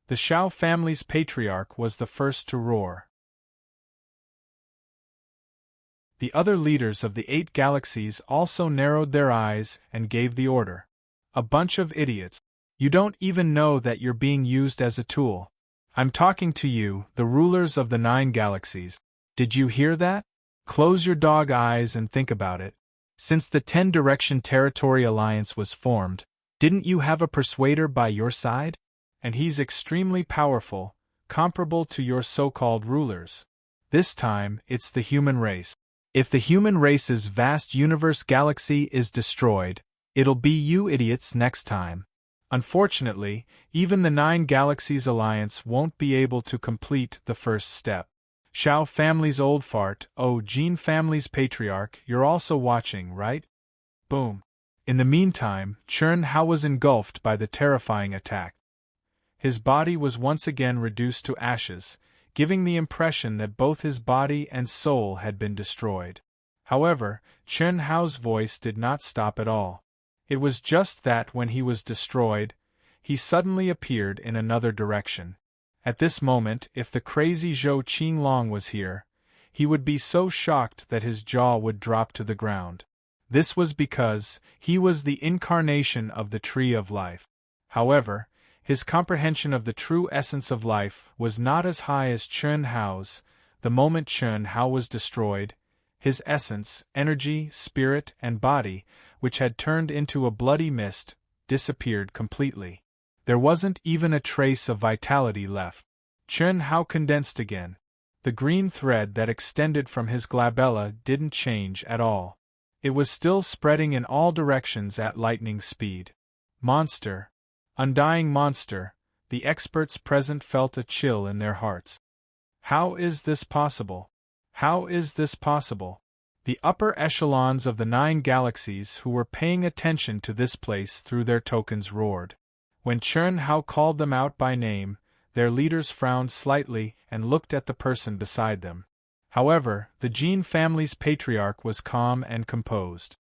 The Shao family's patriarch was the first to roar. The other leaders of the 8 galaxies also narrowed their eyes and gave the order. A bunch of idiots. You don't even know that you're being used as a tool. I'm talking to you, the rulers of the 9 galaxies. Did you hear that? Close your dog eyes and think about it. Since the 10-Direction Territory Alliance was formed, didn't you have a persuader by your side? And he's extremely powerful, comparable to your so-called rulers. This time, it's the human race. If the human race's vast universe galaxy is destroyed, it'll be you idiots next time. Unfortunately, even the 9 Galaxies Alliance won't be able to complete the first step. Shao family's old fart, oh Gene family's patriarch, you're also watching, right? Boom. In the meantime, Chern Hao was engulfed by the terrifying attack. His body was once again reduced to ashes, giving the impression that both his body and soul had been destroyed. However, Chern Hao's voice did not stop at all. It was just that when he was destroyed, he suddenly appeared in another direction. At this moment, if the crazy Zhou Qinglong was here, he would be so shocked that his jaw would drop to the ground. This was because he was the incarnation of the Tree of Life. However, his comprehension of the true essence of life was not as high as Chern Hao's. The moment Chern Hao was destroyed, his essence, energy, spirit, and body, which had turned into a bloody mist, disappeared completely. There wasn't even a trace of vitality left. Chern Hao condensed again. The green thread that extended from his glabella didn't change at all. It was still spreading in all directions at lightning speed. Monster! Undying monster! The experts present felt a chill in their hearts. How is this possible? How is this possible? The upper echelons of the 9 galaxies who were paying attention to this place through their tokens roared. When Chern Hao called them out by name, their leaders frowned slightly and looked at the person beside them. However, the Jin family's patriarch was calm and composed.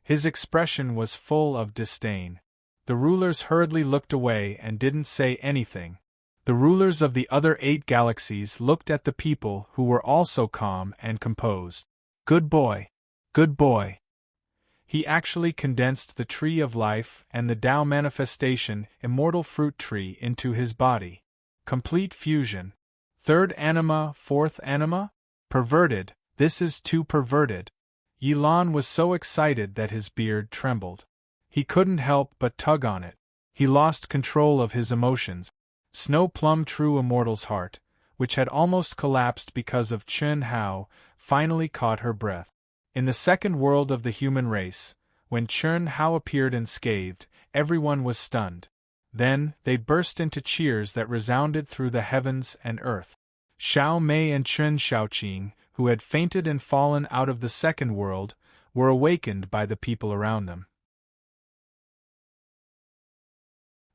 His expression was full of disdain. The rulers hurriedly looked away and didn't say anything. The rulers of the other 8 galaxies looked at the people who were also calm and composed. Good boy. Good boy. He actually condensed the Tree of Life and the Tao Manifestation Immortal Fruit Tree into his body. Complete fusion. 3rd anima, 4th anima? Perverted, this is too perverted. Yilan was so excited that his beard trembled. He couldn't help but tug on it. He lost control of his emotions. Snow Plum True Immortal's heart, which had almost collapsed because of Chern Hao, finally caught her breath. In the second world of the human race, when Chern Hao appeared unscathed, everyone was stunned. Then, they burst into cheers that resounded through the heavens and earth. Xiao Mei and Chen Xiaoqing, who had fainted and fallen out of the second world, were awakened by the people around them.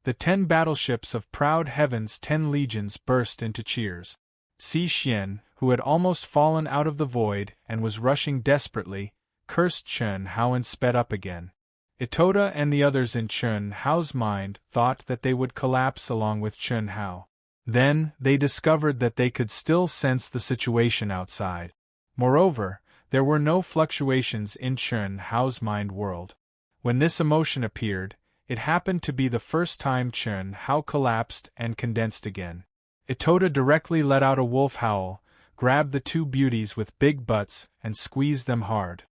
The 10 battleships of proud heaven's 10 legions burst into cheers. Xi Xian, who had almost fallen out of the void and was rushing desperately, cursed Chern Hao and sped up again. Itoda and the others in Chern Hao's mind thought that they would collapse along with Chern Hao. Then, they discovered that they could still sense the situation outside. Moreover, there were no fluctuations in Chern Hao's mind world. When this emotion appeared, it happened to be the first time Chern Hao collapsed and condensed again. Itoda directly let out a wolf howl, grabbed the 2 beauties with big butts, and squeezed them hard.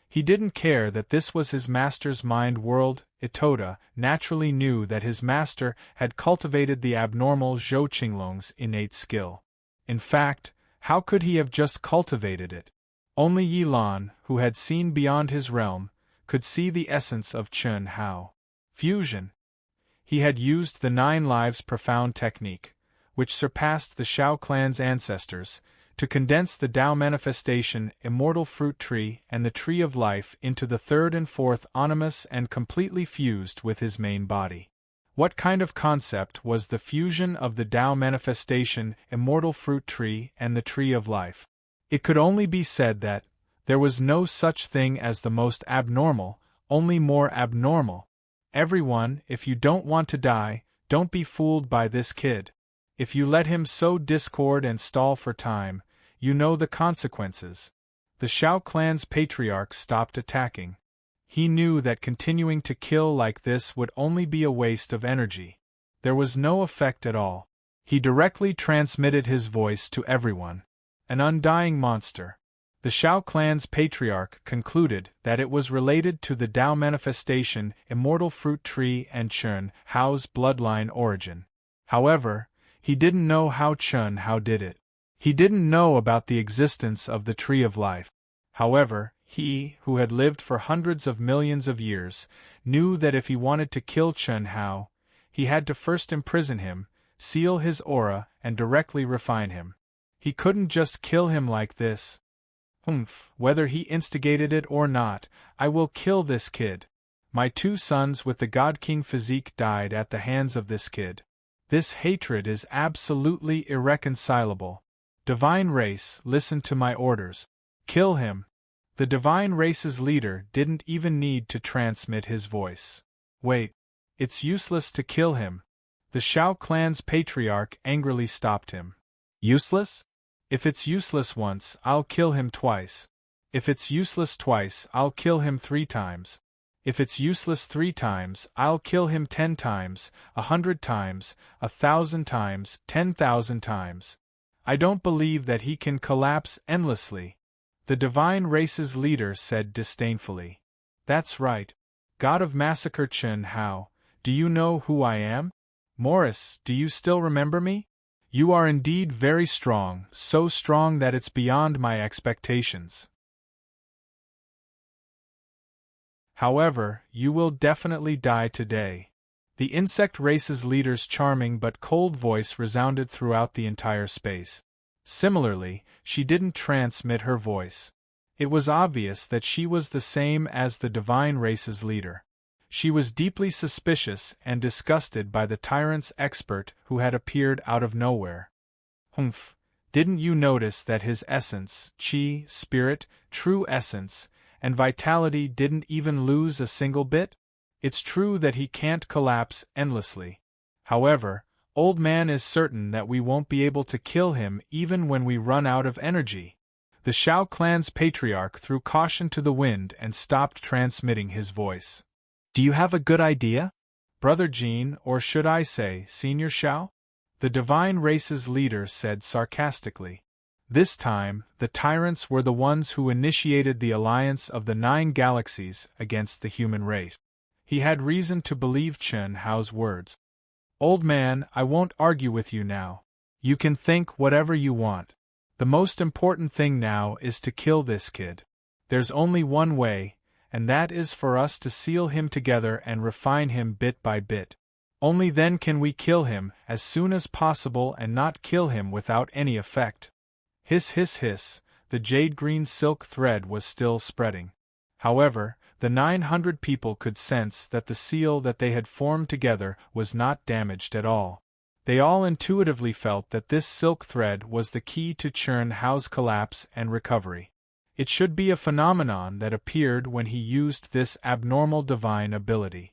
He didn't care that this was his master's mind world. Itoda naturally knew that his master had cultivated the abnormal Zhou Qinglong's innate skill. In fact, how could he have just cultivated it? Only Yilan, who had seen beyond his realm, could see the essence of Chern Hao. Fusion. He had used the 9 lives profound technique, which surpassed the Shao clan's ancestors, to condense the Tao Manifestation Immortal Fruit Tree and the Tree of Life into the 3rd and 4th animus and completely fused with his main body. What kind of concept was the fusion of the Tao Manifestation Immortal Fruit Tree and the Tree of Life? It could only be said that there was no such thing as the most abnormal, only more abnormal. Everyone, if you don't want to die, don't be fooled by this kid. If you let him sow discord and stall for time, you know the consequences. The Shao clan's patriarch stopped attacking. He knew that continuing to kill like this would only be a waste of energy. There was no effect at all. He directly transmitted his voice to everyone. An undying monster. The Shao clan's patriarch concluded that it was related to the Tao Manifestation Immortal Fruit Tree and Chern Hao's bloodline origin. However, He didn't know how Chun Hao did it. He didn't know about the existence of the Tree of Life. However, he, who had lived for hundreds of millions of years, knew that if he wanted to kill Chun Hao, he had to first imprison him, seal his aura, and directly refine him. He couldn't just kill him like this. Whether he instigated it or not, I will kill this kid. My 2 sons with the God King physique died at the hands of this kid. This hatred is absolutely irreconcilable. Divine race, listen to my orders. Kill him. The divine race's leader didn't even need to transmit his voice. Wait. It's useless to kill him. The Shao clan's patriarch angrily stopped him. Useless? If it's useless once, I'll kill him twice. If it's useless twice, I'll kill him 3 times. If it's useless 3 times, I'll kill him 10 times, 100 times, 1,000 times, 10,000 times. I don't believe that he can collapse endlessly. The divine race's leader said disdainfully. That's right. God of Massacre Chun Hao, do you know who I am? Morris, do you still remember me? You are indeed very strong, so strong that it's beyond my expectations. However, you will definitely die today. The insect race's leader's charming but cold voice resounded throughout the entire space. Similarly, she didn't transmit her voice. It was obvious that she was the same as the divine race's leader. She was deeply suspicious and disgusted by the tyrant's expert who had appeared out of nowhere. Didn't you notice that his essence, chi, spirit, true essence, and vitality didn't even lose a single bit? It's true that he can't collapse endlessly. However, Old Man is certain that we won't be able to kill him even when we run out of energy. The Shao clan's patriarch threw caution to the wind and stopped transmitting his voice. Do you have a good idea? Brother Jean, or should I say, Senior Shao? The divine race's leader said sarcastically. This time, the tyrants were the ones who initiated the alliance of the 9 galaxies against the human race. He had reason to believe Chun Hao's words. Old man, I won't argue with you now. You can think whatever you want. The most important thing now is to kill this kid. There's only one way, and that is for us to seal him together and refine him bit by bit. Only then can we kill him as soon as possible and not kill him without any effect. Hiss hiss hiss, the jade-green silk thread was still spreading. However, the 900 people could sense that the seal that they had formed together was not damaged at all. They all intuitively felt that this silk thread was the key to Chun Hao's collapse and recovery. It should be a phenomenon that appeared when he used this abnormal divine ability.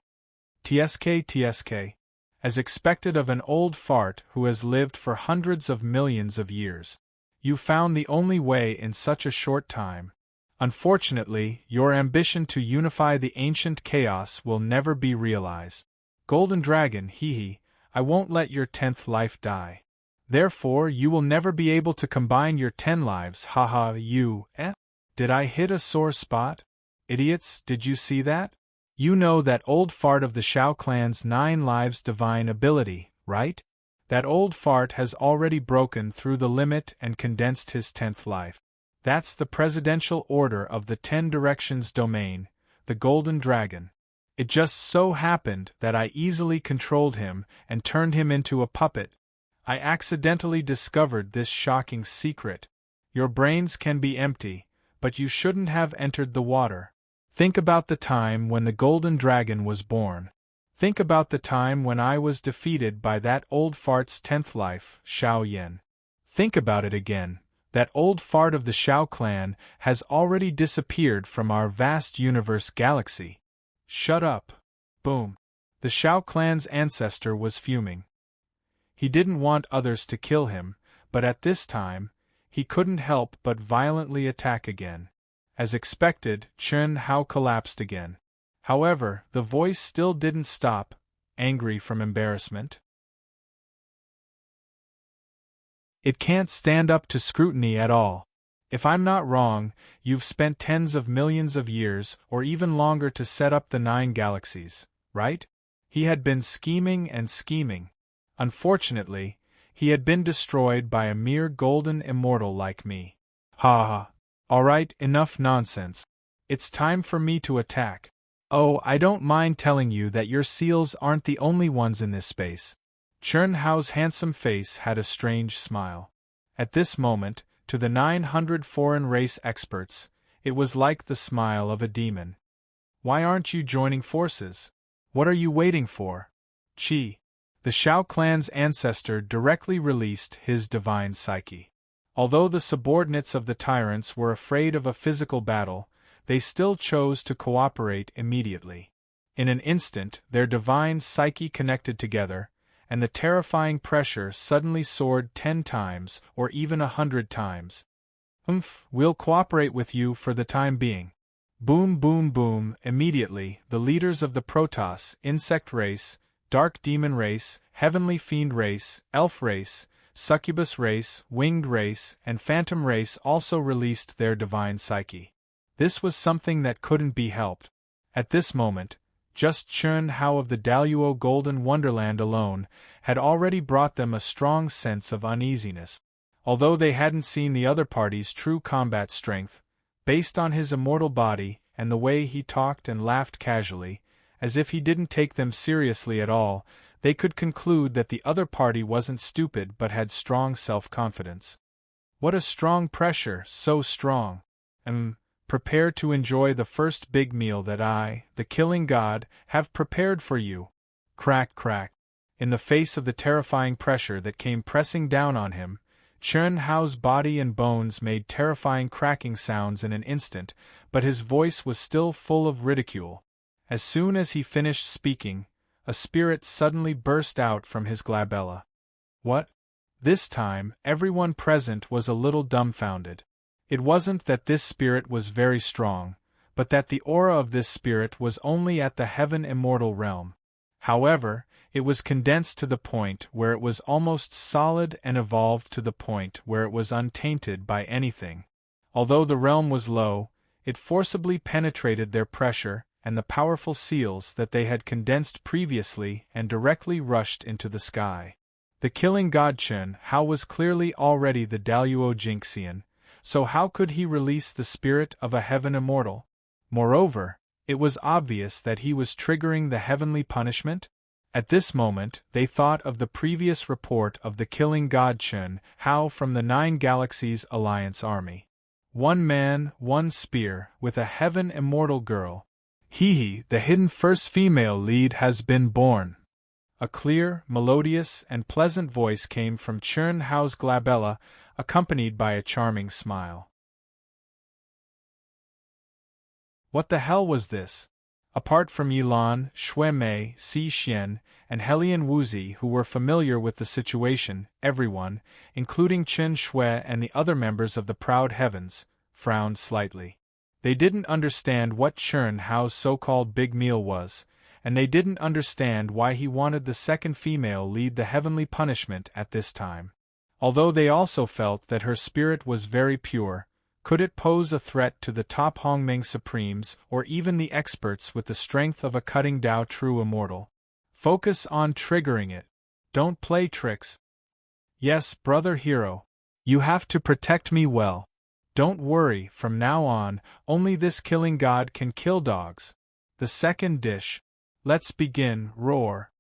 TSK. As expected of an old fart who has lived for hundreds of millions of years. You found the only way in such a short time. Unfortunately, your ambition to unify the ancient chaos will never be realized. Golden Dragon, hee, I won't let your 10th life die. Therefore, you will never be able to combine your 10 lives, haha, Did I hit a sore spot? Idiots, did you see that? You know that old fart of the Shao clan's 9 lives divine ability, right? That old fart has already broken through the limit and condensed his 10th life. That's the presidential order of the 10 Directions domain, the Golden Dragon. It just so happened that I easily controlled him and turned him into a puppet. I accidentally discovered this shocking secret. Your brains can be empty, but you shouldn't have entered the water. Think about the time when the Golden Dragon was born. Think about the time when I was defeated by that old fart's 10th life, Shao Yan. Think about it again. That old fart of the Shao clan has already disappeared from our vast universe galaxy. Shut up. Boom. The Shao clan's ancestor was fuming. He didn't want others to kill him, but at this time, he couldn't help but violently attack again. As expected, Chun Hao collapsed again. However, the voice still didn't stop, angry from embarrassment. It can't stand up to scrutiny at all. If I'm not wrong, you've spent tens of millions of years or even longer to set up the 9 galaxies, right? He had been scheming and scheming. Unfortunately, He had been destroyed by a mere golden immortal like me. Ha ha. Alright, enough nonsense. It's time for me to attack. Oh, I don't mind telling you that your seals aren't the only ones in this space. Chern Hao's handsome face had a strange smile. At this moment, to the 900 foreign race experts, it was like the smile of a demon. Why aren't you joining forces? What are you waiting for? Qi. The Shao clan's ancestor directly released his divine psyche. Although the subordinates of the tyrants were afraid of a physical battle, they still chose to cooperate immediately. In an instant, their divine psyche connected together, and the terrifying pressure suddenly soared 10 times or even 100 times. We'll cooperate with you for the time being. Boom, boom, boom. Immediately, the leaders of the Protoss, insect race, dark demon race, heavenly fiend race, elf race, succubus race, winged race, and phantom race also released their divine psyche. This was something that couldn't be helped. At this moment, just Chern Hao of the Daluo Golden Wonderland alone had already brought them a strong sense of uneasiness. Although they hadn't seen the other party's true combat strength, based on his immortal body and the way he talked and laughed casually, as if he didn't take them seriously at all, they could conclude that the other party wasn't stupid but had strong self-confidence. What a strong pressure, so strong. Prepare to enjoy the first big meal that I, the killing god, have prepared for you. Crack, crack. In the face of the terrifying pressure that came pressing down on him, Chern Hao's body and bones made terrifying cracking sounds in an instant, but his voice was still full of ridicule. As soon as he finished speaking, a spirit suddenly burst out from his glabella. What? This time, everyone present was a little dumbfounded. It wasn't that this spirit was very strong, but that the aura of this spirit was only at the heaven immortal realm. However, it was condensed to the point where it was almost solid and evolved to the point where it was untainted by anything. Although the realm was low, it forcibly penetrated their pressure and the powerful seals that they had condensed previously and directly rushed into the sky. The killing god Chern Hao was clearly already the Daluo Jinxian, so how could he release the spirit of a heaven immortal? Moreover, it was obvious that he was triggering the heavenly punishment. At this moment, they thought of the previous report of the killing god Chern Hao from the 9 Galaxies Alliance army. One man, one spear, with a heaven immortal girl. Hee, the hidden first female lead has been born. A clear, melodious, and pleasant voice came from Chern Hao's glabella, accompanied by a charming smile. What the hell was this? Apart from Yilan, Shui Mei, Si Xian, and Helian Wuzi who were familiar with the situation, everyone, including Qin Shui and the other members of the Proud Heavens, frowned slightly. They didn't understand what Chern Hao's so-called big meal was, and they didn't understand why he wanted the second female lead the heavenly punishment at this time. Although they also felt that her spirit was very pure, could it pose a threat to the top Hongmeng Supremes or even the experts with the strength of a cutting Dao true immortal? Focus on triggering it. Don't play tricks. Yes, brother hero. You have to protect me well. Don't worry, from now on, only this killing god can kill dogs. The second dish. Let's begin, roar.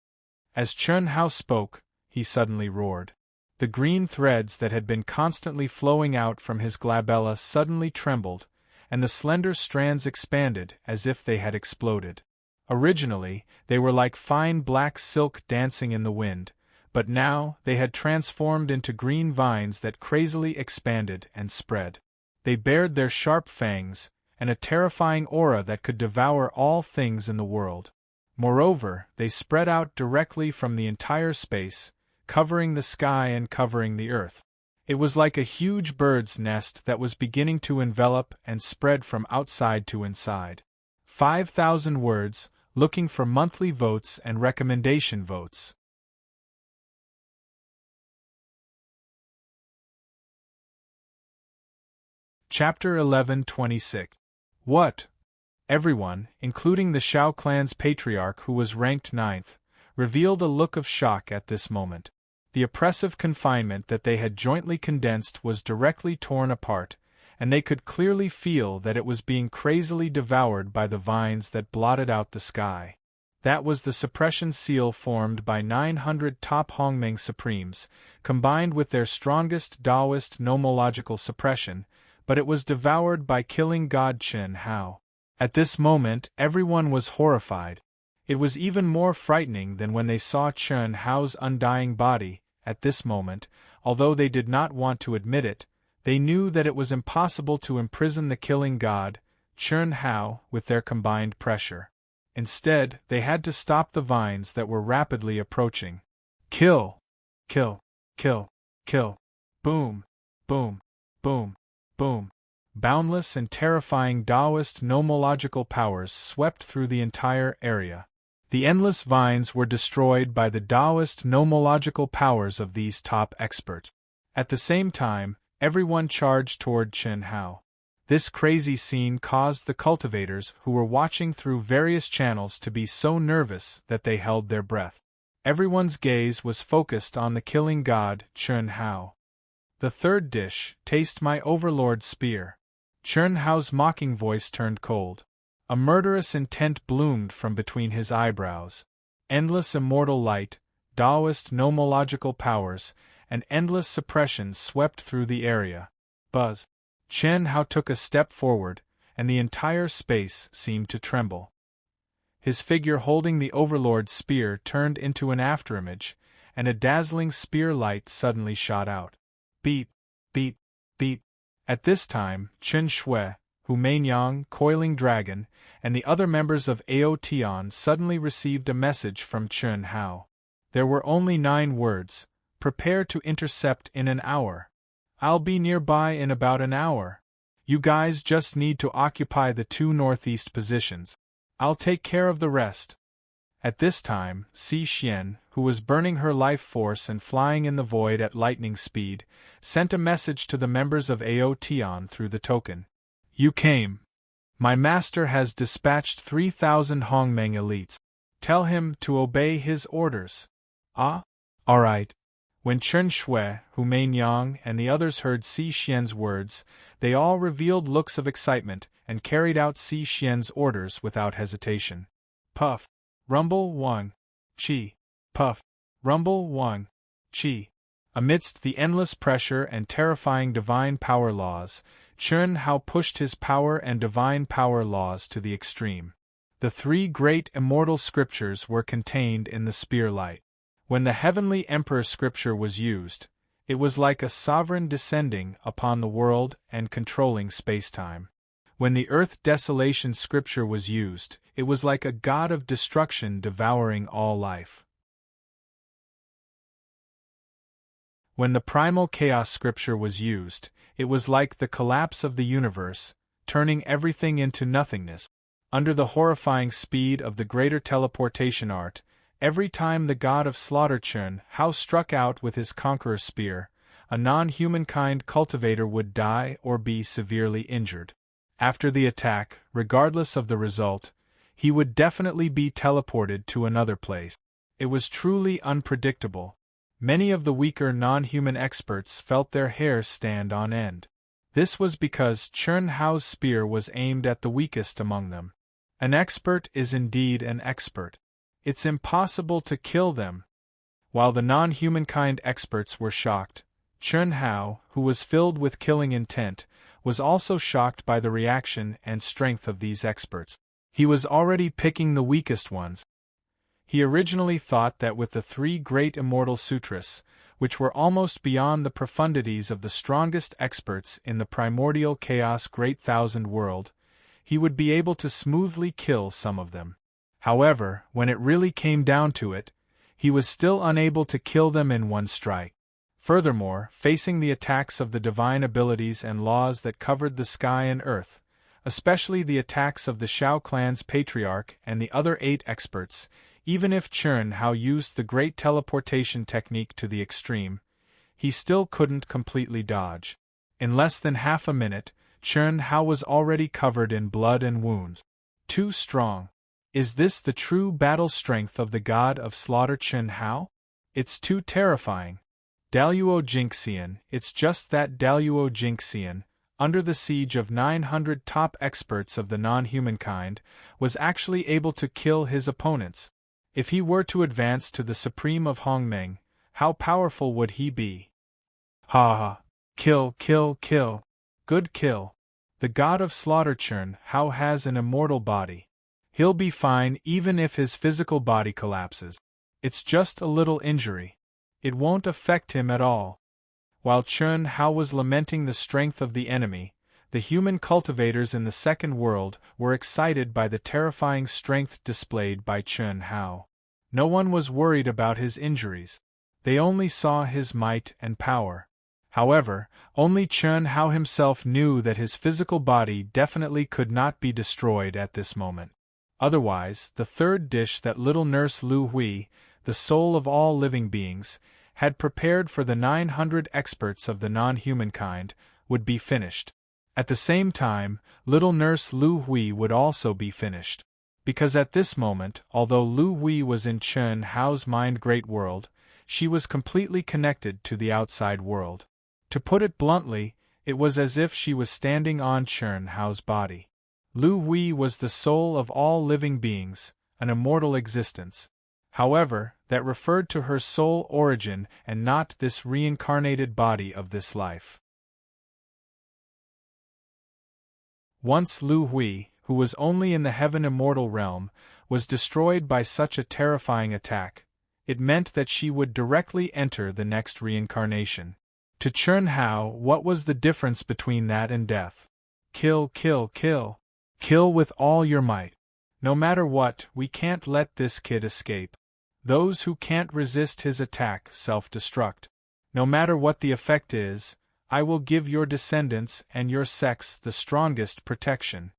As Chern Hao spoke, he suddenly roared. The green threads that had been constantly flowing out from his glabella suddenly trembled, and the slender strands expanded as if they had exploded. Originally, they were like fine black silk dancing in the wind, but now they had transformed into green vines that crazily expanded and spread. They bared their sharp fangs, and a terrifying aura that could devour all things in the world. Moreover, they spread out directly from the entire space, covering the sky and covering the earth. It was like a huge bird's nest that was beginning to envelop and spread from outside to inside. 5,000 words, looking for monthly votes and recommendation votes. Chapter 11:26. What? Everyone, including the Shao clan's patriarch who was ranked 9th, revealed a look of shock at this moment. The oppressive confinement that they had jointly condensed was directly torn apart, and they could clearly feel that it was being crazily devoured by the vines that blotted out the sky. That was the suppression seal formed by 900 top Hongmeng Supremes, combined with their strongest Taoist nomological suppression, but it was devoured by killing god Chen Hao. At this moment, everyone was horrified. It was even more frightening than when they saw Chen Hao's undying body. At this moment, although they did not want to admit it, they knew that it was impossible to imprison the killing god, Chen Hao, with their combined pressure. Instead, they had to stop the vines that were rapidly approaching. Kill! Kill! Kill! Kill! Boom! Boom! Boom! Boom! Boundless and terrifying Taoist nomological powers swept through the entire area. The endless vines were destroyed by the Taoist nomological powers of these top experts. At the same time, everyone charged toward Chen Hao. This crazy scene caused the cultivators who were watching through various channels to be so nervous that they held their breath. Everyone's gaze was focused on the killing god, Chen Hao. The third dish, taste my overlord's spear. Chen Hao's mocking voice turned cold. A murderous intent bloomed from between his eyebrows. Endless immortal light, Taoist nomological powers, and endless suppression swept through the area. Buzz. Chen Hao took a step forward, and the entire space seemed to tremble. His figure holding the overlord's spear turned into an afterimage, and a dazzling spear light suddenly shot out. Beep, beep, beep. At this time, Chen Shui, Hu Mainyang, Coiling Dragon, and the other members of Ao Tian suddenly received a message from Chen Hao. There were only 9 words: prepare to intercept in an hour. I'll be nearby in about an hour. You guys just need to occupy the 2 northeast positions. I'll take care of the rest. At this time, Xi Xian, who was burning her life force and flying in the void at lightning speed, sent a message to the members of Ao Tian through the token. You came. My master has dispatched 3,000 Hongmeng elites. Tell him to obey his orders. Ah? All right. When Chen Shui, Hu Mainyang, and the others heard Xi Xian's words, they all revealed looks of excitement and carried out Xi Xian's orders without hesitation. Puff. Rumble 1. Chi. Puff. Rumble 1. Chi. Amidst the endless pressure and terrifying divine power laws, Chen Hao pushed his power and divine power laws to the extreme. The 3 great immortal scriptures were contained in the spear light. When the Heavenly Emperor scripture was used, it was like a sovereign descending upon the world and controlling space-time. When the Earth Desolation scripture was used, it was like a god of destruction devouring all life. When the Primal Chaos scripture was used, it was like the collapse of the universe, turning everything into nothingness. Under the horrifying speed of the greater teleportation art, every time the god of slaughter Chen Hao struck out with his conqueror's spear, a non-humankind cultivator would die or be severely injured. After the attack, regardless of the result, he would definitely be teleported to another place. It was truly unpredictable. Many of the weaker non-human experts felt their hair stand on end. This was because Chen Hao's spear was aimed at the weakest among them. An expert is indeed an expert. It's impossible to kill them. While the non-humankind experts were shocked, Chen Hao, who was filled with killing intent, was also shocked by the reaction and strength of these experts. He was already picking the weakest ones. He originally thought that with the 3 great immortal sutras, which were almost beyond the profundities of the strongest experts in the primordial chaos great thousand world, he would be able to smoothly kill some of them. However, when it really came down to it, he was still unable to kill them in one strike. Furthermore, facing the attacks of the divine abilities and laws that covered the sky and earth, especially the attacks of the Shao clan's patriarch and the other 8 experts, even if Chen Hao used the great teleportation technique to the extreme, he still couldn't completely dodge. In less than half a minute, Chen Hao was already covered in blood and wounds. Too strong. Is this the true battle strength of the god of slaughter Chen Hao? It's too terrifying. Daluo Jinxian, it's just that Daluo Jinxian, under the siege of 900 top experts of the non-humankind, was actually able to kill his opponents. If he were to advance to the Supreme of Hongmeng, how powerful would he be? Ha ha! Kill, kill, kill! Good kill! The god of slaughter Chern Hao has an immortal body. He'll be fine even if his physical body collapses. It's just a little injury. It won't affect him at all. While Chern Hao was lamenting the strength of the enemy, the human cultivators in the second world were excited by the terrifying strength displayed by Chern Hao. No one was worried about his injuries. They only saw his might and power. However, only Chern Hao himself knew that his physical body definitely could not be destroyed at this moment. Otherwise, the third dish that little nurse Lu Hui, the soul of all living beings, had prepared for the 900 experts of the non-humankind, would be finished. At the same time, little nurse Lu Hui would also be finished. Because at this moment, although Lu Hui was in Chern Hao's mind great world, she was completely connected to the outside world. To put it bluntly, it was as if she was standing on Chern Hao's body. Lu Hui was the soul of all living beings, an immortal existence. However, that referred to her soul origin and not this reincarnated body of this life. Once Lu Hui, who was only in the heaven immortal realm, was destroyed by such a terrifying attack, it meant that she would directly enter the next reincarnation. To Chern Hao, what was the difference between that and death? Kill, kill, kill. Kill with all your might. No matter what, we can't let this kid escape. Those who can't resist his attack self-destruct. No matter what the effect is, I will give your descendants and your sex the strongest protection.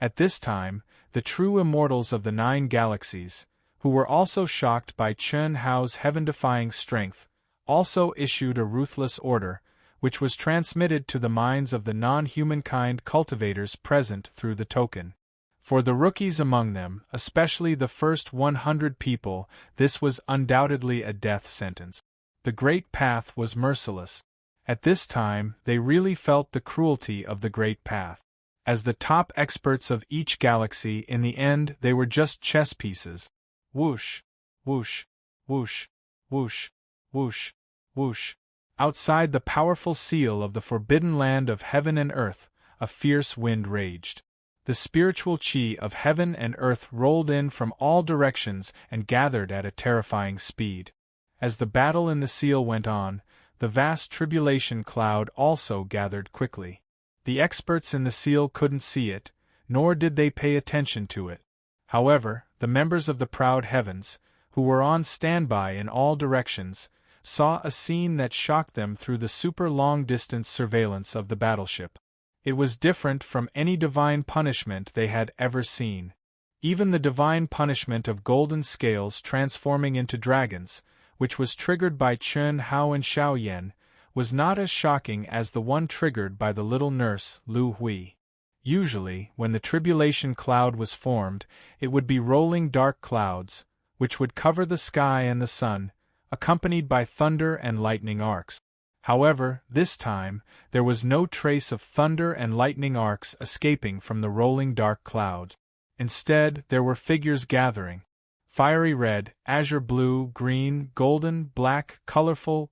At this time, the true immortals of the 9 galaxies, who were also shocked by Chern Hao's heaven-defying strength, also issued a ruthless order, which was transmitted to the minds of the non-humankind cultivators present through the token. For the rookies among them, especially the first 100 people, this was undoubtedly a death sentence. The Great Path was merciless. At this time, they really felt the cruelty of the Great Path. As the top experts of each galaxy, in the end they were just chess pieces. Whoosh, whoosh, whoosh, whoosh, whoosh, whoosh. Outside the powerful seal of the forbidden land of heaven and earth, a fierce wind raged. The spiritual chi of heaven and earth rolled in from all directions and gathered at a terrifying speed. As the battle in the seal went on, the vast tribulation cloud also gathered quickly. The experts in the seal couldn't see it, nor did they pay attention to it. However, the members of the proud heavens, who were on standby in all directions, saw a scene that shocked them through the super long-distance surveillance of the battleship. It was different from any divine punishment they had ever seen. Even the divine punishment of golden scales transforming into dragons, which was triggered by Chern Hao and Xiao Yan, was not as shocking as the one triggered by the little nurse Lu Hui. Usually, when the tribulation cloud was formed, it would be rolling dark clouds, which would cover the sky and the sun, accompanied by thunder and lightning arcs. However, this time, there was no trace of thunder and lightning arcs escaping from the rolling dark clouds. Instead, there were figures gathering. Fiery red, azure blue, green, golden, black, colorful,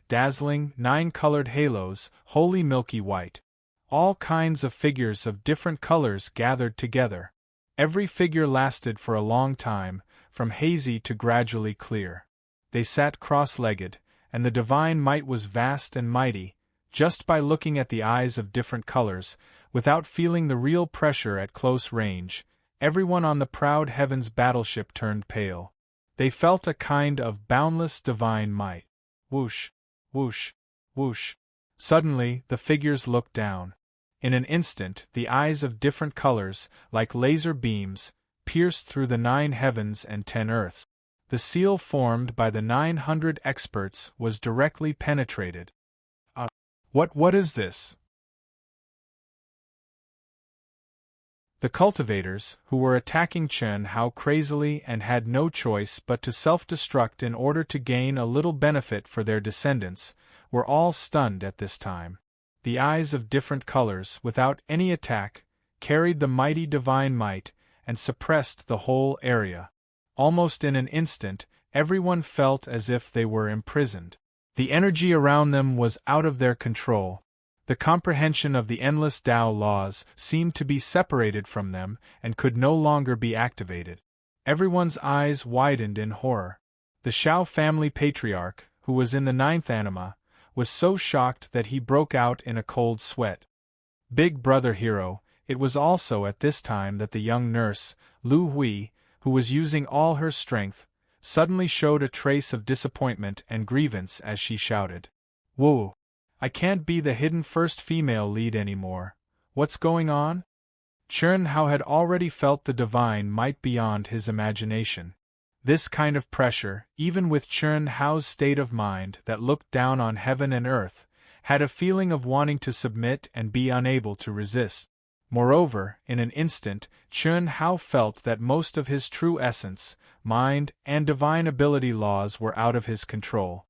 dazzling, 9-colored halos, wholly milky white. All kinds of figures of different colors gathered together. Every figure lasted for a long time, from hazy to gradually clear. They sat cross-legged, and the divine might was vast and mighty, just by looking at the eyes of different colors, without feeling the real pressure at close range. Everyone on the proud heavens battleship turned pale. They felt a kind of boundless divine might. Whoosh, whoosh, whoosh. Suddenly, the figures looked down. In an instant, the eyes of different colors, like laser beams, pierced through the 9 heavens and 10 earths. The seal formed by the 900 experts was directly penetrated. What is this? The cultivators, who were attacking Chen Hao crazily and had no choice but to self-destruct in order to gain a little benefit for their descendants, were all stunned at this time. The eyes of different colors, without any attack, carried the mighty divine might, and suppressed the whole area. Almost in an instant, everyone felt as if they were imprisoned. The energy around them was out of their control. The comprehension of the endless Tao laws seemed to be separated from them and could no longer be activated. Everyone's eyes widened in horror. The Shao family patriarch, who was in the 9th anima, was so shocked that he broke out in a cold sweat. Big brother hero, it was also at this time that the young nurse, Lu Hui, who was using all her strength, suddenly showed a trace of disappointment and grievance as she shouted, "Whoa! I can't be the hidden first female lead anymore. What's going on?" Chen Hao had already felt the divine might beyond his imagination. This kind of pressure, even with Chen Hao's state of mind that looked down on heaven and earth, had a feeling of wanting to submit and be unable to resist. Moreover, in an instant, Chen Hao felt that most of his true essence, mind, and divine ability laws were out of his control.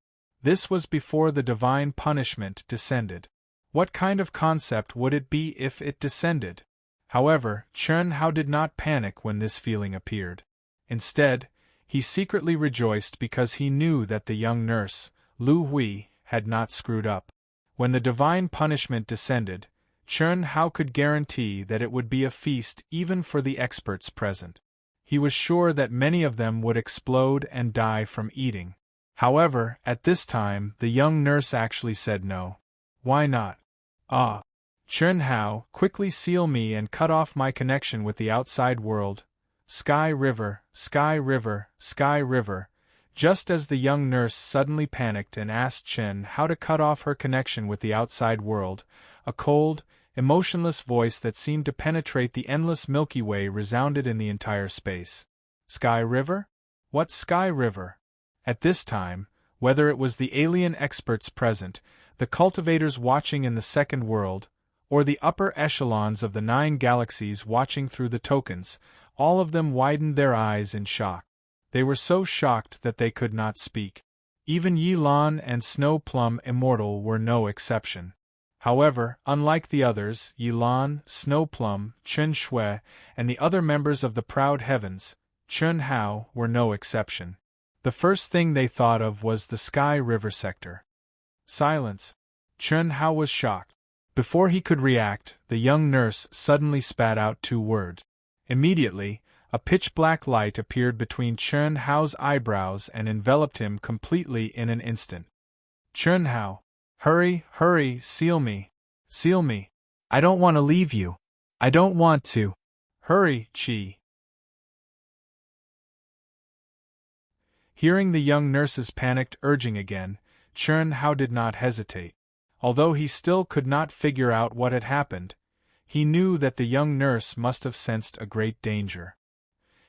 This was before the divine punishment descended. What kind of concept would it be if it descended? However, Chen Hao did not panic when this feeling appeared. Instead, he secretly rejoiced because he knew that the young nurse, Lu Hui, had not screwed up. When the divine punishment descended, Chen Hao could guarantee that it would be a feast even for the experts present. He was sure that many of them would explode and die from eating. However, at this time, the young nurse actually said no. Why not? Ah! Chen Hao, quickly seal me and cut off my connection with the outside world. Sky River, Sky River, Sky River. Just as the young nurse suddenly panicked and asked Chen how to cut off her connection with the outside world, a cold, emotionless voice that seemed to penetrate the endless Milky Way resounded in the entire space. Sky River? What Sky River? At this time, whether it was the alien experts present, the cultivators watching in the second world, or the upper echelons of the 9 galaxies watching through the tokens, all of them widened their eyes in shock. They were so shocked that they could not speak. Even Yilan and Snow Plum Immortal were no exception. However, unlike the others, Yilan, Snow Plum, Chen Shui, and the other members of the Proud Heavens, Chen Hao, were no exception. The first thing they thought of was the Sky River sector. Silence. Chen Hao was shocked. Before he could react, the young nurse suddenly spat out 2 words. Immediately, a pitch-black light appeared between Chen Hao's eyebrows and enveloped him completely in an instant. Chen Hao, hurry, hurry, seal me. Seal me. I don't want to leave you. I don't want to. Hurry, Qi. Hearing the young nurse's panicked urging again, Chen Hao did not hesitate. Although he still could not figure out what had happened, he knew that the young nurse must have sensed a great danger.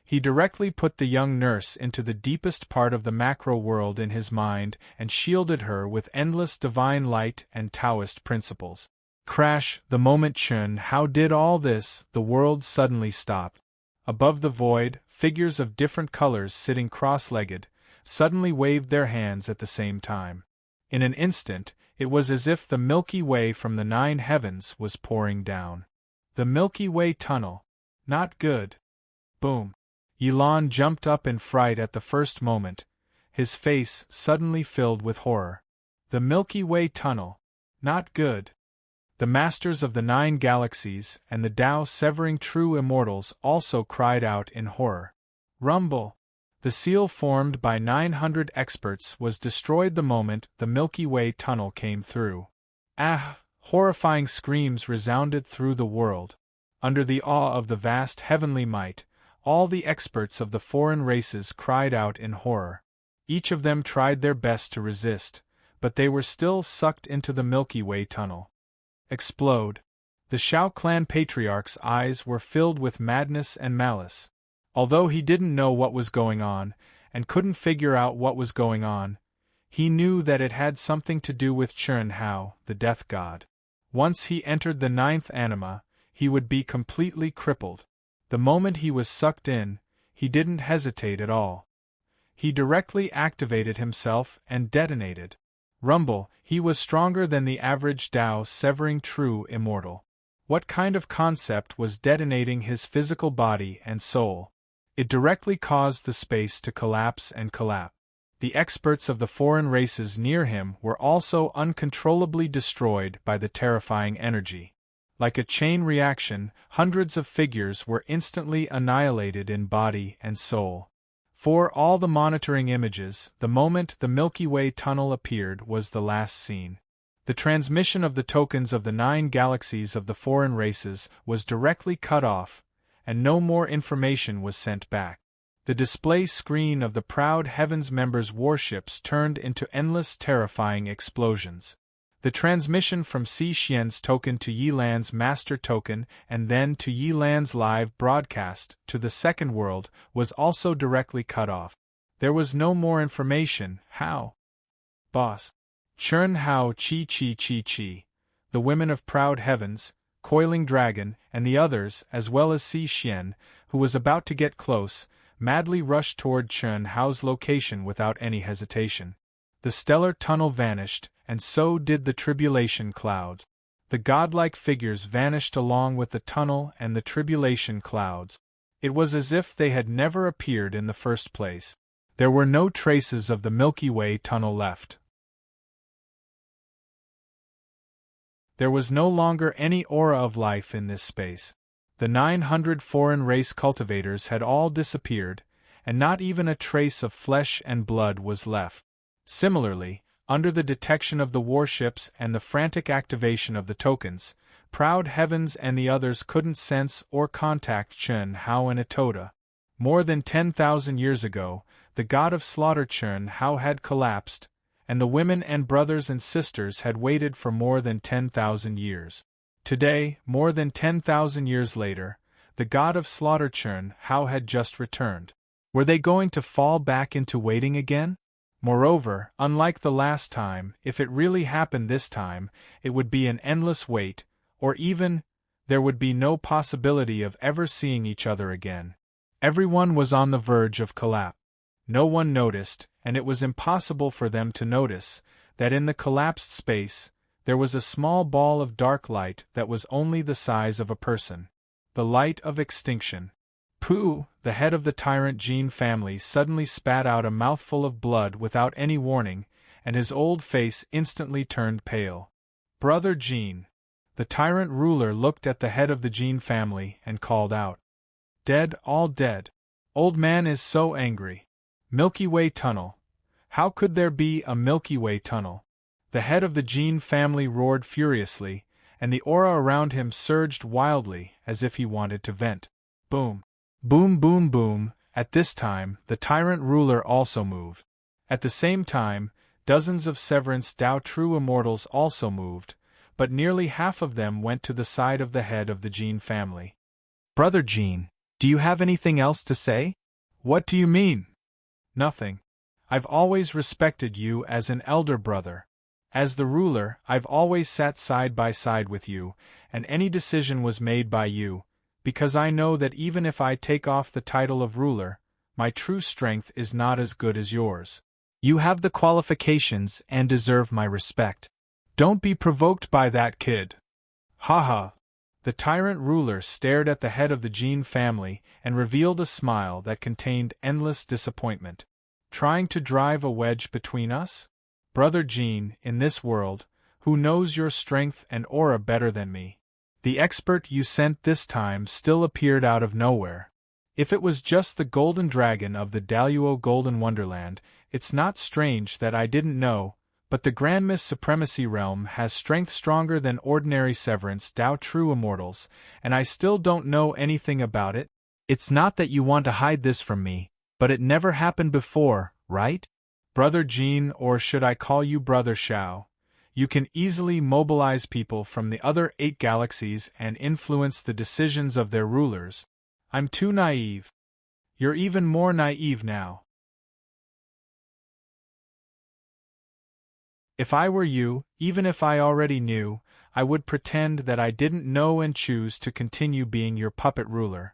He directly put the young nurse into the deepest part of the macro world in his mind and shielded her with endless divine light and Taoist principles. Crash! The moment Chen Hao did all this, the world suddenly stopped. Above the void, figures of different colors sitting cross-legged suddenly waved their hands at the same time. In an instant, it was as if the Milky Way from the 9 heavens was pouring down. The Milky Way tunnel. Not good. Boom. Yilan jumped up in fright at the first moment, his face suddenly filled with horror. The Milky Way tunnel. Not good. The masters of the 9 galaxies and the Tao severing true immortals also cried out in horror. Rumble. The seal formed by 900 experts was destroyed the moment the Milky Way tunnel came through. Ah! Horrifying screams resounded through the world. Under the awe of the vast heavenly might, all the experts of the foreign races cried out in horror. Each of them tried their best to resist, but they were still sucked into the Milky Way tunnel. Explode. The Shao clan patriarch's eyes were filled with madness and malice. Although he didn't know what was going on, and couldn't figure out what was going on, he knew that it had something to do with Chen Hao, the death god. Once he entered the 9th anima, he would be completely crippled. The moment he was sucked in, he didn't hesitate at all. He directly activated himself and detonated. Rumble, he was stronger than the average Tao severing true immortal. What kind of concept was detonating his physical body and soul? It directly caused the space to collapse and collapse. The experts of the foreign races near him were also uncontrollably destroyed by the terrifying energy. Like a chain reaction, hundreds of figures were instantly annihilated in body and soul. For all the monitoring images, the moment the Milky Way tunnel appeared was the last scene. The transmission of the tokens of the 9 galaxies of the foreign races was directly cut off, and no more information was sent back. The display screen of the Proud Heavens members' warships turned into endless terrifying explosions. The transmission from Si Xian's token to Yilan's master token and then to Yilan's live broadcast to the second world was also directly cut off. There was no more information. How? Boss. Churn Hao Chi Chi Chi Chi. The women of Proud Heavens, Coiling Dragon, and the others, as well as Si Xian, who was about to get close, madly rushed toward Churn Hao's location without any hesitation. The stellar tunnel vanished, and so did the tribulation clouds. The godlike figures vanished along with the tunnel and the tribulation clouds. It was as if they had never appeared in the first place. There were no traces of the Milky Way tunnel left. There was no longer any aura of life in this space. The 900 foreign race cultivators had all disappeared, and not even a trace of flesh and blood was left. Similarly, under the detection of the warships and the frantic activation of the tokens, Proud Heavens and the others couldn't sense or contact Chun Hao and Itoda. More than 10,000 years ago, the god of slaughter Chun Hao had collapsed, and the women and brothers and sisters had waited for more than 10,000 years. Today, more than 10,000 years later, the god of slaughter Chun Hao had just returned. Were they going to fall back into waiting again? Moreover, unlike the last time, if it really happened this time, it would be an endless wait, or even, there would be no possibility of ever seeing each other again. Everyone was on the verge of collapse. No one noticed, and it was impossible for them to notice, that in the collapsed space, there was a small ball of dark light that was only the size of a person. The light of extinction. Pooh! The head of the tyrant Gene family suddenly spat out a mouthful of blood without any warning, and his old face instantly turned pale. Brother Gene. The tyrant ruler looked at the head of the Gene family and called out. Dead, all dead. Old man is so angry. Milky Way tunnel. How could there be a Milky Way tunnel? The head of the Gene family roared furiously, and the aura around him surged wildly as if he wanted to vent. Boom. Boom boom boom. At this time, the tyrant ruler also moved. At the same time, dozens of Severance Tao true immortals also moved, but nearly half of them went to the side of the head of the Gene family. Brother Gene, do you have anything else to say? What do you mean? Nothing. I've always respected you as an elder brother. As the ruler, I've always sat side by side with you, and any decision was made by you, because I know that even if I take off the title of ruler, my true strength is not as good as yours. You have the qualifications and deserve my respect. Don't be provoked by that kid. Ha. The tyrant ruler stared at the head of the Gene family and revealed a smile that contained endless disappointment. Trying to drive a wedge between us? Brother Gene, in this world, who knows your strength and aura better than me? The expert you sent this time still appeared out of nowhere. If it was just the golden dragon of the Daluo Golden Wonderland, it's not strange that I didn't know, but the Grandma's Supremacy Realm has strength stronger than ordinary Severance Tao true immortals, and I still don't know anything about it. It's not that you want to hide this from me, but it never happened before, right? Brother Gene, or should I call you Brother Xiao? You can easily mobilize people from the other 8 galaxies and influence the decisions of their rulers. I'm too naive. You're even more naive now. If I were you, even if I already knew, I would pretend that I didn't know and choose to continue being your puppet ruler.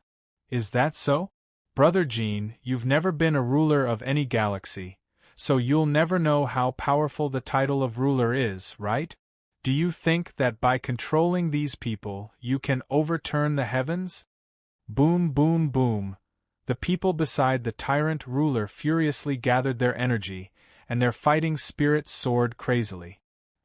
Is that so? Brother Gene, you've never been a ruler of any galaxy, so you'll never know how powerful the title of ruler is, right? Do you think that by controlling these people, you can overturn the heavens? Boom, boom, boom. The people beside the tyrant ruler furiously gathered their energy, and their fighting spirit soared crazily.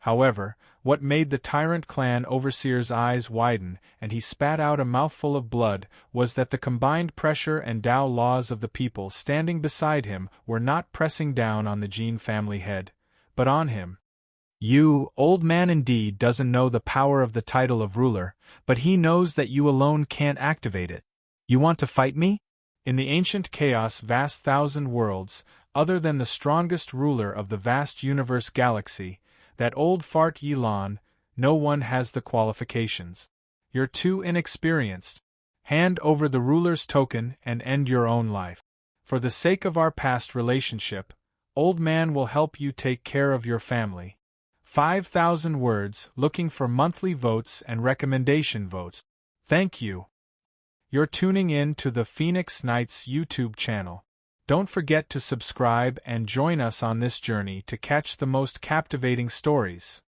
However, what made the tyrant clan overseer's eyes widen and he spat out a mouthful of blood was that the combined pressure and Tao laws of the people standing beside him were not pressing down on the Gene family head, but on him. You, old man indeed, doesn't know the power of the title of ruler, but he knows that you alone can't activate it. You want to fight me? In the ancient chaos vast thousand worlds, other than the strongest ruler of the vast universe galaxy, that old fart Yilon, no one has the qualifications. You're too inexperienced. Hand over the ruler's token and end your own life. For the sake of our past relationship, old man will help you take care of your family. 5,000 words, looking for monthly votes and recommendation votes. Thank you. You're tuning in to the Phoenix Knights YouTube channel. Don't forget to subscribe and join us on this journey to catch the most captivating stories.